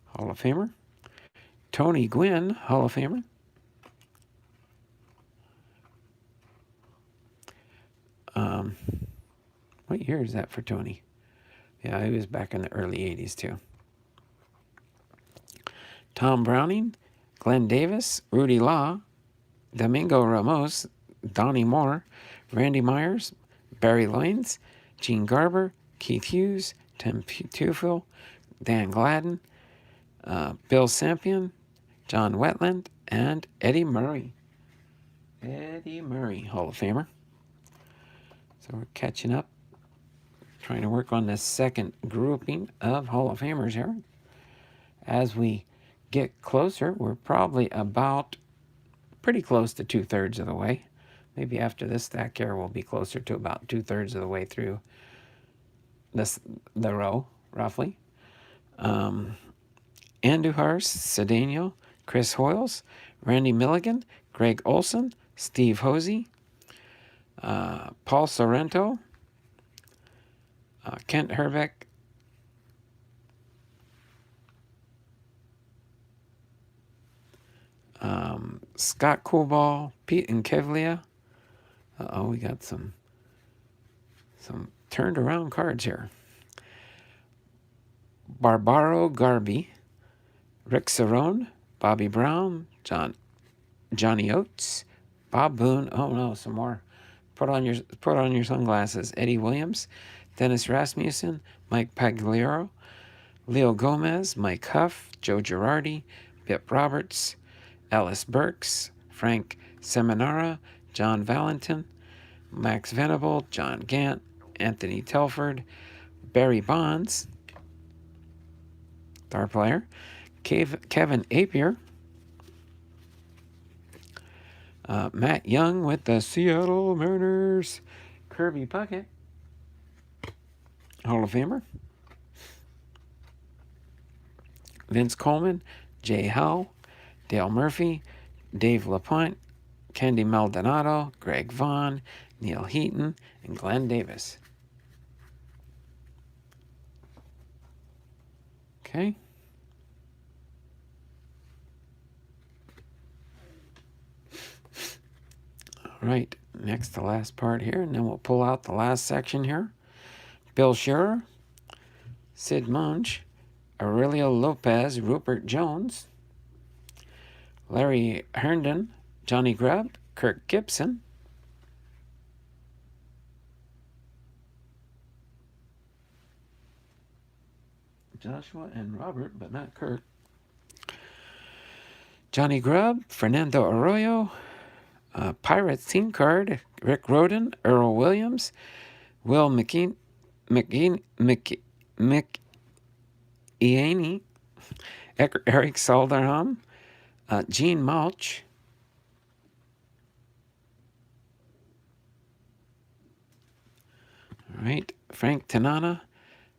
Hall of Famer. Tony Gwynn, Hall of Famer. What year is that for Tony? Yeah, he was back in the early 80s too. Tom Browning, Glenn Davis, Rudy Law, Domingo Ramos, Donnie Moore, Randy Myers, Barry Loines, Gene Garber, Keith Hughes, Tim Tufel, Dan Gladden, Bill Sampion, John Wetland, and Eddie Murray. Hall of Famer. So we're catching up, trying to work on the second grouping of Hall of Famers here. As we get closer, we're probably about pretty close to 2/3 of the way. Maybe after this stack here, we'll be closer to about 2/3 of the way through the row, roughly. Andujar Cedeno, Chris Hoyles, Randy Milligan, Greg Olson, Steve Hosey, Paul Sorrento, Kent Herbeck, Scott Coolball, Pete Nkevlia. We got some turned around cards here. Barbaro Garby, Rick Cerrone, Bobby Brown, Johnny Oates, Bob Boone. Oh no, some more. Put on your sunglasses. Eddie Williams, Dennis Rasmussen, Mike Pagliaro, Leo Gomez, Mike Huff, Joe Girardi, Bip Roberts, Ellis Burks, Frank Seminara, John Valentin, Max Venable, John Gant, Anthony Telford, Barry Bonds, star player, Kevin Apier, Matt Young with the Seattle Mariners, Kirby Puckett, Hall of Famer, Vince Coleman, Jay Howe, Dale Murphy, Dave LaPointe, Candy Maldonado, Greg Vaughn, Neil Heaton, and Glenn Davis. Okay. All right, next to last part here, and then we'll pull out the last section here. Bill Shearer, Sid Monch, Aurelio Lopez, Rupert Jones, Larry Herndon, Johnny Grubb, Kirk Gibson, Joshua and Robert, but not Kirk, Johnny Grubb, Fernando Arroyo, Pirates team card, Rick Roden, Earl Williams, Will McEaney, Eric Salderham, Gene Malch, all right, Frank Tanana,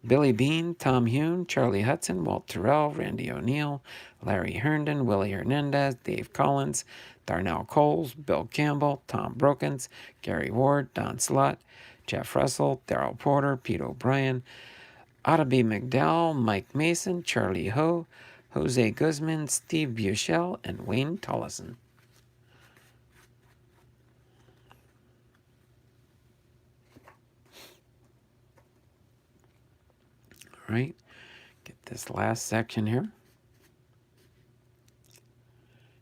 Billy Bean, Tom Hune, Charlie Hudson, Walt Terrell, Randy O'Neill, Larry Herndon, Willie Hernandez, Dave Collins, Darnell Coles, Bill Campbell, Tom Brokens, Gary Ward, Don Slott, Jeff Russell, Darrell Porter, Pete O'Brien, Ottoby McDowell, Mike Mason, Charlie Ho, Jose Guzman, Steve Buechel, and Wayne Tollison. All right, get this last section here.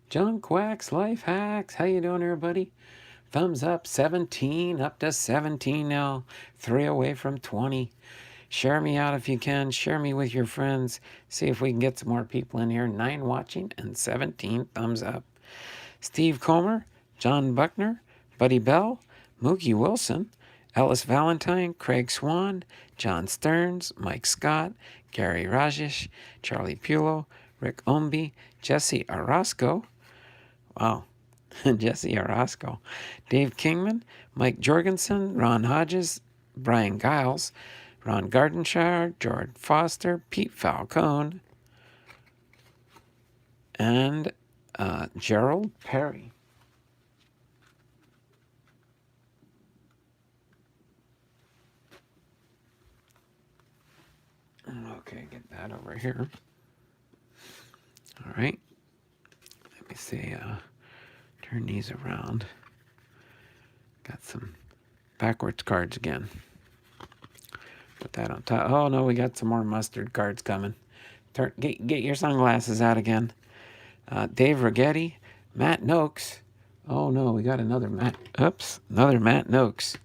John Quack's Life Hacks. How you doing, everybody? Thumbs up, 17, up to 17 now. 3 away from 20. Share me out if you can. Share me with your friends. See if we can get some more people in here. 9 watching and 17 thumbs up. Steve Comer, John Buckner, Buddy Bell, Mookie Wilson, Ellis Valentine, Craig Swan, John Stearns, Mike Scott, Gary Rajesh, Charlie Pulo, Rick Omby, Jesse Orozco. Wow, Jesse Orozco. Dave Kingman, Mike Jorgensen, Ron Hodges, Brian Giles, Ron Gardenshire, George Foster, Pete Falcone, and Gerald Perry. Okay, get that over here. All right. Let me see. Turn these around. Got some backwards cards again. Put that on top. Oh no, we got some more mustard cards coming. Get your sunglasses out again. Dave Righetti, Matt Noakes. Oh no, we got another Matt. Oops, another Matt Noakes.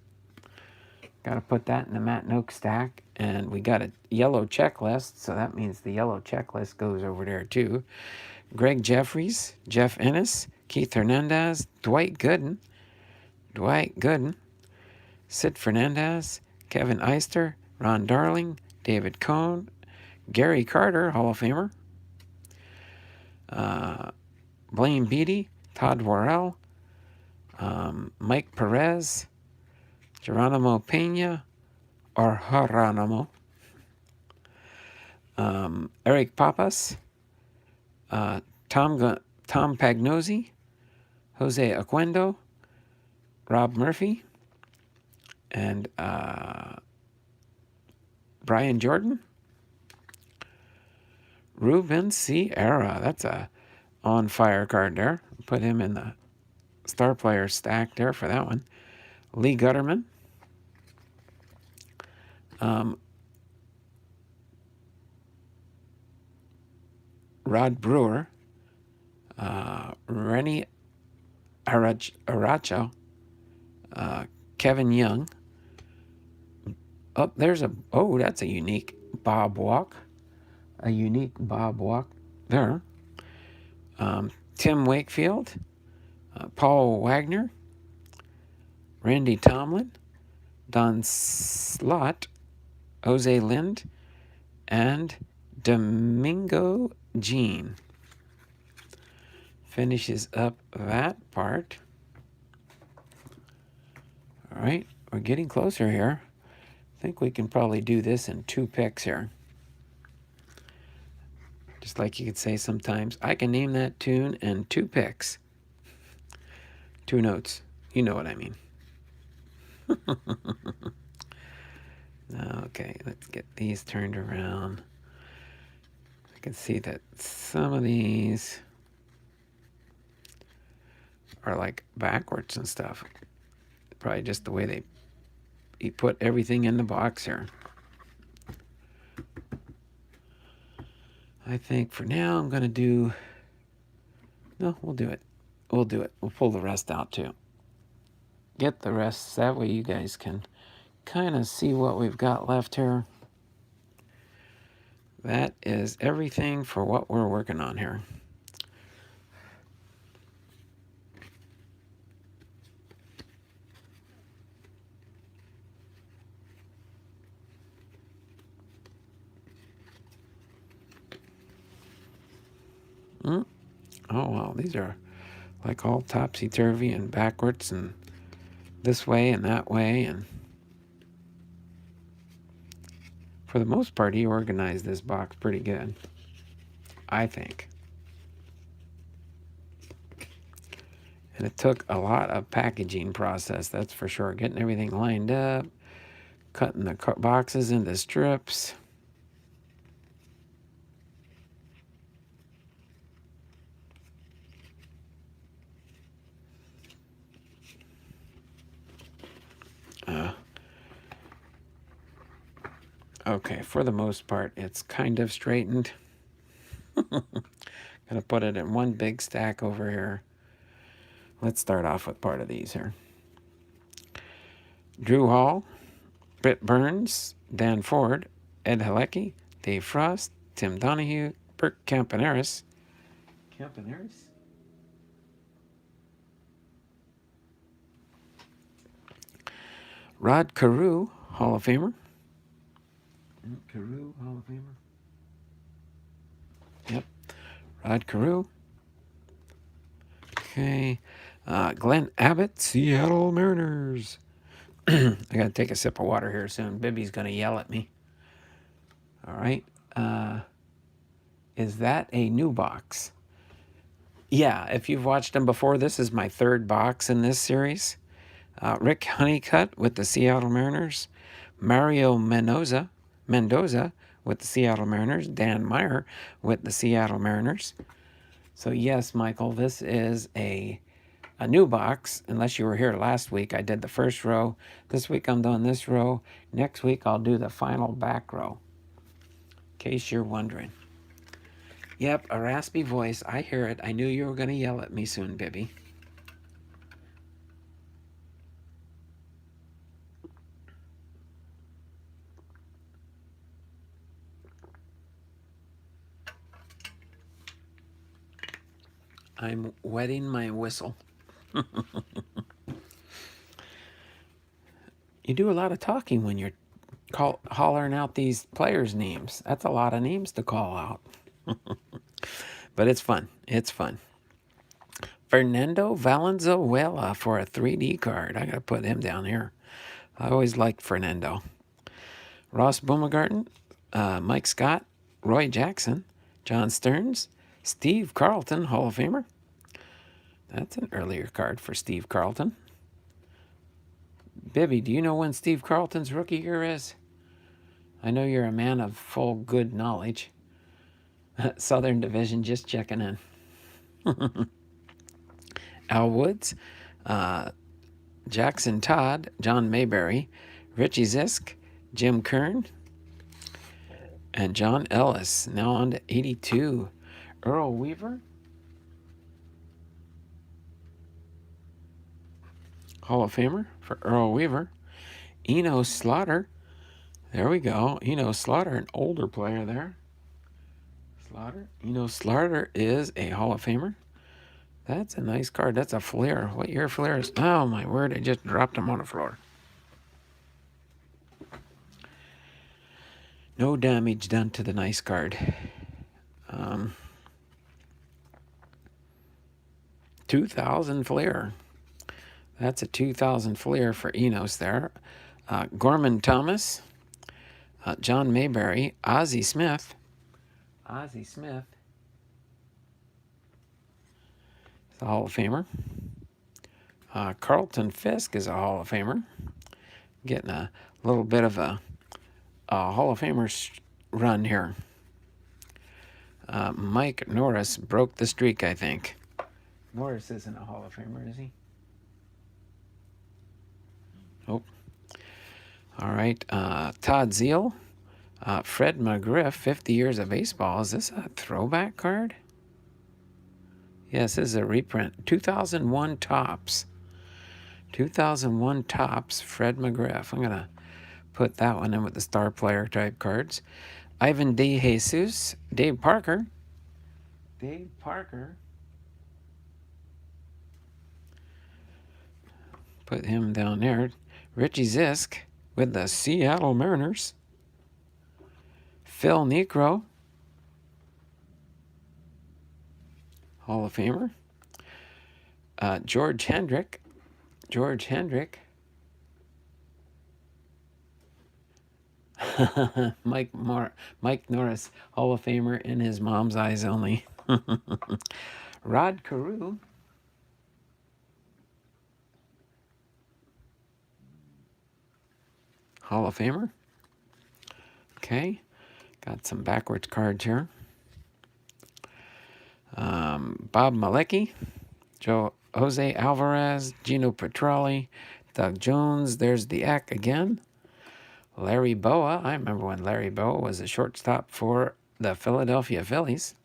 Got to put that in the Matt Noakes stack. And we got a yellow checklist, so that means the yellow checklist goes over there too. Greg Jeffries, Jeff Ennis, Keith Hernandez, Dwight Gooden, Sid Fernandez, Kevin Eister, Ron Darling, David Cohn, Gary Carter, Hall of Famer, Blaine Beatty, Todd Worrell, Mike Perez, Geronimo Pena, or Geronimo, Eric Papas, Tom Pagnozzi, Jose Oquendo, Rob Murphy, and Brian Jordan. Ruben Sierra, that's a on-fire card there. Put him in the star player stack there for that one. Lee Gutterman. Rod Brewer. Rennie Aracho. Kevin Young. Oh, that's a unique Bob Walk. A unique Bob Walk there. Tim Wakefield. Paul Wagner. Randy Tomlin. Don Slott. Jose Lind. And Domingo Jean. Finishes up that part. All right, we're getting closer here. I think we can probably do this in 2 picks here. Just like you could say sometimes, I can name that tune in 2 picks. 2 notes. You know what I mean. Okay, let's get these turned around. I can see that some of these are like backwards and stuff. Probably just the way you put everything in the box here. I think for now I'm going to do... No, we'll do it. We'll do it. We'll pull the rest out too. Get the rest. That way you guys can kind of see what we've got left here. That is everything for what we're working on here. Oh, wow. These are like all topsy-turvy and backwards and this way and that way. And for the most part, he organized this box pretty good, I think. And it took a lot of packaging process, that's for sure. Getting everything lined up, cutting the boxes into strips. Okay, for the most part, it's kind of straightened. Gonna put it in one big stack over here. Let's start off with part of these here. Drew Hall, Britt Burns, Dan Ford, Ed Halecki, Dave Frost, Tim Donahue, Bert Campaneris. Campaneris? Rod Carew, Hall of Famer. Carew, Hall of Famer. Yep. Rod Carew. Okay. Glenn Abbott, Seattle Mariners. I got to take a sip of water here soon. Bibby's going to yell at me. All right. Is that a new box? Yeah, if you've watched them before, this is my 3rd box in this series. Rick Honeycutt with the Seattle Mariners. Mario Mendoza with the Seattle Mariners. Dan Meyer with the Seattle Mariners. So yes, Michael, this is a new box. Unless you were here last week, I did the first row. This week I'm doing this row. Next week I'll do the final back row. In case you're wondering. Yep, a raspy voice. I hear it. I knew you were going to yell at me soon, Bibby. I'm wetting my whistle. You do a lot of talking when you're hollering out these players' names. That's a lot of names to call out. But it's fun. It's fun. Fernando Valenzuela for a 3D card. I got to put him down here. I always liked Fernando. Ross Boomergarten, Mike Scott, Roy Jackson, John Stearns, Steve Carlton, Hall of Famer. That's an earlier card for Steve Carlton. Bibby, do you know when Steve Carlton's rookie year is? I know you're a man of full good knowledge. Southern Division, just checking in. Al Woods, Jackson Todd, John Mayberry, Richie Zisk, Jim Kern, and John Ellis. Now on to 82. Earl Weaver, Hall of Famer for Earl Weaver. Eno Slaughter. There we go. Eno Slaughter, an older player there. Eno Slaughter is a Hall of Famer. That's a nice card. That's a Flair. What year Flair is? Oh, my word. I just dropped him on the floor. No damage done to the nice card. 2000 Flair. That's a 2000 Flair for Enos there. Gorman Thomas. John Mayberry. Ozzie Smith. Ozzie Smith. He's a Hall of Famer. Carlton Fisk is a Hall of Famer. Getting a little bit of a Hall of Famers run here. Mike Norris broke the streak, I think. Norris isn't a Hall of Famer, is he? Nope. All right. Todd Zeal. Fred Mcgriff, 50 years of baseball. Is this a throwback card? Yes, this is a reprint. 2001 Topps. 2001 Topps, Fred Mcgriff. I'm going to put that one in with the star player type cards. Ivan De Jesus. Dave Parker. Dave Parker. Put him down there. Richie Zisk with the Seattle Mariners. Phil Niekro, Hall of Famer. George Hendrick. George Hendrick. Mike Norris, Hall of Famer in his mom's eyes only. Rod Carew. Hall of Famer. Okay. Got some backwards cards here. Bob Malecki. Jose Alvarez. Gino Petrelli. Doug Jones. There's the Eck again. Larry Boa. I remember when Larry Boa was a shortstop for the Philadelphia Phillies.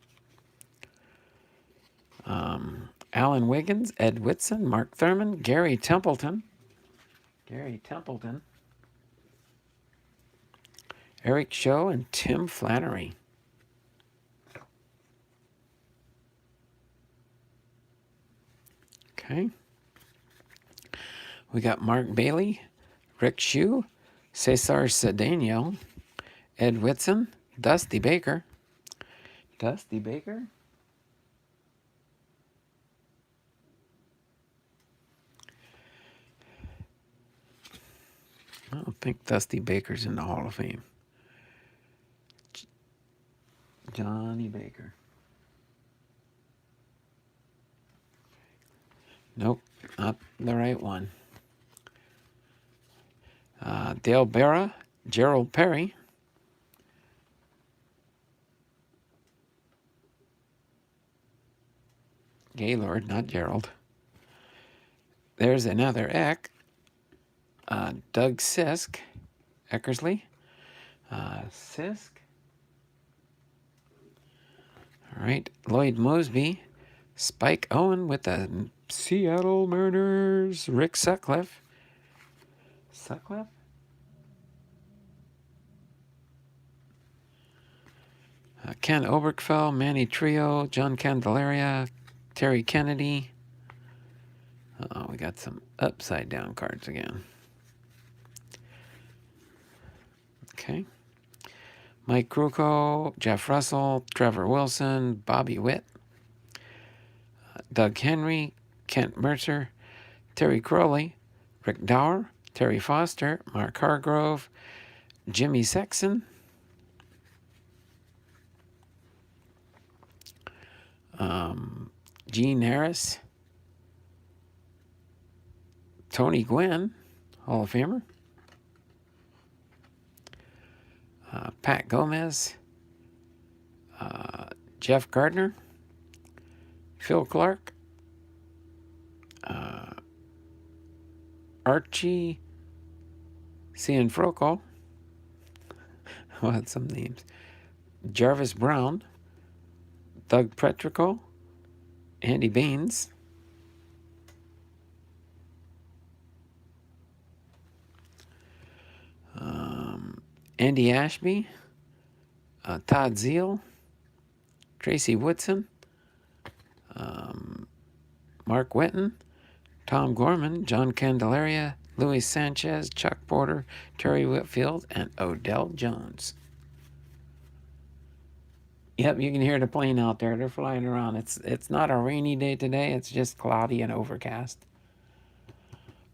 Alan Wiggins. Ed Whitson. Mark Thurman. Gary Templeton. Gary Templeton. Eric Show and Tim Flannery. Okay. We got Mark Bailey, Rick Shue, Cesar Cedeno, Ed Whitson, Dusty Baker. Dusty Baker. I don't think Dusty Baker's in the Hall of Fame. Johnny Baker. Nope, not the right one. Dale Berra, Gerald Perry. Gaylord, not Gerald. There's another Eck. Doug Sisk. Eckersley. Sisk. All right, Lloyd Mosby. Spike Owen with the Seattle Mariners. Rick Sutcliffe. Sutcliffe? Ken Oberkfell, Manny Trio, John Candelaria, Terry Kennedy. Uh-oh, we got some upside down cards again. Okay. Mike Krukow, Jeff Russell, Trevor Wilson, Bobby Witt, Doug Henry, Kent Mercer, Terry Crowley, Rick Dower, Terry Foster, Mark Hargrove, Jimmy Sexton, Gene Harris, Tony Gwynn, Hall of Famer, Pat Gomez, Jeff Gardner, Phil Clark, Archie Cianfrocco, I had some names, Jarvis Brown, Doug Petrico, Andy Baines, Andy Ashby, Todd Zeal, Tracy Woodson, Mark Whitten, Tom Gorman, John Candelaria, Luis Sanchez, Chuck Porter, Terry Whitfield, and Odell Jones. Yep, you can hear the plane out there. They're flying around. It's not a rainy day today. It's just cloudy and overcast.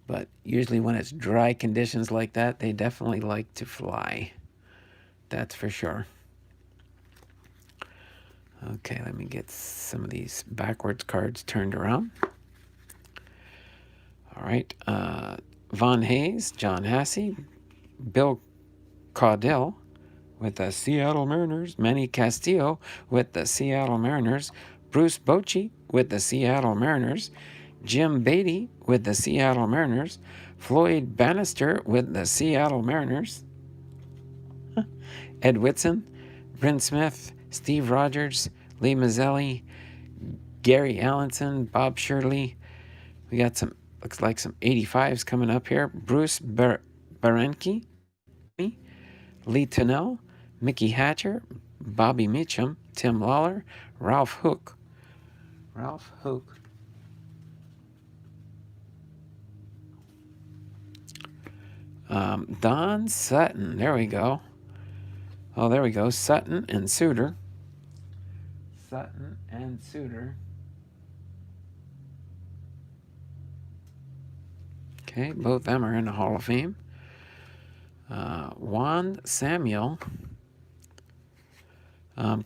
But usually when it's dry conditions like that, they definitely like to fly. That's for sure. Okay, let me get some of these backwards cards turned around. All right. Von Hayes, John Hassey, Bill Caudell with the Seattle Mariners, Manny Castillo with the Seattle Mariners, Bruce Bochy with the Seattle Mariners, Jim Beatty with the Seattle Mariners, Floyd Bannister with the Seattle Mariners, Ed Whitson, Bryn Smith, Steve Rogers, Lee Mazzelli, Gary Allenson, Bob Shirley. We got some, looks like some 85s coming up here. Bruce Baranki, Lee Tunnell, Mickey Hatcher, Bobby Meacham, Tim Lawler, Ralph Hook. Don Sutton, there we go. Oh, there we go. Sutton and Suter. Okay, both of them are in the Hall of Fame. Juan Samuel.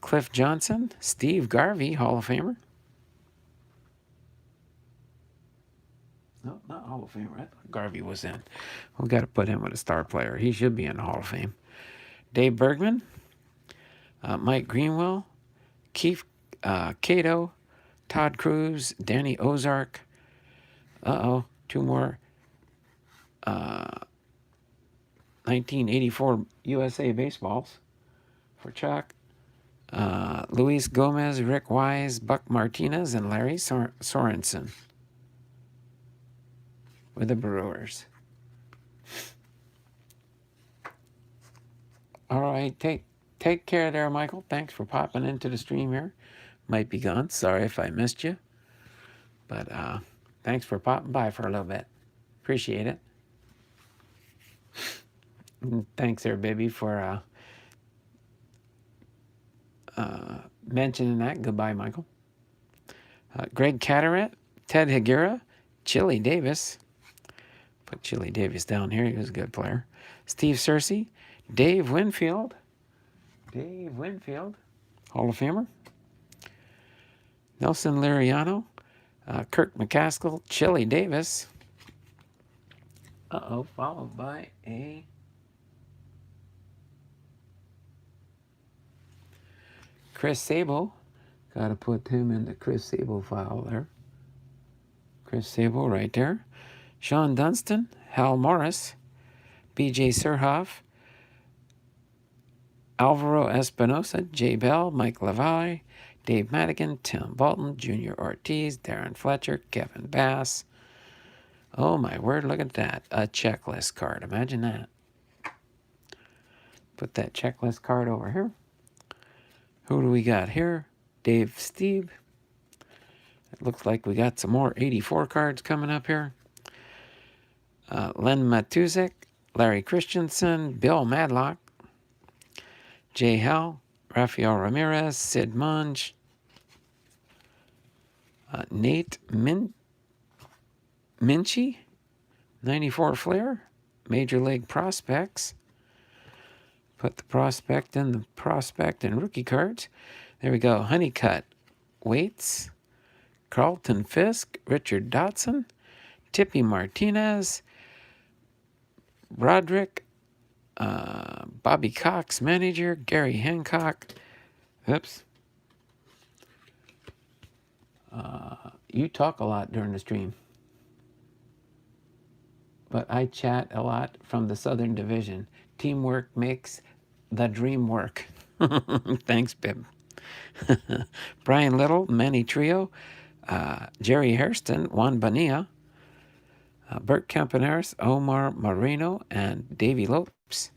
Cliff Johnson. Steve Garvey, Hall of Famer. No, not Hall of Fame, right? Garvey was in. We've got to put him with a star player. He should be in the Hall of Fame. Dave Bergman, Mike Greenwell, Keith Cato, Todd Cruz, Danny Ozark. Two more 1984 USA baseballs for Chuck. Luis Gomez, Rick Wise, Buck Martinez, and Larry Sorensen with the Brewers. All right, take care there, Michael. Thanks for popping into the stream here. Might be gone. Sorry if I missed you. But thanks for popping by for a little bit. Appreciate it. And thanks there, baby, for mentioning that. Goodbye, Michael. Greg Cataract, Ted Higuera, Chili Davis. Put Chili Davis down here. He was a good player. Steve Searcy, Dave Winfield, Hall of Famer. Nelson Liriano, Kirk McCaskill, Chili Davis. Followed by a Chris Sabo. Got to put him in the Chris Sabo file there. Chris Sabo right there. Sean Dunston, Hal Morris, B.J. Surhoff, Alvaro Espinosa, Jay Bell, Mike LaValle, Dave Madigan, Tim Bolton, Junior Ortiz, Darren Fletcher, Kevin Bass. Oh my word, look at that. A checklist card. Imagine that. Put that checklist card over here. Who do we got here? Dave Steve. It looks like we got some more 84 cards coming up here. Len Matuzek, Larry Christensen, Bill Madlock, Jay Howell, Rafael Ramirez, Sid Munch, Nate Minchie, 94 Flair, Major League Prospects. Put the prospect in the prospect and rookie cards. There we go. Honeycutt, Waits, Carlton Fisk, Richard Dotson, Tippy Martinez, Broderick, Bobby Cox, manager, Gary Hancock. Oops. You talk a lot during the stream, but I chat a lot from the Southern Division. Teamwork makes the dream work. Thanks, Bib. Brian Little, Manny Trio, Jerry Hairston, Juan Bonilla, Bert Campaneris, Omar Moreno, and Davey Lopes.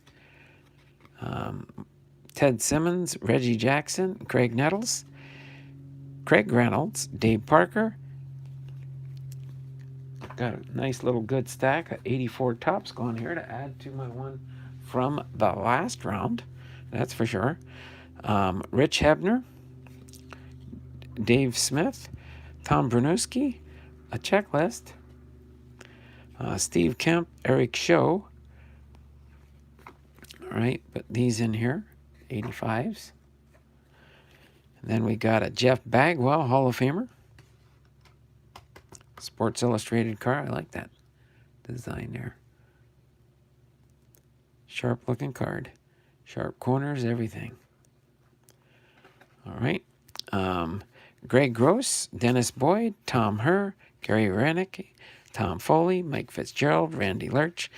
Ted Simmons, Reggie Jackson, Craig Nettles, Craig Reynolds, Dave Parker. Got a nice little good stack of 84 tops going here to add to my one from the last round. That's for sure. Rich Hebner, Dave Smith, Tom Brunowski, a checklist, Steve Kemp, Eric Show. All right, put these in here, 85s. And then we got a Jeff Bagwell, Hall of Famer. Sports Illustrated car. I like that design there. Sharp looking card. Sharp corners, everything. All right. Greg Gross, Dennis Boyd, Tom Herr, Gary Renick, Tom Foley, Mike Fitzgerald, Randy Lurch,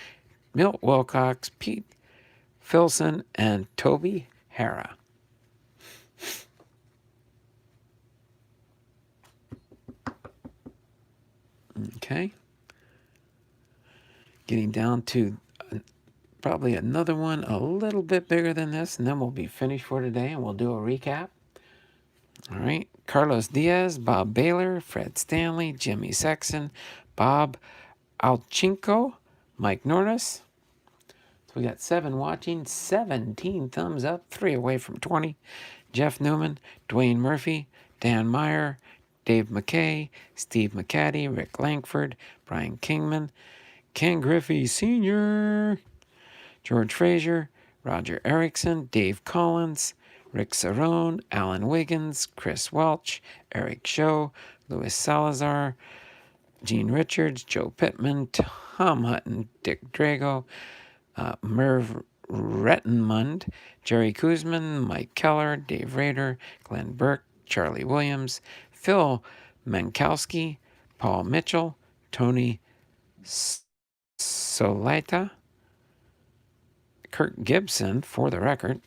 Milt Wilcox, Pete Filson, and Toby Hara. Okay. Getting down to probably another one a little bit bigger than this, and then we'll be finished for today, and we'll do a recap. All right. Carlos Diaz, Bob Baylor, Fred Stanley, Jimmy Sexton, Bob Alchinko, Mike Norris. So we got 7 watching, 17 thumbs up, 3 away from 20. Jeff Newman, Dwayne Murphy, Dan Meyer, Dave McKay, Steve McCaddy, Rick Langford, Brian Kingman, Ken Griffey Sr., George Frazier, Roger Erickson, Dave Collins, Rick Cerrone, Alan Wiggins, Chris Welch, Eric Show, Louis Salazar, Gene Richards, Joe Pittman, Tom Hutton, Dick Drago, Merv Rettenmund, Jerry Kuzman, Mike Keller, Dave Rader, Glenn Burke, Charlie Williams, Phil Mankowski, Paul Mitchell, Tony Solita, Kirk Gibson, for the record.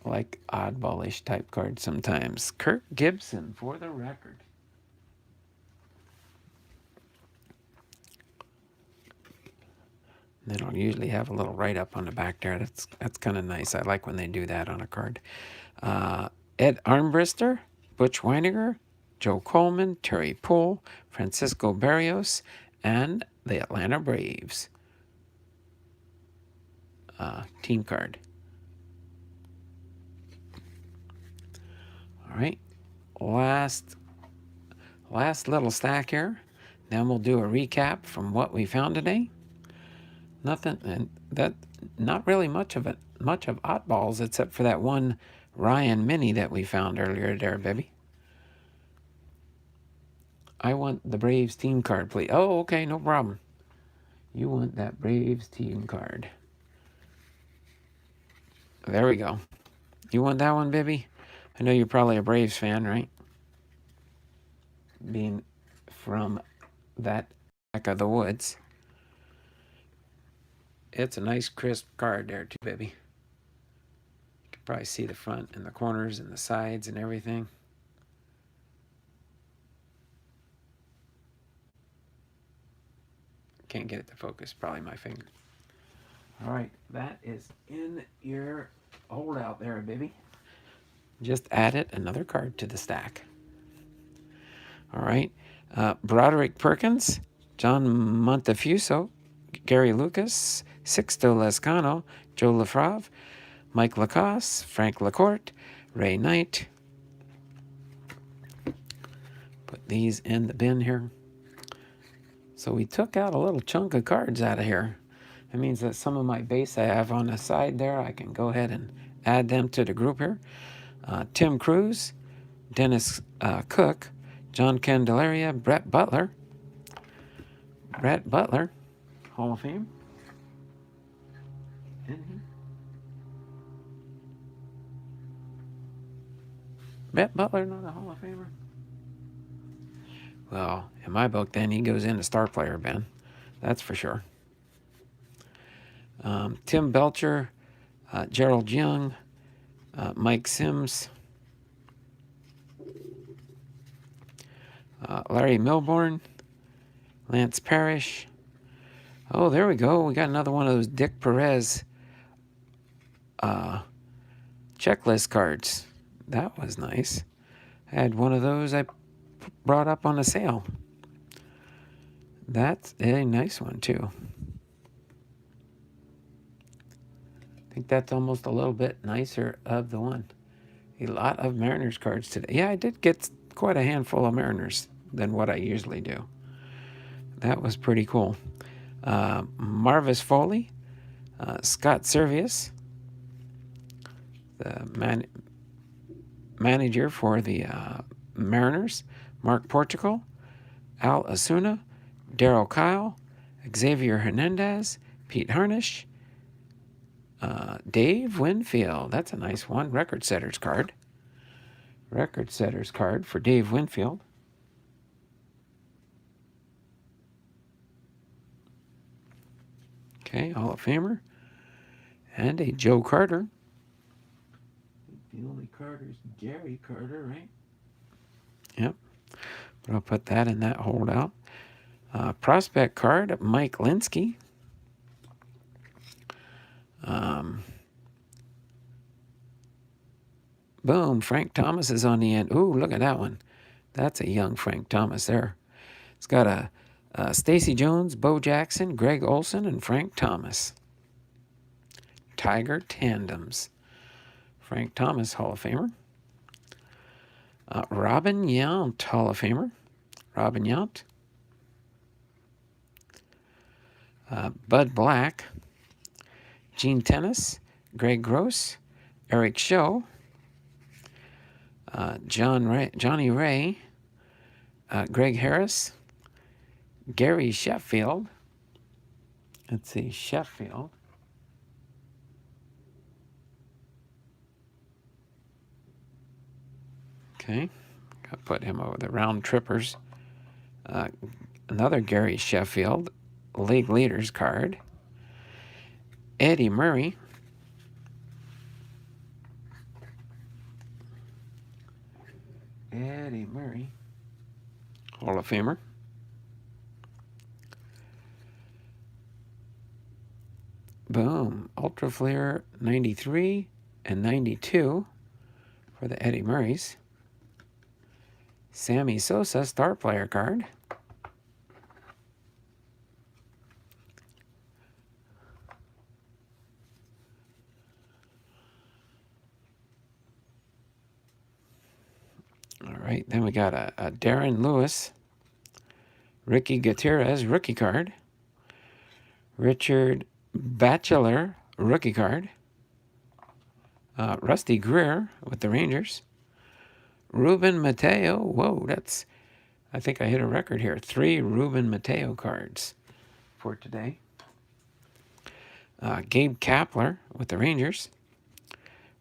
Like oddballish type cards sometimes. Kirk Gibson, for the record. Then I'll usually have a little write-up on the back there. That's kind of nice. I like when they do that on a card. Ed Armbrister, Butch Weiniger, Joe Coleman, Terry Poole, Francisco Barrios, and the Atlanta Braves. Team card. All right. Last little stack here. Then we'll do a recap from what we found today. Nothing, and that not really much of oddballs except for that one Ryan Mini that we found earlier there, baby. I want the Braves team card, please. Oh, okay, no problem. You want that Braves team card. There we go. You want that one, baby? I know you're probably a Braves fan, right? Being from that neck of the woods. It's a nice crisp card there too, baby. You can probably see the front and the corners and the sides and everything. Can't get it to focus, probably my finger. All right, that is in your holdout there, baby. Just added another card to the stack. All right, Broderick Perkins, John Montefuso, Gary Lucas, Sixto Lescano, Joe Lafrave, Mike Lacoste, Frank Lacourte, Ray Knight. Put these in the bin here. So we took out a little chunk of cards out of here. That means that some of my base I have on the side there, I can go ahead and add them to the group here. Tim Cruz, Dennis Cook, John Candelaria, Brett Butler, Hall of Fame. Brett Butler, not a Hall of Famer? Well, in my book, then he goes into star player, Ben. That's for sure. Tim Belcher, Gerald Young, Mike Sims, Larry Milbourne, Lance Parrish. Oh, there we go. We got another one of those Dick Perez checklist cards. That was nice. I had one of those I brought up on a sale. That's a nice one, too. I think that's almost a little bit nicer of the one. A lot of Mariners cards today. Yeah, I did get quite a handful of Mariners than what I usually do. That was pretty cool. Marvis Foley, Scott Servius, the manager for the Mariners, Mark Portugal, Al Asuna, Darryl Kyle, Xavier Hernandez, Pete Harnish, Dave Winfield. That's a nice one. Record setters card for Dave Winfield. Okay, Hall of Famer. And a Joe Carter. The only Carter's Gary Carter, right? Yep. But I'll put that in that holdout. Prospect card, Mike Linsky. Boom, Frank Thomas is on the end. Ooh, look at that one. That's a young Frank Thomas there. It's got a Stacy Jones, Bo Jackson, Greg Olson, and Frank Thomas. Tiger Tandems. Frank Thomas, Hall of Famer. Robin Yount, Hall of Famer. Robin Yount. Bud Black. Gene Tennis. Greg Gross. Eric Show. Johnny Ray. Greg Harris. Gary Sheffield. Let's see, Sheffield. Okay, got to put him over the round trippers. Another Gary Sheffield, league leaders card. Eddie Murray. Hall of Famer. Boom, Ultra Flare 93 and 92 for the Eddie Murrays. Sammy Sosa, star player card. All right, then we got a Darren Lewis, Ricky Gutierrez, rookie card. Richard Batchelor, rookie card. Rusty Greer with the Rangers. Ruben Mateo. Whoa, I think I hit a record here. 3 Ruben Mateo cards for today. Gabe Kapler with the Rangers.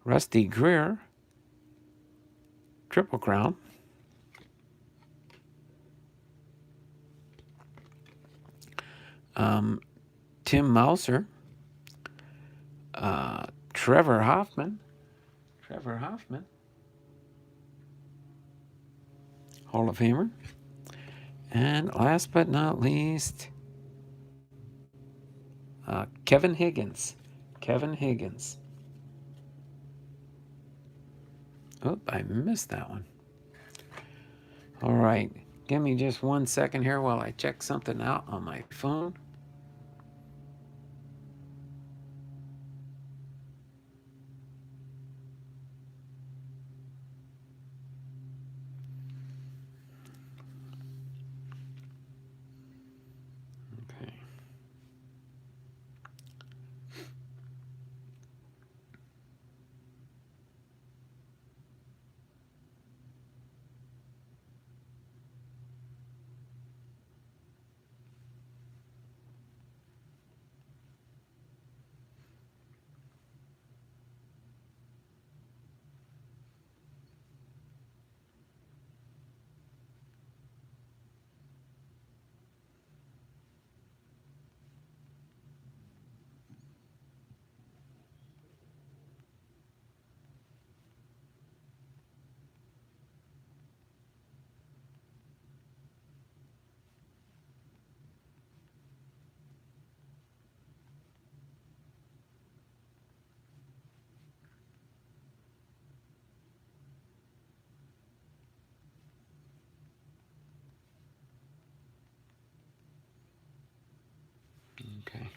Rusty Greer. Triple Crown. Tim Mouser. Trevor Hoffman. Hall of Famer. And last but not least, Kevin Higgins. Oh, I missed that one. All right. Give me just 1 second here while I check something out on my phone. Okay. Okay.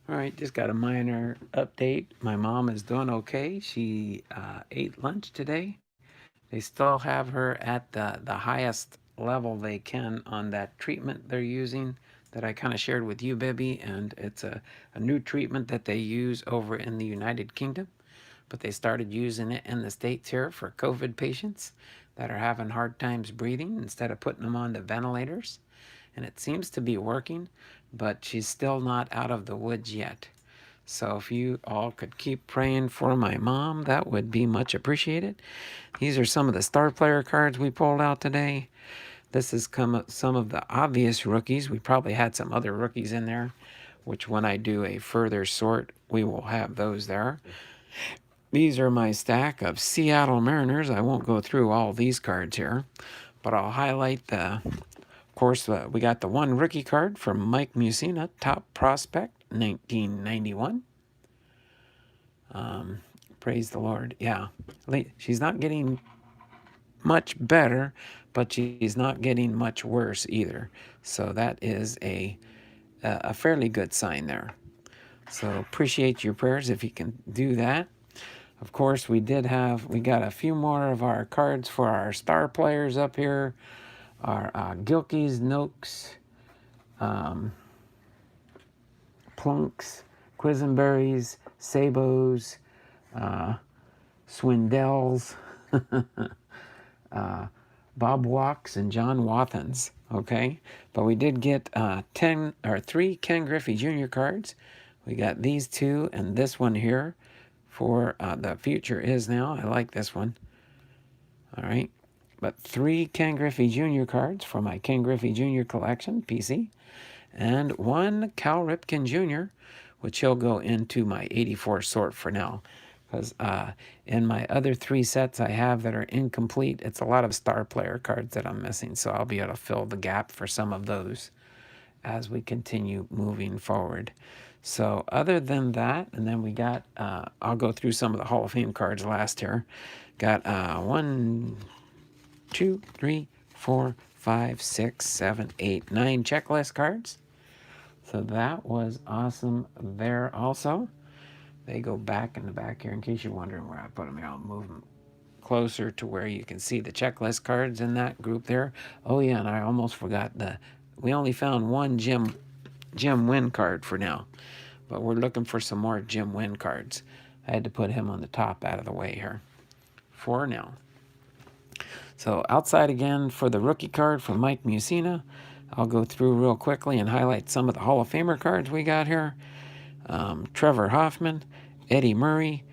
All right, just got a minor update. My mom is doing okay. She ate lunch today. They still have her at the highest level they can on that treatment they're using that I kind of shared with you, Bibby. And it's a new treatment that they use over in the United Kingdom. But they started using it in the States here for COVID patients that are having hard times breathing instead of putting them on the ventilators. And it seems to be working, but she's still not out of the woods yet. So if you all could keep praying for my mom, that would be much appreciated. These are some of the star player cards we pulled out today. This is some of the obvious rookies. We probably had some other rookies in there, which when I do a further sort, we will have those there. These are my stack of Seattle Mariners. I won't go through all these cards here, but I'll highlight of course, we got the one rookie card from Mike Mussina, top prospect, 1991. Praise the Lord. Yeah, she's not getting much better, but she's not getting much worse either. So that is a fairly good sign there. So appreciate your prayers if you can do that. Of course, we got a few more of our cards for our star players up here. Our Gilkeys, Noakes, Plunks, Quisenberries, Sabos, Swindells, Bob Walks, and John Wathans. Okay, but we did get 3 Ken Griffey Jr. cards. We got these two and this one here for the future is now. I like this one. All right, but 3 Ken Griffey Jr. cards for my Ken Griffey Jr. collection, PC, and 1 Cal Ripken Jr., which he'll go into my 84 sort for now. Because in my other 3 sets I have that are incomplete, it's a lot of star player cards that I'm missing, so I'll be able to fill the gap for some of those as we continue moving forward. So other than that, and then we got, I'll go through some of the Hall of Fame cards last here. Got 1, 2, 3, 4, 5, 6, 7, 8, 9 checklist cards. So that was awesome there also. They go back in the back here in case you're wondering where I put them here. I'll move them closer to where you can see the checklist cards in that group there. Oh yeah, and I almost forgot we only found 1 Jim Wynn card for now, but we're looking for some more Jim Wynn cards. I had to put him on the top out of the way here for now. So outside again for the rookie card from Mike Mussina. I'll go through real quickly and highlight some of the Hall of Famer cards we got here. Trevor Hoffman, Eddie Murray,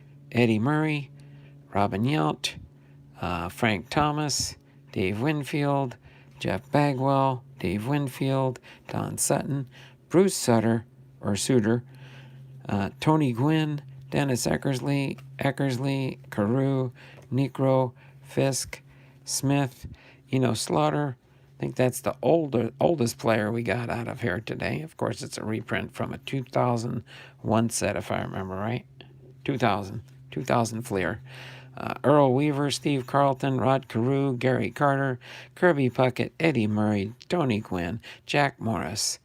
Robin Yount, Frank Thomas, Dave Winfield, Jeff Bagwell, Dave Winfield, Don Sutton, Bruce Sutter, Tony Gwynn, Dennis Eckersley, Carew, Necro, Fisk, Smith, Slaughter. I think that's the oldest player we got out of here today. Of course, it's a reprint from a 2001 set, if I remember right. 2000 Fleer. Earl Weaver, Steve Carlton, Rod Carew, Gary Carter, Kirby Puckett, Eddie Murray, Tony Gwynn, Jack Morris,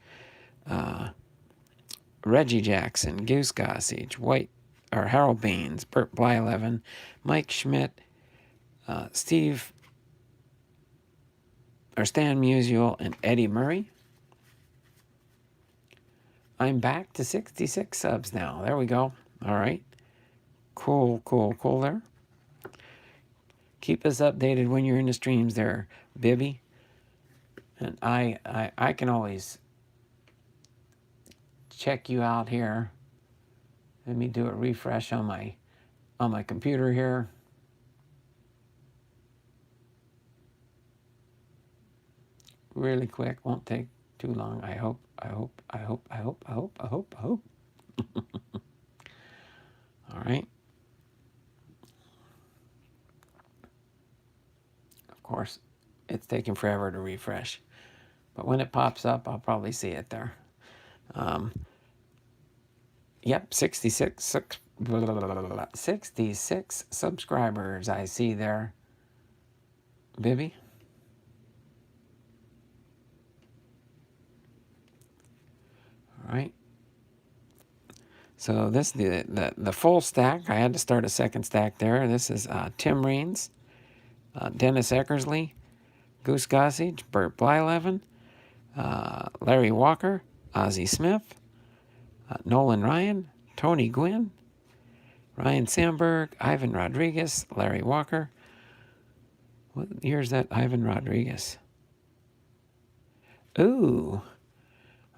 Reggie Jackson, Goose Gossage, Harold Baines, Burt Blyleven, Mike Schmidt, Stan Musial, and Eddie Murray. I'm back to 66 subs now. There we go. All right. Cool there. Keep us updated when you're in the streams there, Bibby. And I can always check you out here. Let me do a refresh on my computer here. Really quick, won't take too long. I hope. All right. Of course, it's taking forever to refresh, but when it pops up, I'll probably see it there. Yep, 66 subscribers I see there, Bibby. All right. So this is the full stack. I had to start a second stack there. This is Tim Raines, Dennis Eckersley, Goose Gossage, Burt Blyleven, Larry Walker, Ozzie Smith, Nolan Ryan, Tony Gwynn, Ryan Sandberg, Ivan Rodriguez, Larry Walker. What year is that Ivan Rodriguez? Ooh,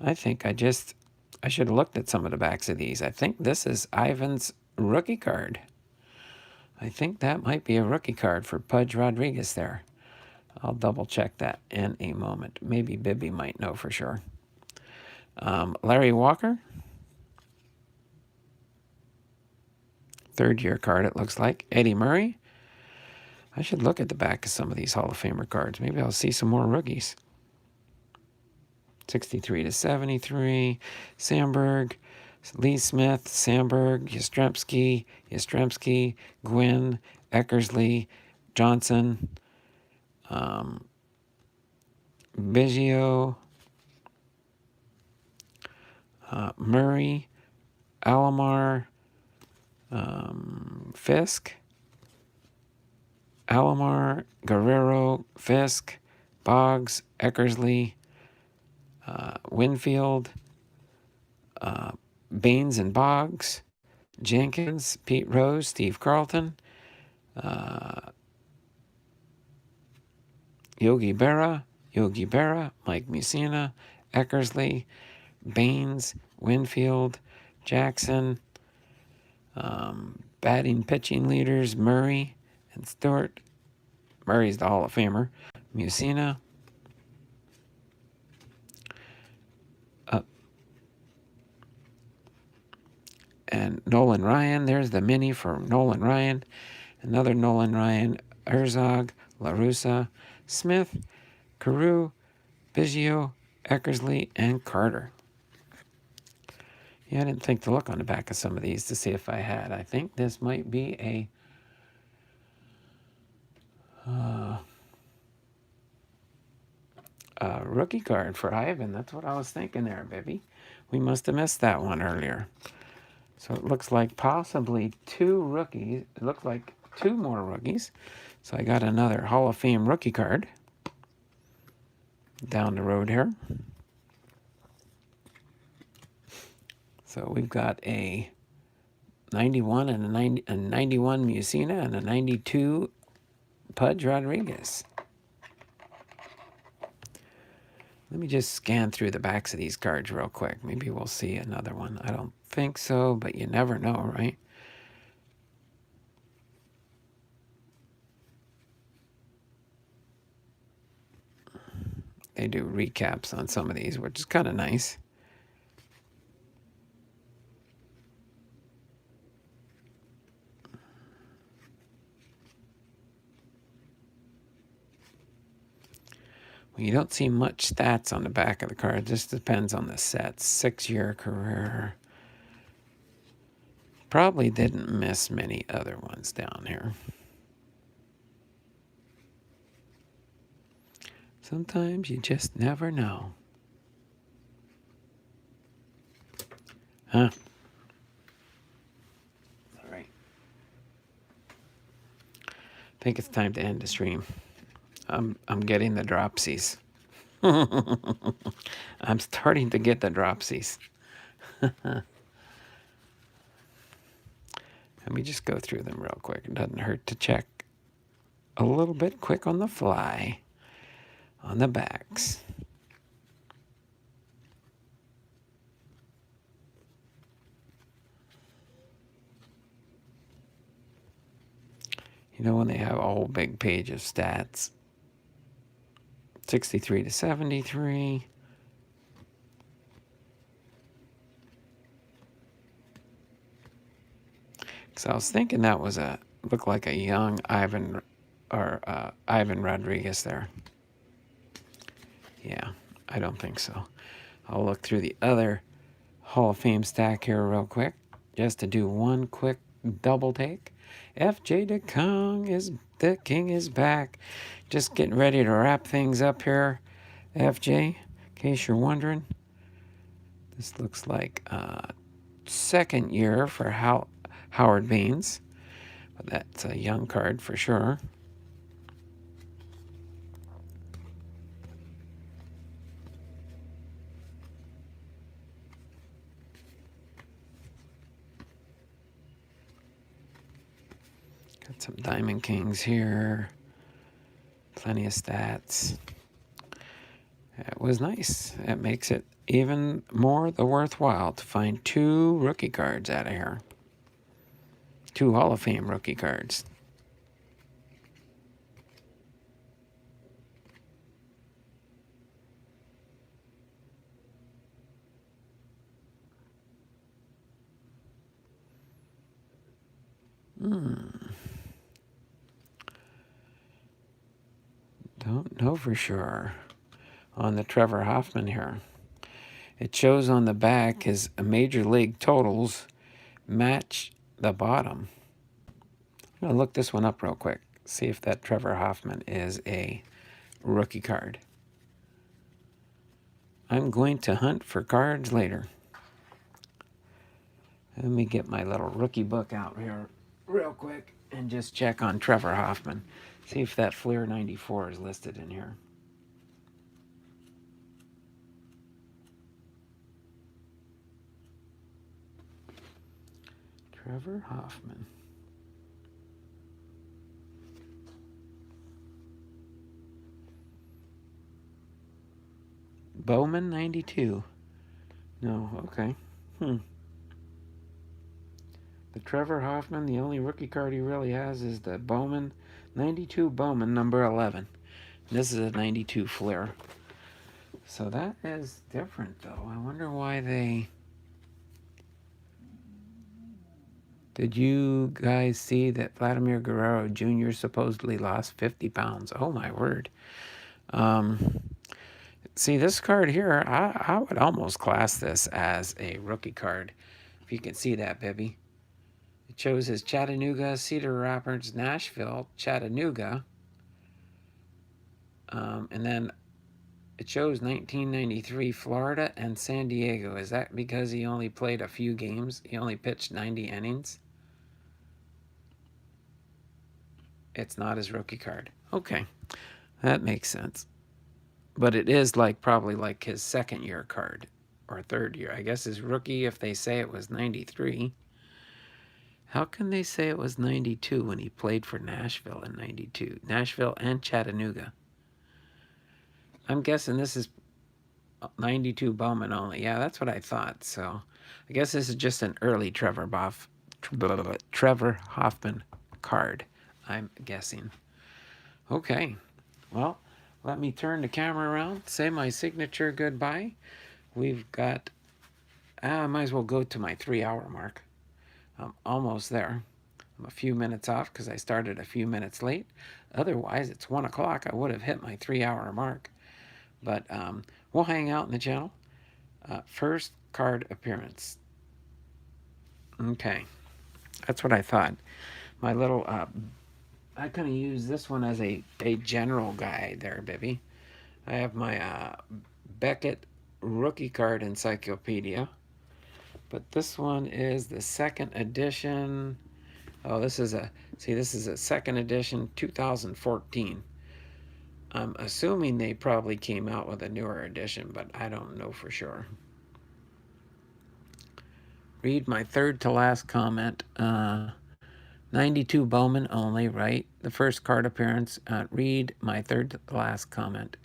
I think I should have looked at some of the backs of these. I think this is Ivan's rookie card. I think that might be a rookie card for Pudge Rodriguez there. I'll double check that in a moment. Maybe Bibby might know for sure. Larry Walker. Third year card, it looks like. Eddie Murray. I should look at the back of some of these Hall of Famer cards. Maybe I'll see some more rookies. 63 to 73. Sandberg. Lee Smith. Sandberg. Yastrzemski. Gwynn. Eckersley. Johnson. Biggio. Murray. Alomar. Fisk. Alomar, Guerrero, Fisk, Boggs, Eckersley, Winfield, Baines and Boggs, Jenkins, Pete Rose, Steve Carlton, Yogi Berra, Mike Mussina, Eckersley, Baines, Winfield, Jackson, batting pitching leaders, Murray and Stewart. Murray's the Hall of Famer. Mussina. And Nolan Ryan. There's the mini for Nolan Ryan. Another Nolan Ryan. Herzog, La Russa, Smith, Carew, Biggio, Eckersley, and Carter. Yeah, I didn't think to look on the back of some of these to see if I had. I think this might be a rookie card for Ivan. That's what I was thinking there, baby. We must have missed that one earlier. So it looks like possibly two rookies. It looks like two more rookies. So I got another Hall of Fame rookie card down the road here. So we've got a 91 and a 91 Mussina and a 92 Pudge Rodriguez. Let me just scan through the backs of these cards real quick. Maybe we'll see another one. I don't think so, but you never know, right? They do recaps on some of these, which is kind of nice. You don't see much stats on the back of the card. It just depends on the set. 6-year career. Probably didn't miss many other ones down here. Sometimes you just never know. Huh? All right. I think it's time to end the stream. I'm getting the dropsies. I'm starting to get the dropsies. Let me just go through them real quick. It doesn't hurt to check a little bit quick on the fly on the backs. You know, when they have a whole big page of stats. 63 to 73. So I was thinking that was looked like a young Ivan Rodriguez there. Yeah, I don't think so. I'll look through the other Hall of Fame stack here real quick, just to do one quick double take. FJ the King is back. Just getting ready to wrap things up here, FJ, in case you're wondering. This looks like second year for Howard Beans. But that's a young card for sure. Got some Diamond Kings here. Plenty of stats. It was nice. It makes it even more the worthwhile to find 2 rookie cards out of here. 2 Hall of Fame rookie cards. Don't know for sure on the Trevor Hoffman here. It shows on the back his major league totals match the bottom. I'm going to look this one up real quick. See if that Trevor Hoffman is a rookie card. I'm going to hunt for cards later. Let me get my little rookie book out here real quick and just check on Trevor Hoffman. See if that Fleer 94 is listed in here. Trevor Hoffman. Bowman 92. No, okay. The Trevor Hoffman, the only rookie card he really has is the Bowman 92 Bowman number 11. This is a 92 Flair. So that is different though. I wonder why they... Did you guys see that Vladimir Guerrero Jr. supposedly lost 50 pounds? Oh my word. See, this card here, I would almost class this as a rookie card. If you can see that, baby. It shows his Chattanooga, Cedar Rapids, Nashville, Chattanooga. And then it shows 1993 Florida and San Diego. Is that because he only played a few games? He only pitched 90 innings? It's not his rookie card. Okay, that makes sense. But it is like probably like his second year card or third year. I guess his rookie, if they say it was 93. How can they say it was 92 when he played for Nashville in 92? Nashville and Chattanooga. I'm guessing this is 92 Bowman only. Yeah, that's what I thought. So I guess this is just an early Trevor Hoffman card, I'm guessing. Okay, well, let me turn the camera around, say my signature goodbye. We've got, I might as well go to my 3-hour mark. I'm almost there. I'm a few minutes off because I started a few minutes late. Otherwise, it's 1 o'clock. I would have hit my 3-hour mark. But we'll hang out in the channel. First card appearance. Okay. That's what I thought. My little, I kind of use this one as a general guide there, baby. I have my Beckett rookie card encyclopedia. But this one is the second edition. Oh, this is a, see, this is a second edition, 2014. I'm assuming they probably came out with a newer edition, but I don't know for sure. Read my third to last comment. 92 Bowman only, right? The first card appearance. Read my third to last comment.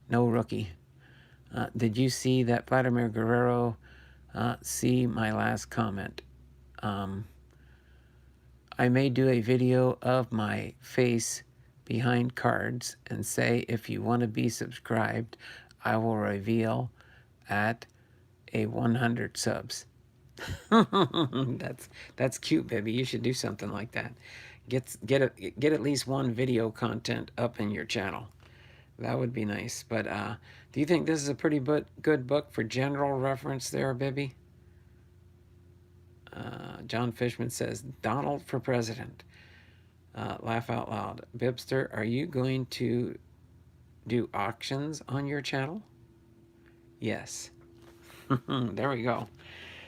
No rookie. Did you see that Vladimir Guerrero? See my last comment. I may do a video of my face behind cards and say if you want to be subscribed, I will reveal at a 100 subs. That's cute, baby. You should do something like that. Get at least one video content up in your channel. That would be nice. But do you think this is a pretty good book for general reference there, baby? John Fishman says, Donald for president. Laugh out loud. Bibster, are you going to do auctions on your channel? Yes. There we go.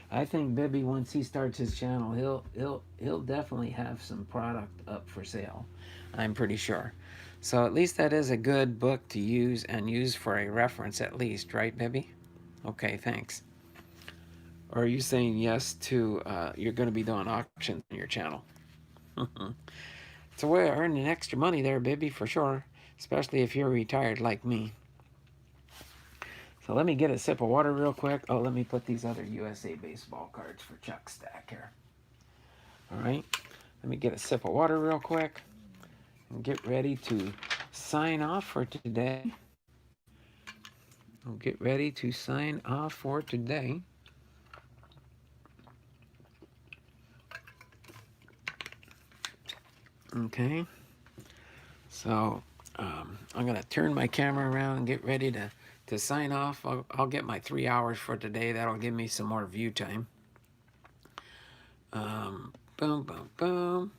I think Bibby, once he starts his channel, he'll definitely have some product up for sale. I'm pretty sure. So at least that is a good book to use and use for a reference at least, right, Bibby? Okay, thanks. Or are you saying yes to you're going to be doing auctions on your channel? It's a way of earning extra money there, Bibby, for sure. Especially if you're retired like me. So let me get a sip of water real quick. Oh, let me put these other USA baseball cards for Chuck stack here. All right. Let me get a sip of water real quick and get ready to sign off for today. We'll get ready to sign off for today. Okay. So I'm going to turn my camera around and get ready to sign off. I'll get my 3 hours for today. That'll give me some more view time. Boom, boom, boom.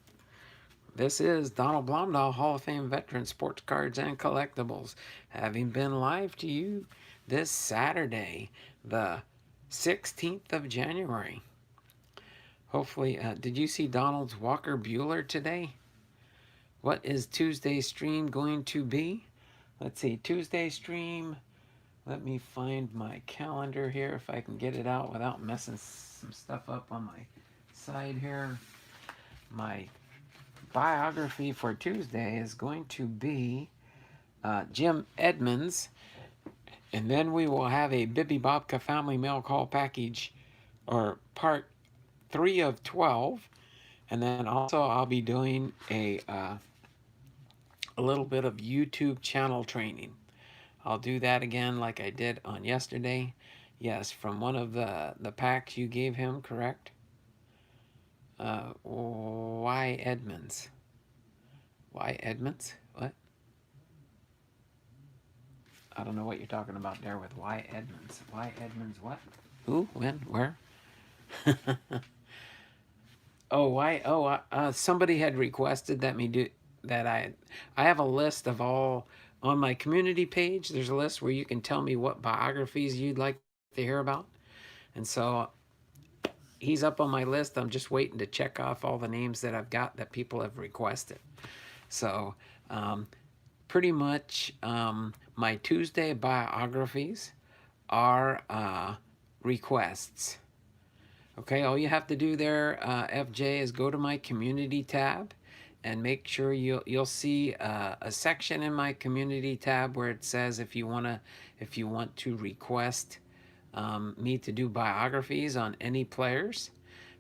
This is Donald Blomdahl, Hall of Fame veteran, sports cards and collectibles, having been live to you this Saturday, the 16th of January. Hopefully, did you see Donald's Walker Bueller today? What is Tuesday's stream going to be? Let's see, Tuesday stream. Let me find my calendar here if I can get it out without messing some stuff up on my side here. My biography for Tuesday is going to be Jim Edmonds, and then we will have a Bibby Bobka Family Mail Call package, or part 3 of 12, and then also I'll be doing a little bit of YouTube channel training. I'll do that again like I did on yesterday. Yes, from one of the packs you gave him, correct? Why Edmonds? Why Edmonds? What? I don't know what you're talking about there with why Edmonds. Why Edmonds what? Who? When? Where? Oh, why? Oh, somebody had requested that me do that. I have a list of all on my community page. There's a list where you can tell me what biographies you'd like to hear about, and so he's up on my list. I'm just waiting to check off all the names that I've got that people have requested. So, pretty much my Tuesday biographies are requests. Okay, all you have to do there, FJ, is go to my community tab and make sure you'll see a section in my community tab where it says if you want to request me to do biographies on any players,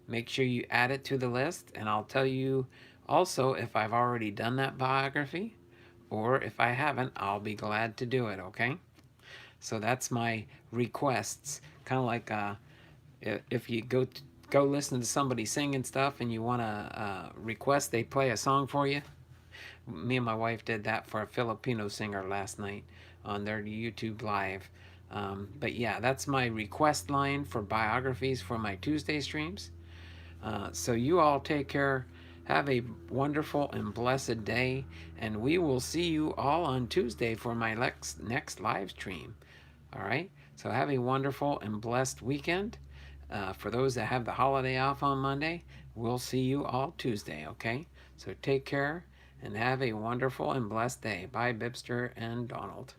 make sure you add it to the list, and I'll tell you also if I've already done that biography, or if I haven't, I'll be glad to do it, okay? So that's my requests, kind of like if you go listen to somebody singing stuff and you want to request they play a song for you. Me and my wife did that for a Filipino singer last night on their YouTube live. But yeah, that's my request line for biographies for my Tuesday streams. So you all take care. Have a wonderful and blessed day, and we will see you all on Tuesday for my next live stream. All right? So have a wonderful and blessed weekend. For those that have the holiday off on Monday, we'll see you all Tuesday, okay? So take care and have a wonderful and blessed day. Bye, Bibster and Donald.